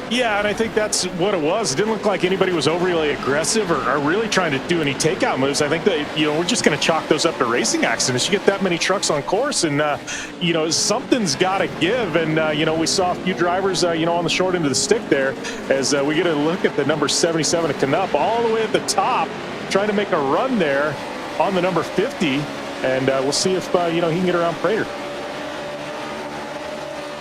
Yeah, and I think that's what it was. It didn't look like anybody was overly aggressive or really trying to do any takeout moves. I think that, we're just going to chalk those up to racing accidents. You get that many trucks on course, and, something's got to give. And, we saw a few drivers, on the short end of the stick there as we get a look at the number 77 of Canup all the way at the top, trying to make a run there on the number 50. And we'll see if, he can get around Prater.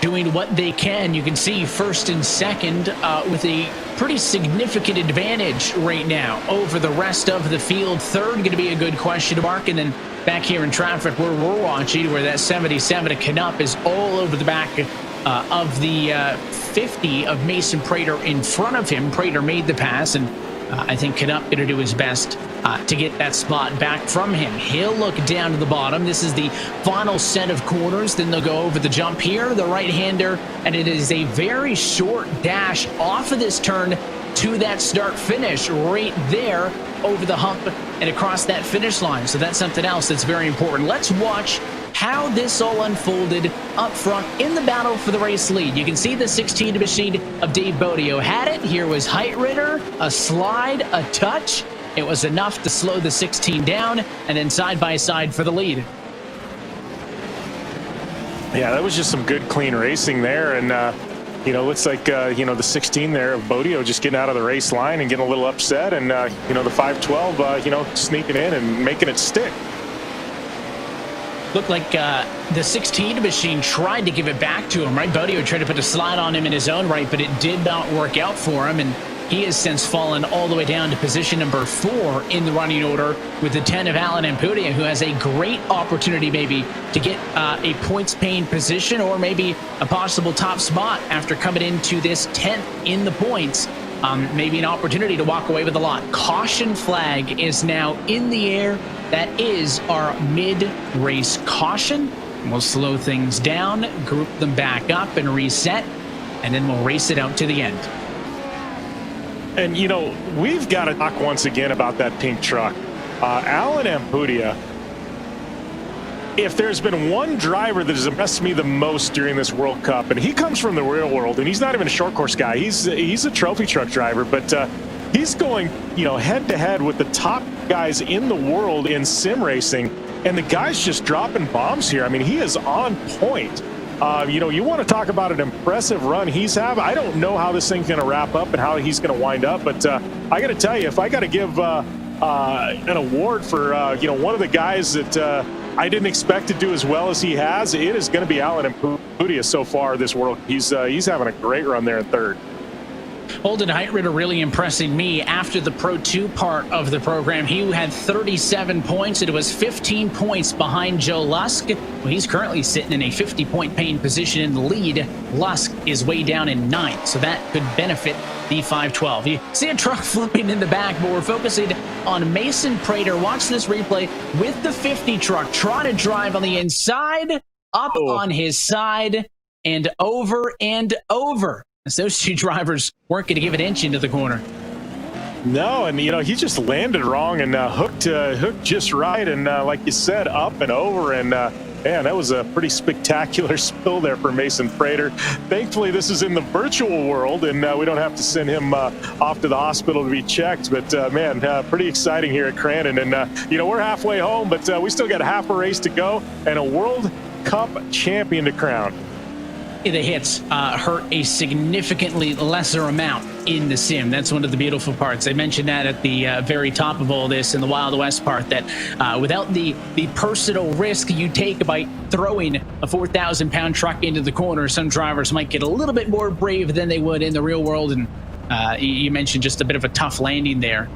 Doing what they can. You can see 1st and 2nd with a pretty significant advantage right now over the rest of the field. 3rd going to be a good question mark, and then back here in traffic where we're watching, where that 77 of Canup is all over the back of the 50 of Mason Prater in front of him. Prater made the pass, and I think Canup going to do his best to get that spot back from him. He'll look down to the bottom. This is the final set of corners. Then they'll go over the jump here, the right-hander, and it is a very short dash off of this turn to that start-finish right there over the hump and across that finish line. So that's something else that's very important. Let's watch how this all unfolded up front in the battle for the race lead. You can see the 16 machine of Dave Bodio had it. Here was Heitritter, a slide, a touch. It was enough to slow the 16 down, and then side by side for the lead. Yeah, that was just some good, clean racing there. And, looks like, the 16 there of Bodio just getting out of the race line and getting a little upset. And, the 512, sneaking in and making it stick. Looked like the 16 machine tried to give it back to him, right? Bodio tried to put a slide on him in his own right, but it did not work out for him. And he has since fallen all the way down to position number 4 in the running order with the 10 of Alan Ampudia, who has a great opportunity maybe to get a points-paying position or maybe a possible top spot after coming into this 10th in the points. Maybe an opportunity to walk away with a lot. Caution flag is now in the air. That is our mid-race caution. We'll slow things down, group them back up and reset, and then we'll race it out to the end. And, we've got to talk once again about that pink truck. Alan Ampudia, if there's been one driver that has impressed me the most during this World Cup, and he comes from the real world, and he's not even a short course guy. He's a trophy truck driver, but he's going, head to head with the top guys in the world in sim racing, and the guy's just dropping bombs here. I mean, he is on point. You want to talk about an impressive run he's having. I don't know how this thing's going to wrap up and how he's going to wind up, but I got to tell you, if I got to give an award for one of the guys that I didn't expect to do as well as he has, it is going to be Alan Impudia so far this world. He's having a great run there in third. Holden Heitritter really impressing me after the Pro 2 part of the program. He had 37 points. It was 15 points behind Joe Lusk. Well, he's currently sitting in a 50-point paying position in the lead. Lusk is way down in 9th, so that could benefit the 512. You see a truck flipping in the back, but we're focusing on Mason Prater. Watch this replay with the 50 truck. Try to drive on the inside, up on his side, and over and over. As those two drivers weren't going to give an inch into the corner. No, and he just landed wrong and hooked just right, and like you said, up and over, and man, that was a pretty spectacular spill there for Mason Prater. Thankfully, this is in the virtual world, and we don't have to send him off to the hospital to be checked. But man, pretty exciting here at Crandon, and we're halfway home, but we still got half a race to go and a World Cup champion to crown. The hits hurt a significantly lesser amount in the sim. That's one of the beautiful parts. I mentioned that at the very top of all this in the Wild West part, that without the personal risk you take by throwing a 4,000-pound truck into the corner, some drivers might get a little bit more brave than they would in the real world. And you mentioned just a bit of a tough landing there.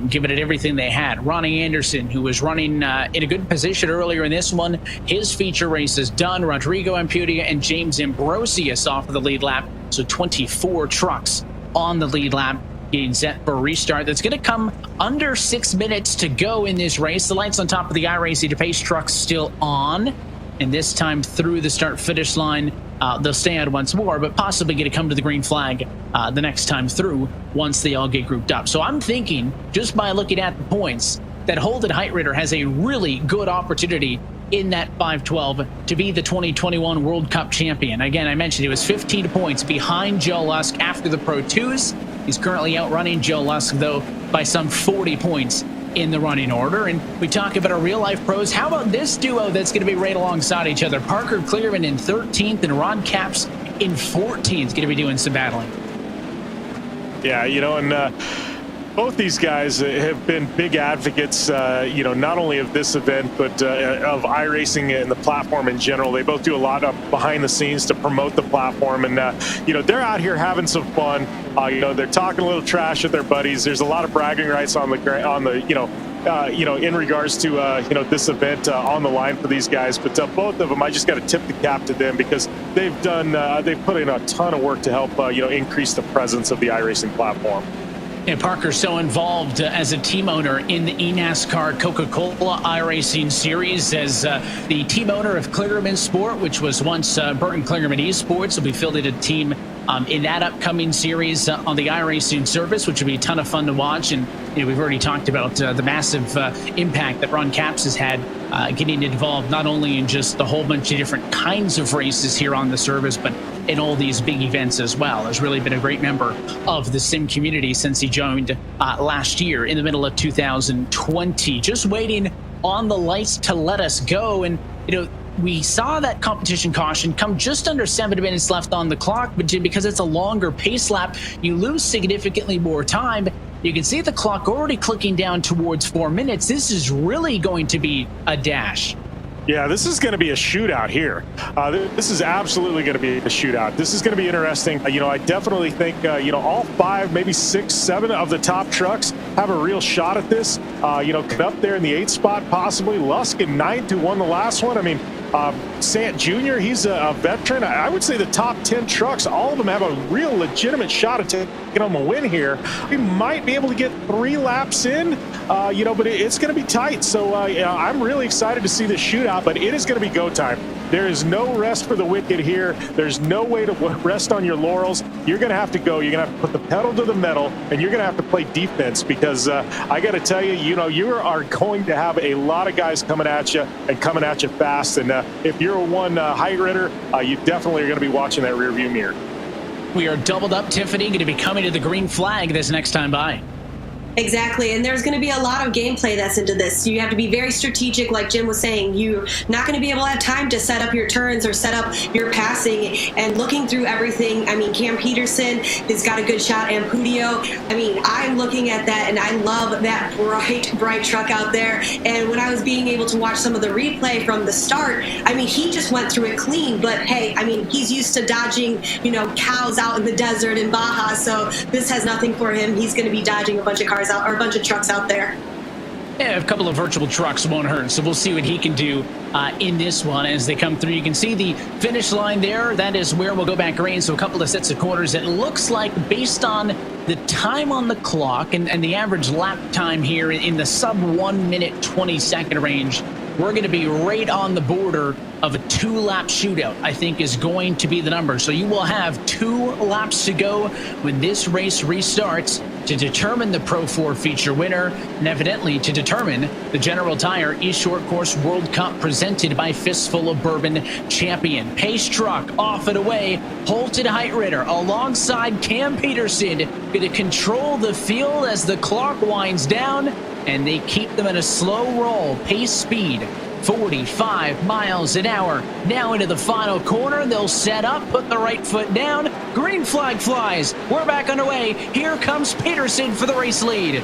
Giving it everything they had. Ronnie Anderson, who was running in a good position earlier in this one, his feature race is done. Rodrigo Impudia and James Ambrosius off of the lead lap. So 24 trucks on the lead lap, getting set for a restart. That's going to come under 6 minutes to go in this race. The lights on top of the iRacing pace trucks still on. And this time through the start-finish line, they'll stay out once more, but possibly going to come to the green flag the next time through once they all get grouped up. So I'm thinking, just by looking at the points, that Holden Heitritter has a really good opportunity in that 512 to be the 2021 World Cup champion. Again, I mentioned he was 15 points behind Joe Lusk after the Pro 2s. He's currently outrunning Joe Lusk, though, by some 40 points in the running order. And we talk about our real-life pros. How about this duo that's going to be right alongside each other? Parker Clearman in 13th and Ron Capps in 14th, going to be doing some battling. Yeah, and both these guys have been big advocates, not only of this event, but of iRacing and the platform in general. They both do a lot behind the scenes to promote the platform, and they're out here having some fun. They're talking a little trash with their buddies. There's a lot of bragging rights in regards to this event on the line for these guys. But both of them, I just got to tip the cap to them, because they've put in a ton of work to help increase the presence of the iRacing platform. And Parker's so involved as a team owner in the eNASCAR Coca-Cola iRacing series as the team owner of Clearman Sport, which was once Burton Clearman Esports. Will be fielded a team in that upcoming series on the iRacing service, which will be a ton of fun to watch. And we've already talked about the massive impact that Ron Capps has had getting involved not only in just the whole bunch of different kinds of races here on the service, but in all these big events as well. Has really been a great member of the sim community since he joined last year in the middle of 2020. Just waiting on the lights to let us go. And, we saw that competition caution come just under 7 minutes left on the clock, but because it's a longer pace lap, you lose significantly more time. You can see the clock already clicking down towards 4 minutes. This is really going to be a dash. Yeah, this is going to be a shootout here. This is absolutely going to be a shootout. This is going to be interesting. I definitely think, all 5, maybe 6, 7 of the top trucks have a real shot at this. Cut up there in the 8th spot, possibly. Lusk in 9th, who won the last one. I mean, Sant Jr., he's a veteran. I would say the top 10 trucks, all of them have a real legitimate shot at taking them a win here. We might be able to get 3 laps in, but it's going to be tight. So I'm really excited to see this shootout, but it is going to be go time. There is no rest for the wicked here. There's no way to rest on your laurels. You're going to have to go. You're going to have to put the pedal to the metal, and you're going to have to play defense, because I got to tell you, you are going to have a lot of guys coming at you and coming at you fast. And if you're a Heitritter, you definitely are going to be watching that rearview mirror. We are doubled up, Tiffany, going to be coming to the green flag this next time by. Exactly, and there's going to be a lot of gameplay that's into this. You have to be very strategic, like Jim was saying. You're not going to be able to have time to set up your turns or set up your passing. And looking through everything, I mean, Cam Peterson has got a good shot, and Pudio. I mean, I'm looking at that, and I love that bright truck out there. And when I was being able to watch some of the replay from the start, I mean, he just went through it clean. But hey, I mean, he's used to dodging, cows out in the desert in Baja, so this has nothing for him. He's going to be dodging a bunch of cars out, or a bunch of trucks out there. Yeah, a couple of virtual trucks won't hurt, so we'll see what he can do in this one as they come through. You can see the finish line there. That is where we'll go back green, so a couple of sets of quarters. It looks like, based on the time on the clock and the average lap time here in the sub 1 minute 20 second range, we're going to be right on the border of a 2-lap shootout, I think is going to be the number. So you will have 2 laps to go when this race restarts to determine the Pro 4 feature winner, and evidently to determine the General Tire eShort Course World Cup presented by Fistful of Bourbon champion. Pace truck off and away, Holton Heitritter alongside Cam Peterson, going to control the field as the clock winds down, and they keep them at a slow roll. Pace speed 45 miles an hour. Now into the final corner. They'll set up, put the right foot down. Green flag flies. We're back underway. Here comes Peterson for the race lead.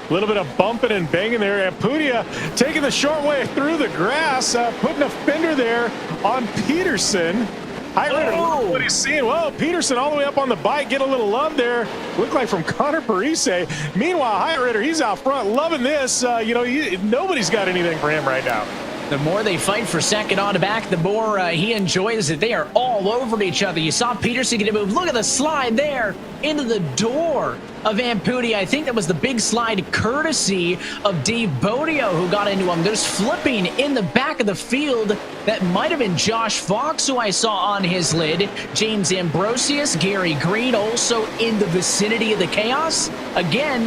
A little bit of bumping and banging there. And Pudia taking the short way through the grass, putting a fender there on Peterson. Heitritter, what he's seeing. Well, Peterson all the way up on the bike, get a little love there. Looked like from Connor Parise. Meanwhile, Heitritter, he's out front, loving this. Nobody's got anything for him right now. The more they fight for second on the back, the more he enjoys it. They are all over each other. You saw Peterson get a move. Look at the slide there into the door of Ampudia. I think that was the big slide courtesy of Dave Bodio who got into him. There's flipping in the back of the field. That might have been Josh Fox, who I saw on his lid. James Ambrosius, Gary Green, also in the vicinity of the chaos. Again,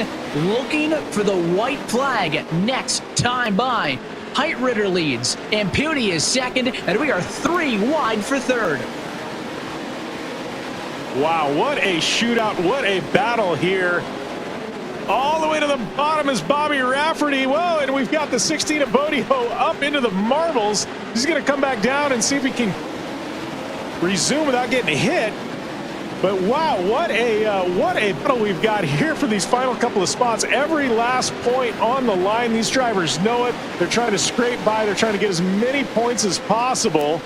looking for the white flag next time by. Heitritter leads, Ampudia is second, and we are 3 wide for third. Wow, what a shootout, what a battle here. All the way to the bottom is Bobby Rafferty. Well, and we've got the 16 of Bodio up into the marbles. He's going to come back down and see if he can resume without getting hit. But wow, what a battle we've got here for these final couple of spots. Every last point on the line. These drivers know it. They're trying to scrape by. They're trying to get as many points as possible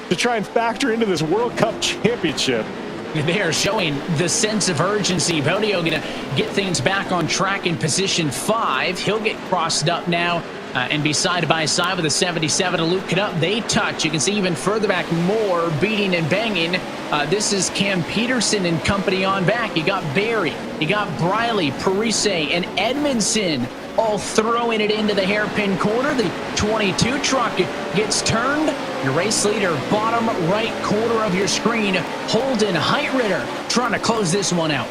to try and factor into this World Cup championship. They are showing the sense of urgency. Bodio going to get things back on track in position 5. He'll get crossed up now and be side by side with the 77 of Luke Canup. They touch. You can see even further back, more beating and banging. This is Cam Peterson and company on back. You got Barry, you got Briley, Parise, and Edmondson all throwing it into the hairpin corner. The 22 truck gets turned. Your race leader, bottom right corner of your screen, Holton Heitritter, trying to close this one out.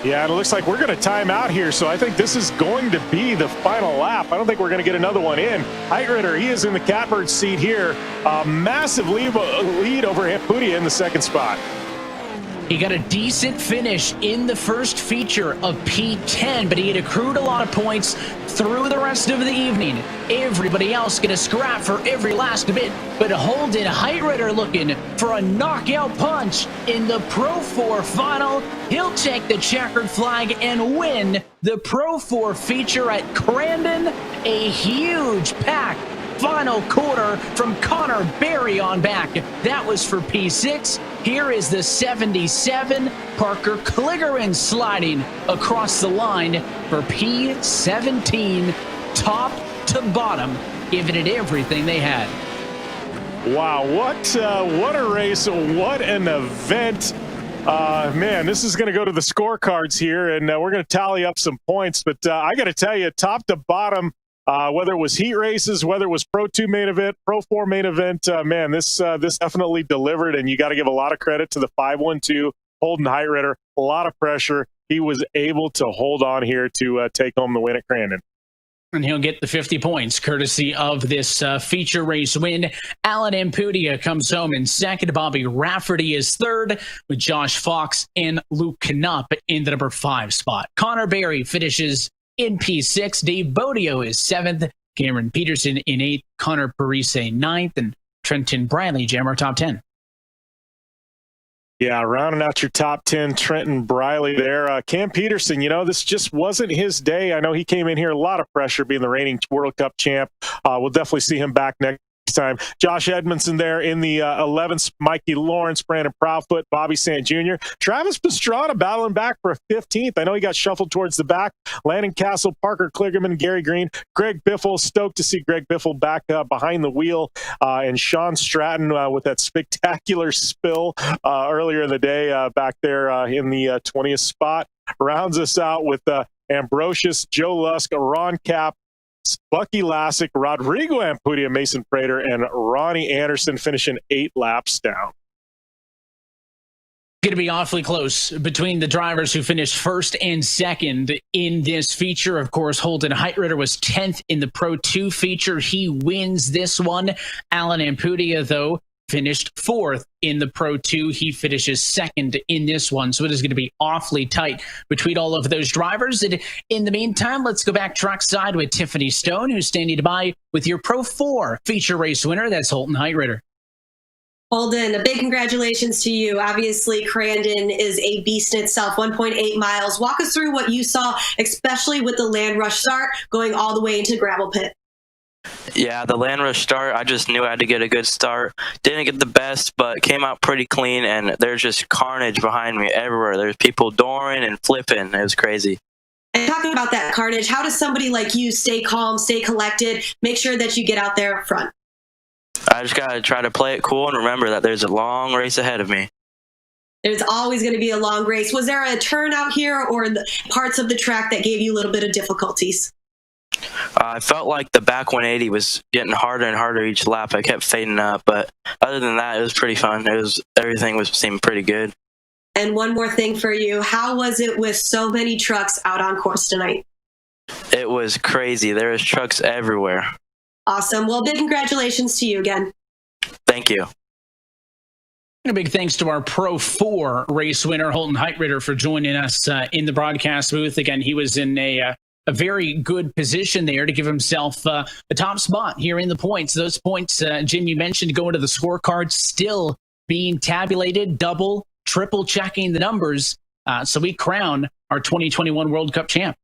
Yeah, and it looks like we're going to time out here, so I think this is going to be the final lap. I don't think we're going to get another one in. Heitritter, he is in the catbird seat here. A massive lead over Ampudia in the second spot. He got a decent finish in the first feature of P10, but he had accrued a lot of points through the rest of the evening. Everybody else going to scrap for every last bit, but Holton Heitritter looking for a knockout punch in the Pro 4 final. He'll take the checkered flag and win the Pro 4 feature at Crandon. A huge pack. Final quarter from Connor Berry on back. That was for P6. Here is the 77, Parker Kligerman, sliding across the line for P17, top to bottom, giving it everything they had. Wow, what a race, what an event. Man, this is going to go to the scorecards here, and we're going to tally up some points. But I got to tell you, top to bottom, whether it was heat races, whether it was Pro 2 main event, Pro 4 main event, man, this definitely delivered, and you got to give a lot of credit to the 512 Holton Heitritter. A lot of pressure. He was able to hold on here to take home the win at Crandon. And he'll get the 50 points courtesy of this feature race win. Alan Ampudia comes home in second. Bobby Rafferty is third, with Josh Fox and Luke Knupp in the number 5 spot. Connor Berry finishes in P6. Dave Bodio is 7th. Cameron Peterson in 8th. Connor Parise 9th. And Trenton Briley jam our top 10. Yeah, rounding out your top 10, Trenton Briley there. Cam Peterson, this just wasn't his day. I know he came in here, a lot of pressure being the reigning World Cup champ. We'll definitely see him back next time. Josh Edmondson there in the 11th, Mikey Lawrence, Brandon Proudfoot, Bobby Sant Jr. Travis Pastrana battling back for a 15th. I know he got shuffled towards the back. Landon Castle, Parker Kligerman, Gary Green, Greg Biffle. Stoked to see Greg Biffle back behind the wheel. And Sean Stratton with that spectacular spill earlier in the day back there in the 20th spot. Rounds us out with Ambrosius, Joe Lusk, Ron Cap, Bucky Lassick, Rodrigo Ampudia, Mason Prater, and Ronnie Anderson finishing 8 laps down. Going to be awfully close between the drivers who finished first and second in this feature. Of course, Holden Heitritter was 10th in the Pro 2 feature. He wins this one. Alan Ampudia, though, finished 4th in the Pro 2. He finishes 2nd in this one. So it is going to be awfully tight between all of those drivers. And in the meantime, let's go back trackside with Tiffany Stone, who's standing by with your Pro 4 feature race winner. That's Holden Heitritter. Holden, a big congratulations to you. Obviously, Crandon is a beast in itself, 1.8 miles. Walk us through what you saw, especially with the land rush start going all the way into the gravel pit. Yeah, the land rush start, I just knew I had to get a good start. Didn't get the best, but came out pretty clean, and there's just carnage behind me everywhere. There's people dooring and flipping. It was crazy. And talking about that carnage, how does somebody like you stay calm, stay collected, make sure that you get out there up front? I just got to try to play it cool and remember that there's a long race ahead of me. There's always going to be a long race. Was there a turn out here or the parts of the track that gave you a little bit of difficulties? I felt like the back 180 was getting harder and harder each lap. I kept fading up, but other than that, it was pretty fun. Everything seemed pretty good. And one more thing for you. How was it with so many trucks out on course tonight? It was crazy. There was trucks everywhere. Awesome. Well, big congratulations to you again. Thank you. And a big thanks to our Pro 4 race winner, Holden Heitritter, for joining us in the broadcast booth. Again, he was in a very good position there to give himself a top spot here in the points. Those points, Jim, you mentioned going to the scorecard, still being tabulated, double, triple checking the numbers. So we crown our 2021 World Cup champ.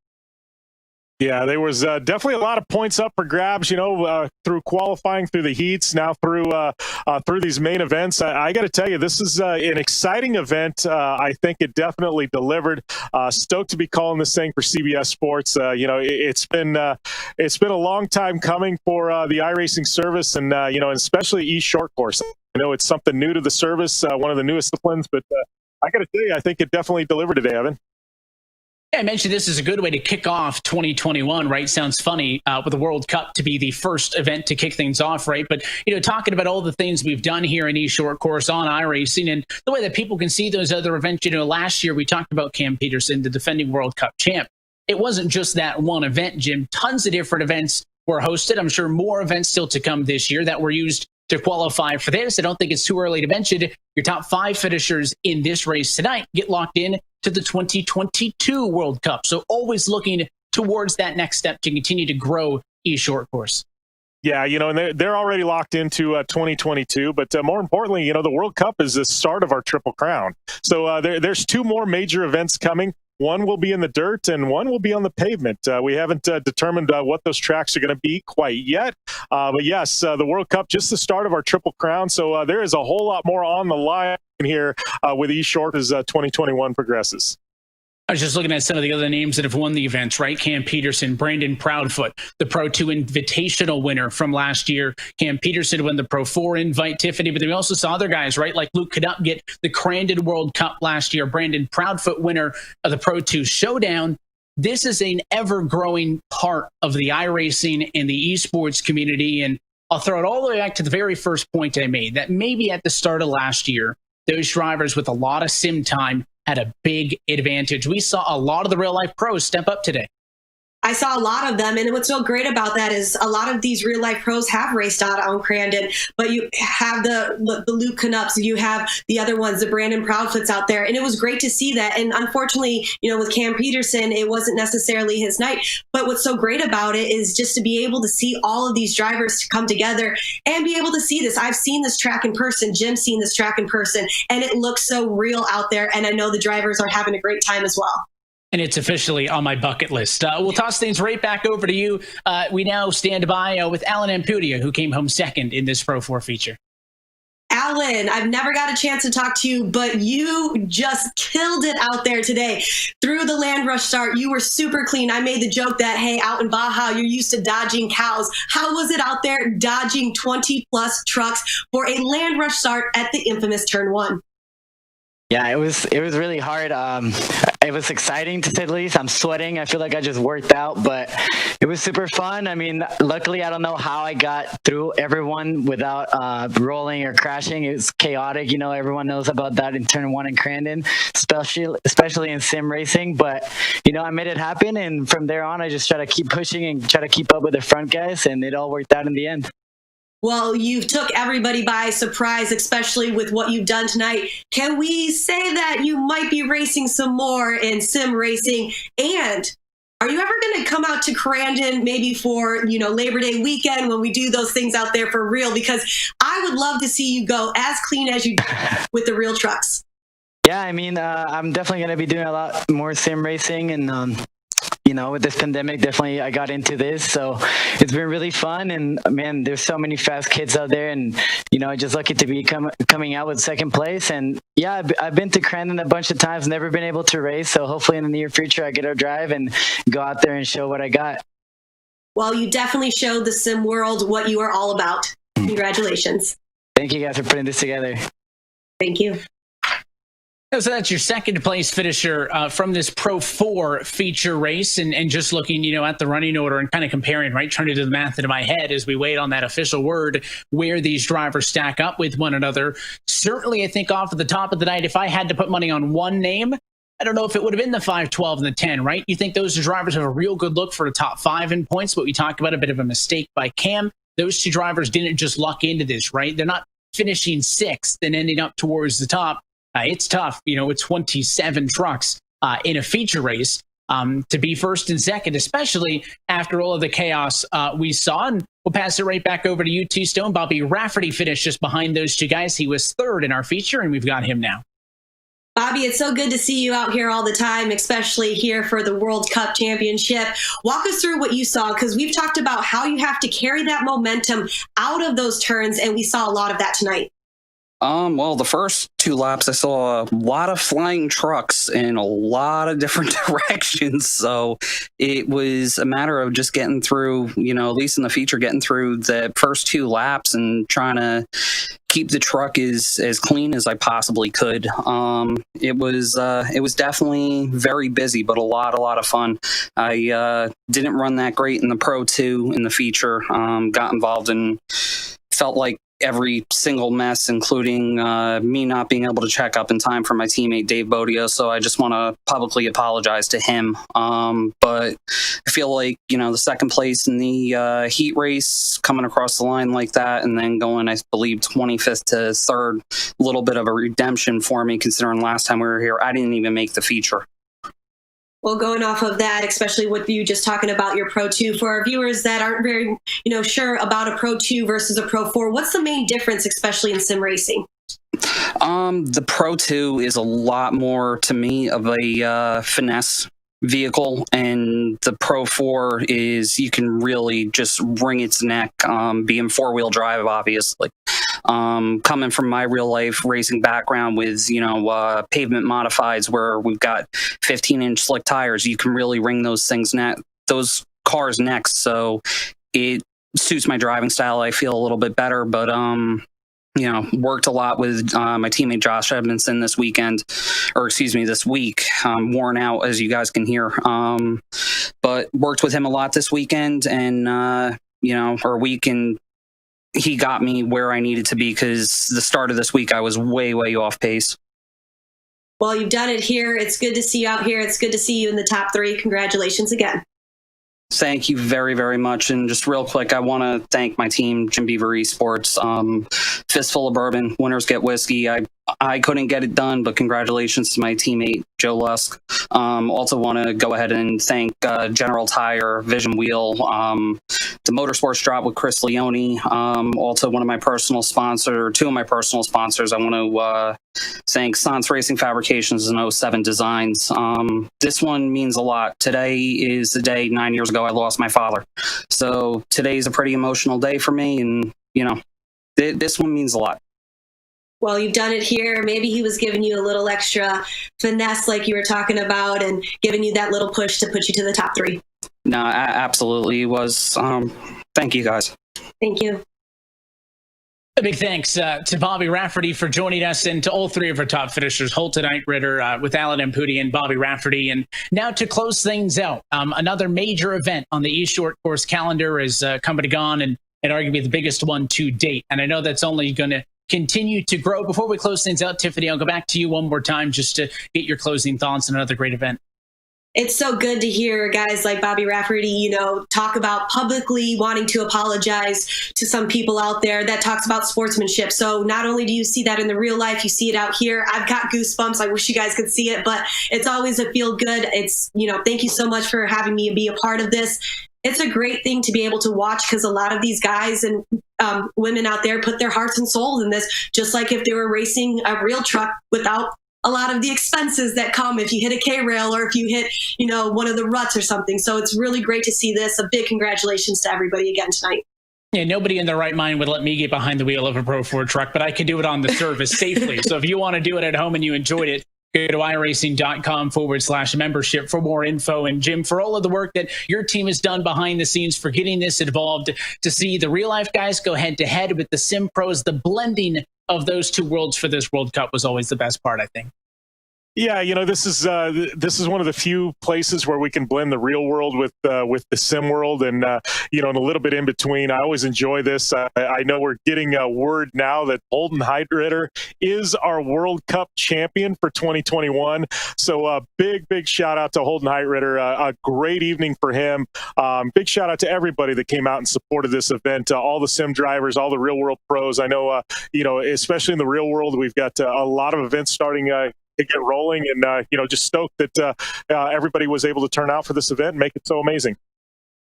Yeah, there was definitely a lot of points up for grabs, through qualifying, through the heats, now through these main events. I got to tell you, this is an exciting event. I think it definitely delivered. Stoked to be calling this thing for CBS Sports. It's been a long time coming for the iRacing service, and especially eShort course. I know it's something new to the service, one of the newest disciplines, but I got to tell you, I think it definitely delivered today, Evan. I mentioned this is a good way to kick off 2021, right? Sounds funny with the World Cup to be the first event to kick things off, right? But, talking about all the things we've done here in eShort course on iRacing and the way that people can see those other events. Last year we talked about Cam Peterson, the defending World Cup champ. It wasn't just that one event, Jim. Tons of different events were hosted. I'm sure more events still to come this year that were used to qualify for this. I don't think it's too early to mention your top 5 finishers in this race tonight get locked in to the 2022 World Cup. So always looking towards that next step to continue to grow eShort course. Yeah, and they're already locked into 2022, but more importantly, the World Cup is the start of our Triple Crown. So there's 2 more major events coming. One will be in the dirt and one will be on the pavement. We haven't determined what those tracks are going to be quite yet. But yes, the World Cup, just the start of our Triple Crown. So there is a whole lot more on the line here with eShort as 2021 progresses. I was just looking at some of the other names that have won the events, right? Cam Peterson, Brandon Proudfoot, the Pro 2 Invitational winner from last year. Cam Peterson won the Pro 4 invite, Tiffany, but then we also saw other guys, right? Like Luke Knupp get the Crandon World Cup last year. Brandon Proudfoot, winner of the Pro 2 Showdown. This is an ever-growing part of the iRacing and the esports community, and I'll throw it all the way back to the very first point I made, that maybe at the start of last year, those drivers with a lot of sim time had a big advantage. We saw a lot of the real-life pros step up today. I saw a lot of them, and what's so great about that is a lot of these real life pros have raced out on Crandon, but you have the Luke Canups, you have the other ones, the Brandon Proudfoots out there, and it was great to see that. And unfortunately, with Cam Peterson, it wasn't necessarily his night. But what's so great about it is just to be able to see all of these drivers to come together and be able to see this. I've seen this track in person. Jim's seen this track in person, and it looks so real out there. And I know the drivers are having a great time as well. And it's officially on my bucket list. We'll toss things right back over to you. We now stand by with Alan Ampudia, who came home second in this Pro 4 feature. Alan, I've never got a chance to talk to you, but you just killed it out there today. Through the land rush start, you were super clean. I made the joke that, hey, out in Baja, you're used to dodging cows. How was it out there dodging 20-plus trucks for a land rush start at the infamous Turn 1? Yeah, it was really hard. It was exciting, to say the least. I'm sweating. I feel like I just worked out, but it was super fun. I mean, luckily, I don't know how I got through everyone without rolling or crashing. It was chaotic. Everyone knows about that in Turn 1 in Crandon, especially in sim racing. But, I made it happen, and from there on, I just try to keep pushing and try to keep up with the front guys, and it all worked out in the end. Well, you took everybody by surprise, especially with what you've done tonight. Can we say that you might be racing some more in sim racing? And are you ever going to come out to Crandon maybe for, Labor Day weekend when we do those things out there for real? Because I would love to see you go as clean as you do with the real trucks. Yeah, I mean, I'm definitely going to be doing a lot more sim racing, and with this pandemic, definitely I got into this, so it's been really fun. And man, there's so many fast kids out there, and just lucky to be coming out with second place. And yeah, I've been to Crandon a bunch of times, never been able to race, so hopefully in the near future I get a drive and go out there and show what I got. Well, you definitely showed the sim world what you are all about. Congratulations. Thank you guys for putting this together. Thank you. So that's your second place finisher from this Pro 4 feature race. And just looking, at the running order and kind of comparing, right, trying to do the math into my head as we wait on that official word where these drivers stack up with one another. Certainly, I think off at the top of the night, if I had to put money on one name, I don't know if it would have been the 5, 12, and the 10, right? You think those drivers have a real good look for a top 5 in points, but we talked about a bit of a mistake by Cam. Those two drivers didn't just luck into this, right? They're not finishing 6th and ending up towards the top. It's tough, with 27 trucks in a feature race to be first and second, especially after all of the chaos we saw. And we'll pass it right back over to you, T-Stone. Bobby Rafferty finished just behind those two guys. He was third in our feature, and we've got him now. Bobby, it's so good to see you out here all the time, especially here for the World Cup Championship. Walk us through what you saw, because we've talked about how you have to carry that momentum out of those turns, and we saw a lot of that tonight. Well, the first 2 laps, I saw a lot of flying trucks in a lot of different directions. So it was a matter of just getting through, at least in the feature, getting through the first 2 laps and trying to keep the truck as clean as I possibly could. It was definitely very busy, but a lot of fun. I didn't run that great in the Pro 2 in the feature. Got involved and felt like every single mess, including me not being able to check up in time for my teammate Dave Bodio. So I just want to publicly apologize to him. But I feel like, the second place in the heat race, coming across the line like that, and then going, I believe, 25th to 3rd, a little bit of a redemption for me, considering last time we were here, I didn't even make the feature. Well, going off of that, especially with you just talking about your Pro 2, for our viewers that aren't very, sure about a Pro 2 versus a Pro 4, what's the main difference, especially in sim racing? The Pro 2 is a lot more, to me, of a finesse vehicle, and the Pro 4 is, you can really just wring its neck, being 4-wheel drive, obviously. Coming from my real life racing background with, pavement modifieds where we've got 15-inch slick tires, you can really wring those cars necks. So it suits my driving style. I feel a little bit better, but, worked a lot with my teammate Josh Edmondson this week, worn out, as you guys can hear. But worked with him a lot this weekend and, he got me where I needed to be, because the start of this week I was way off pace. Well, you've done it here. It's good to see you out here. It's good to see you in the top 3. Congratulations again. Thank you very, very much. And just real quick, I want to thank my team, Jim Beaver Esports, Fistful of Bourbon, Winners Get Whiskey. I couldn't get it done, but congratulations to my teammate, Joe Lusk. Also want to go ahead and thank General Tire, Vision Wheel, the Motorsports Drop with Chris Leone. Also one of my personal sponsors, two of my personal sponsors. I want to thank Sans Racing Fabrications and 07 Designs. This one means a lot. Today is the day 9 years ago I lost my father. So today's a pretty emotional day for me, and you know, this one means a lot. Well, you've done it here. Maybe he was giving you a little extra finesse like you were talking about and giving you that little push to put you to the top 3. No, absolutely he was. Thank you, guys. Thank you. A big thanks to Bobby Rafferty for joining us, and to all 3 of our top finishers, Holton Eitritter with Alan Impudi and Bobby Rafferty. And now to close things out, another major event on the eShort course calendar is coming and gone, and arguably the biggest one to date. And I know that's only going to continue to grow. Before we close things out, Tiffany, I'll go back to you one more time just to get your closing thoughts on another great event. It's so good to hear guys like Bobby Rafferty, you know, talk about publicly wanting to apologize to some people out there. That talks about sportsmanship. So not only do you see that in the real life, you see it out here. I've got goosebumps. I wish you guys could see it, but it's always a feel good. It's, you know, thank you so much for having me be a part of this. It's a great thing to be able to watch, because a lot of these guys and women out there put their hearts and souls in this, just like if they were racing a real truck without a lot of the expenses that come if you hit a K-rail or if you hit, you know, one of the ruts or something. So it's really great to see this. A big congratulations to everybody again tonight. Yeah, nobody in their right mind would let me get behind the wheel of a Pro 4 truck, but I can do it on the service safely. So if you want to do it at home and you enjoyed it, go to iRacing.com/membership for more info. And Jim, for all of the work that your team has done behind the scenes for getting this involved, to see the real life guys go head to head with the sim pros, the blending of those 2 worlds for this World Cup was always the best part, I think. Yeah, you know, this is one of the few places where we can blend the real world with the sim world, and you know, and a little bit in between. I always enjoy this. I know we're getting word now that Holton Eitritter is our World Cup champion for 2021. So big shout out to Holton Eitritter. A great evening for him. Big shout out to everybody that came out and supported this event. All the sim drivers, all the real world pros. I know, you know, especially in the real world, we've got a lot of events starting to get rolling, and you know, just stoked that everybody was able to turn out for this event and make it so amazing.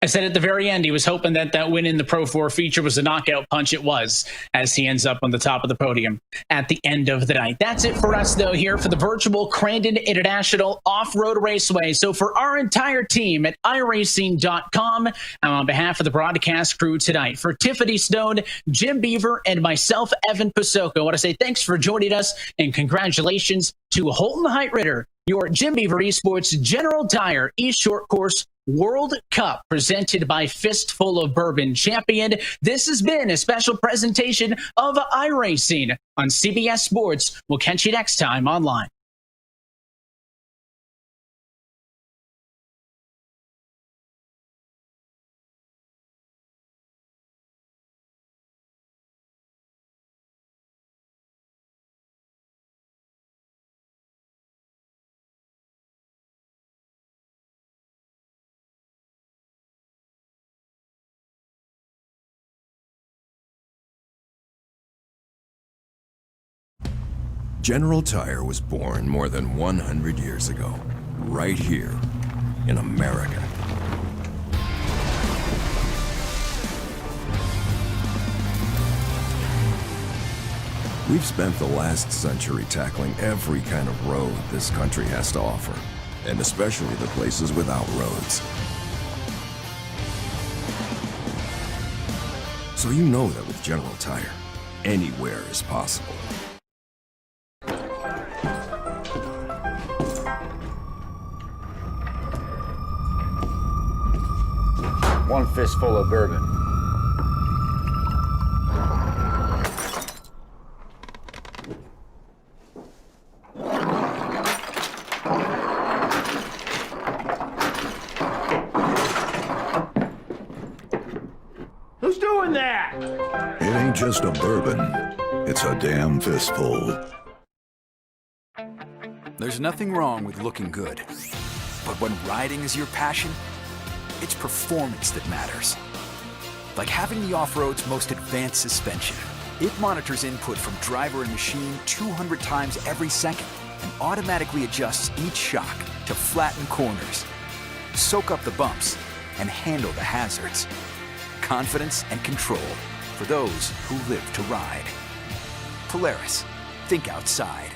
I said at the very end, he was hoping that that win in the Pro 4 feature was a knockout punch. It was, as he ends up on the top of the podium at the end of the night. That's it for us, though, here for the virtual Crandon International Off-Road Raceway. So for our entire team at iRacing.com, and on behalf of the broadcast crew tonight, for Tiffany Stone, Jim Beaver, and myself, Evan Pasoko, I want to say thanks for joining us, and congratulations to Holton Eitritter, your Jim Beaver Esports General Tire eShort Course World Cup, presented by Fistful of Bourbon champion. This has been a special presentation of iRacing on CBS Sports. We'll catch you next time online. General Tire was born more than 100 years ago, right here in America. We've spent the last century tackling every kind of road this country has to offer, and especially the places without roads. So you know that with General Tire, anywhere is possible. One fistful of bourbon. Who's doing that? It ain't just a bourbon, it's a damn fistful. There's nothing wrong with looking good, but when riding is your passion, it's performance that matters. Like having the off-road's most advanced suspension. It monitors input from driver and machine 200 times every second and automatically adjusts each shock to flatten corners, soak up the bumps, and handle the hazards. Confidence and control for those who live to ride. Polaris, think outside.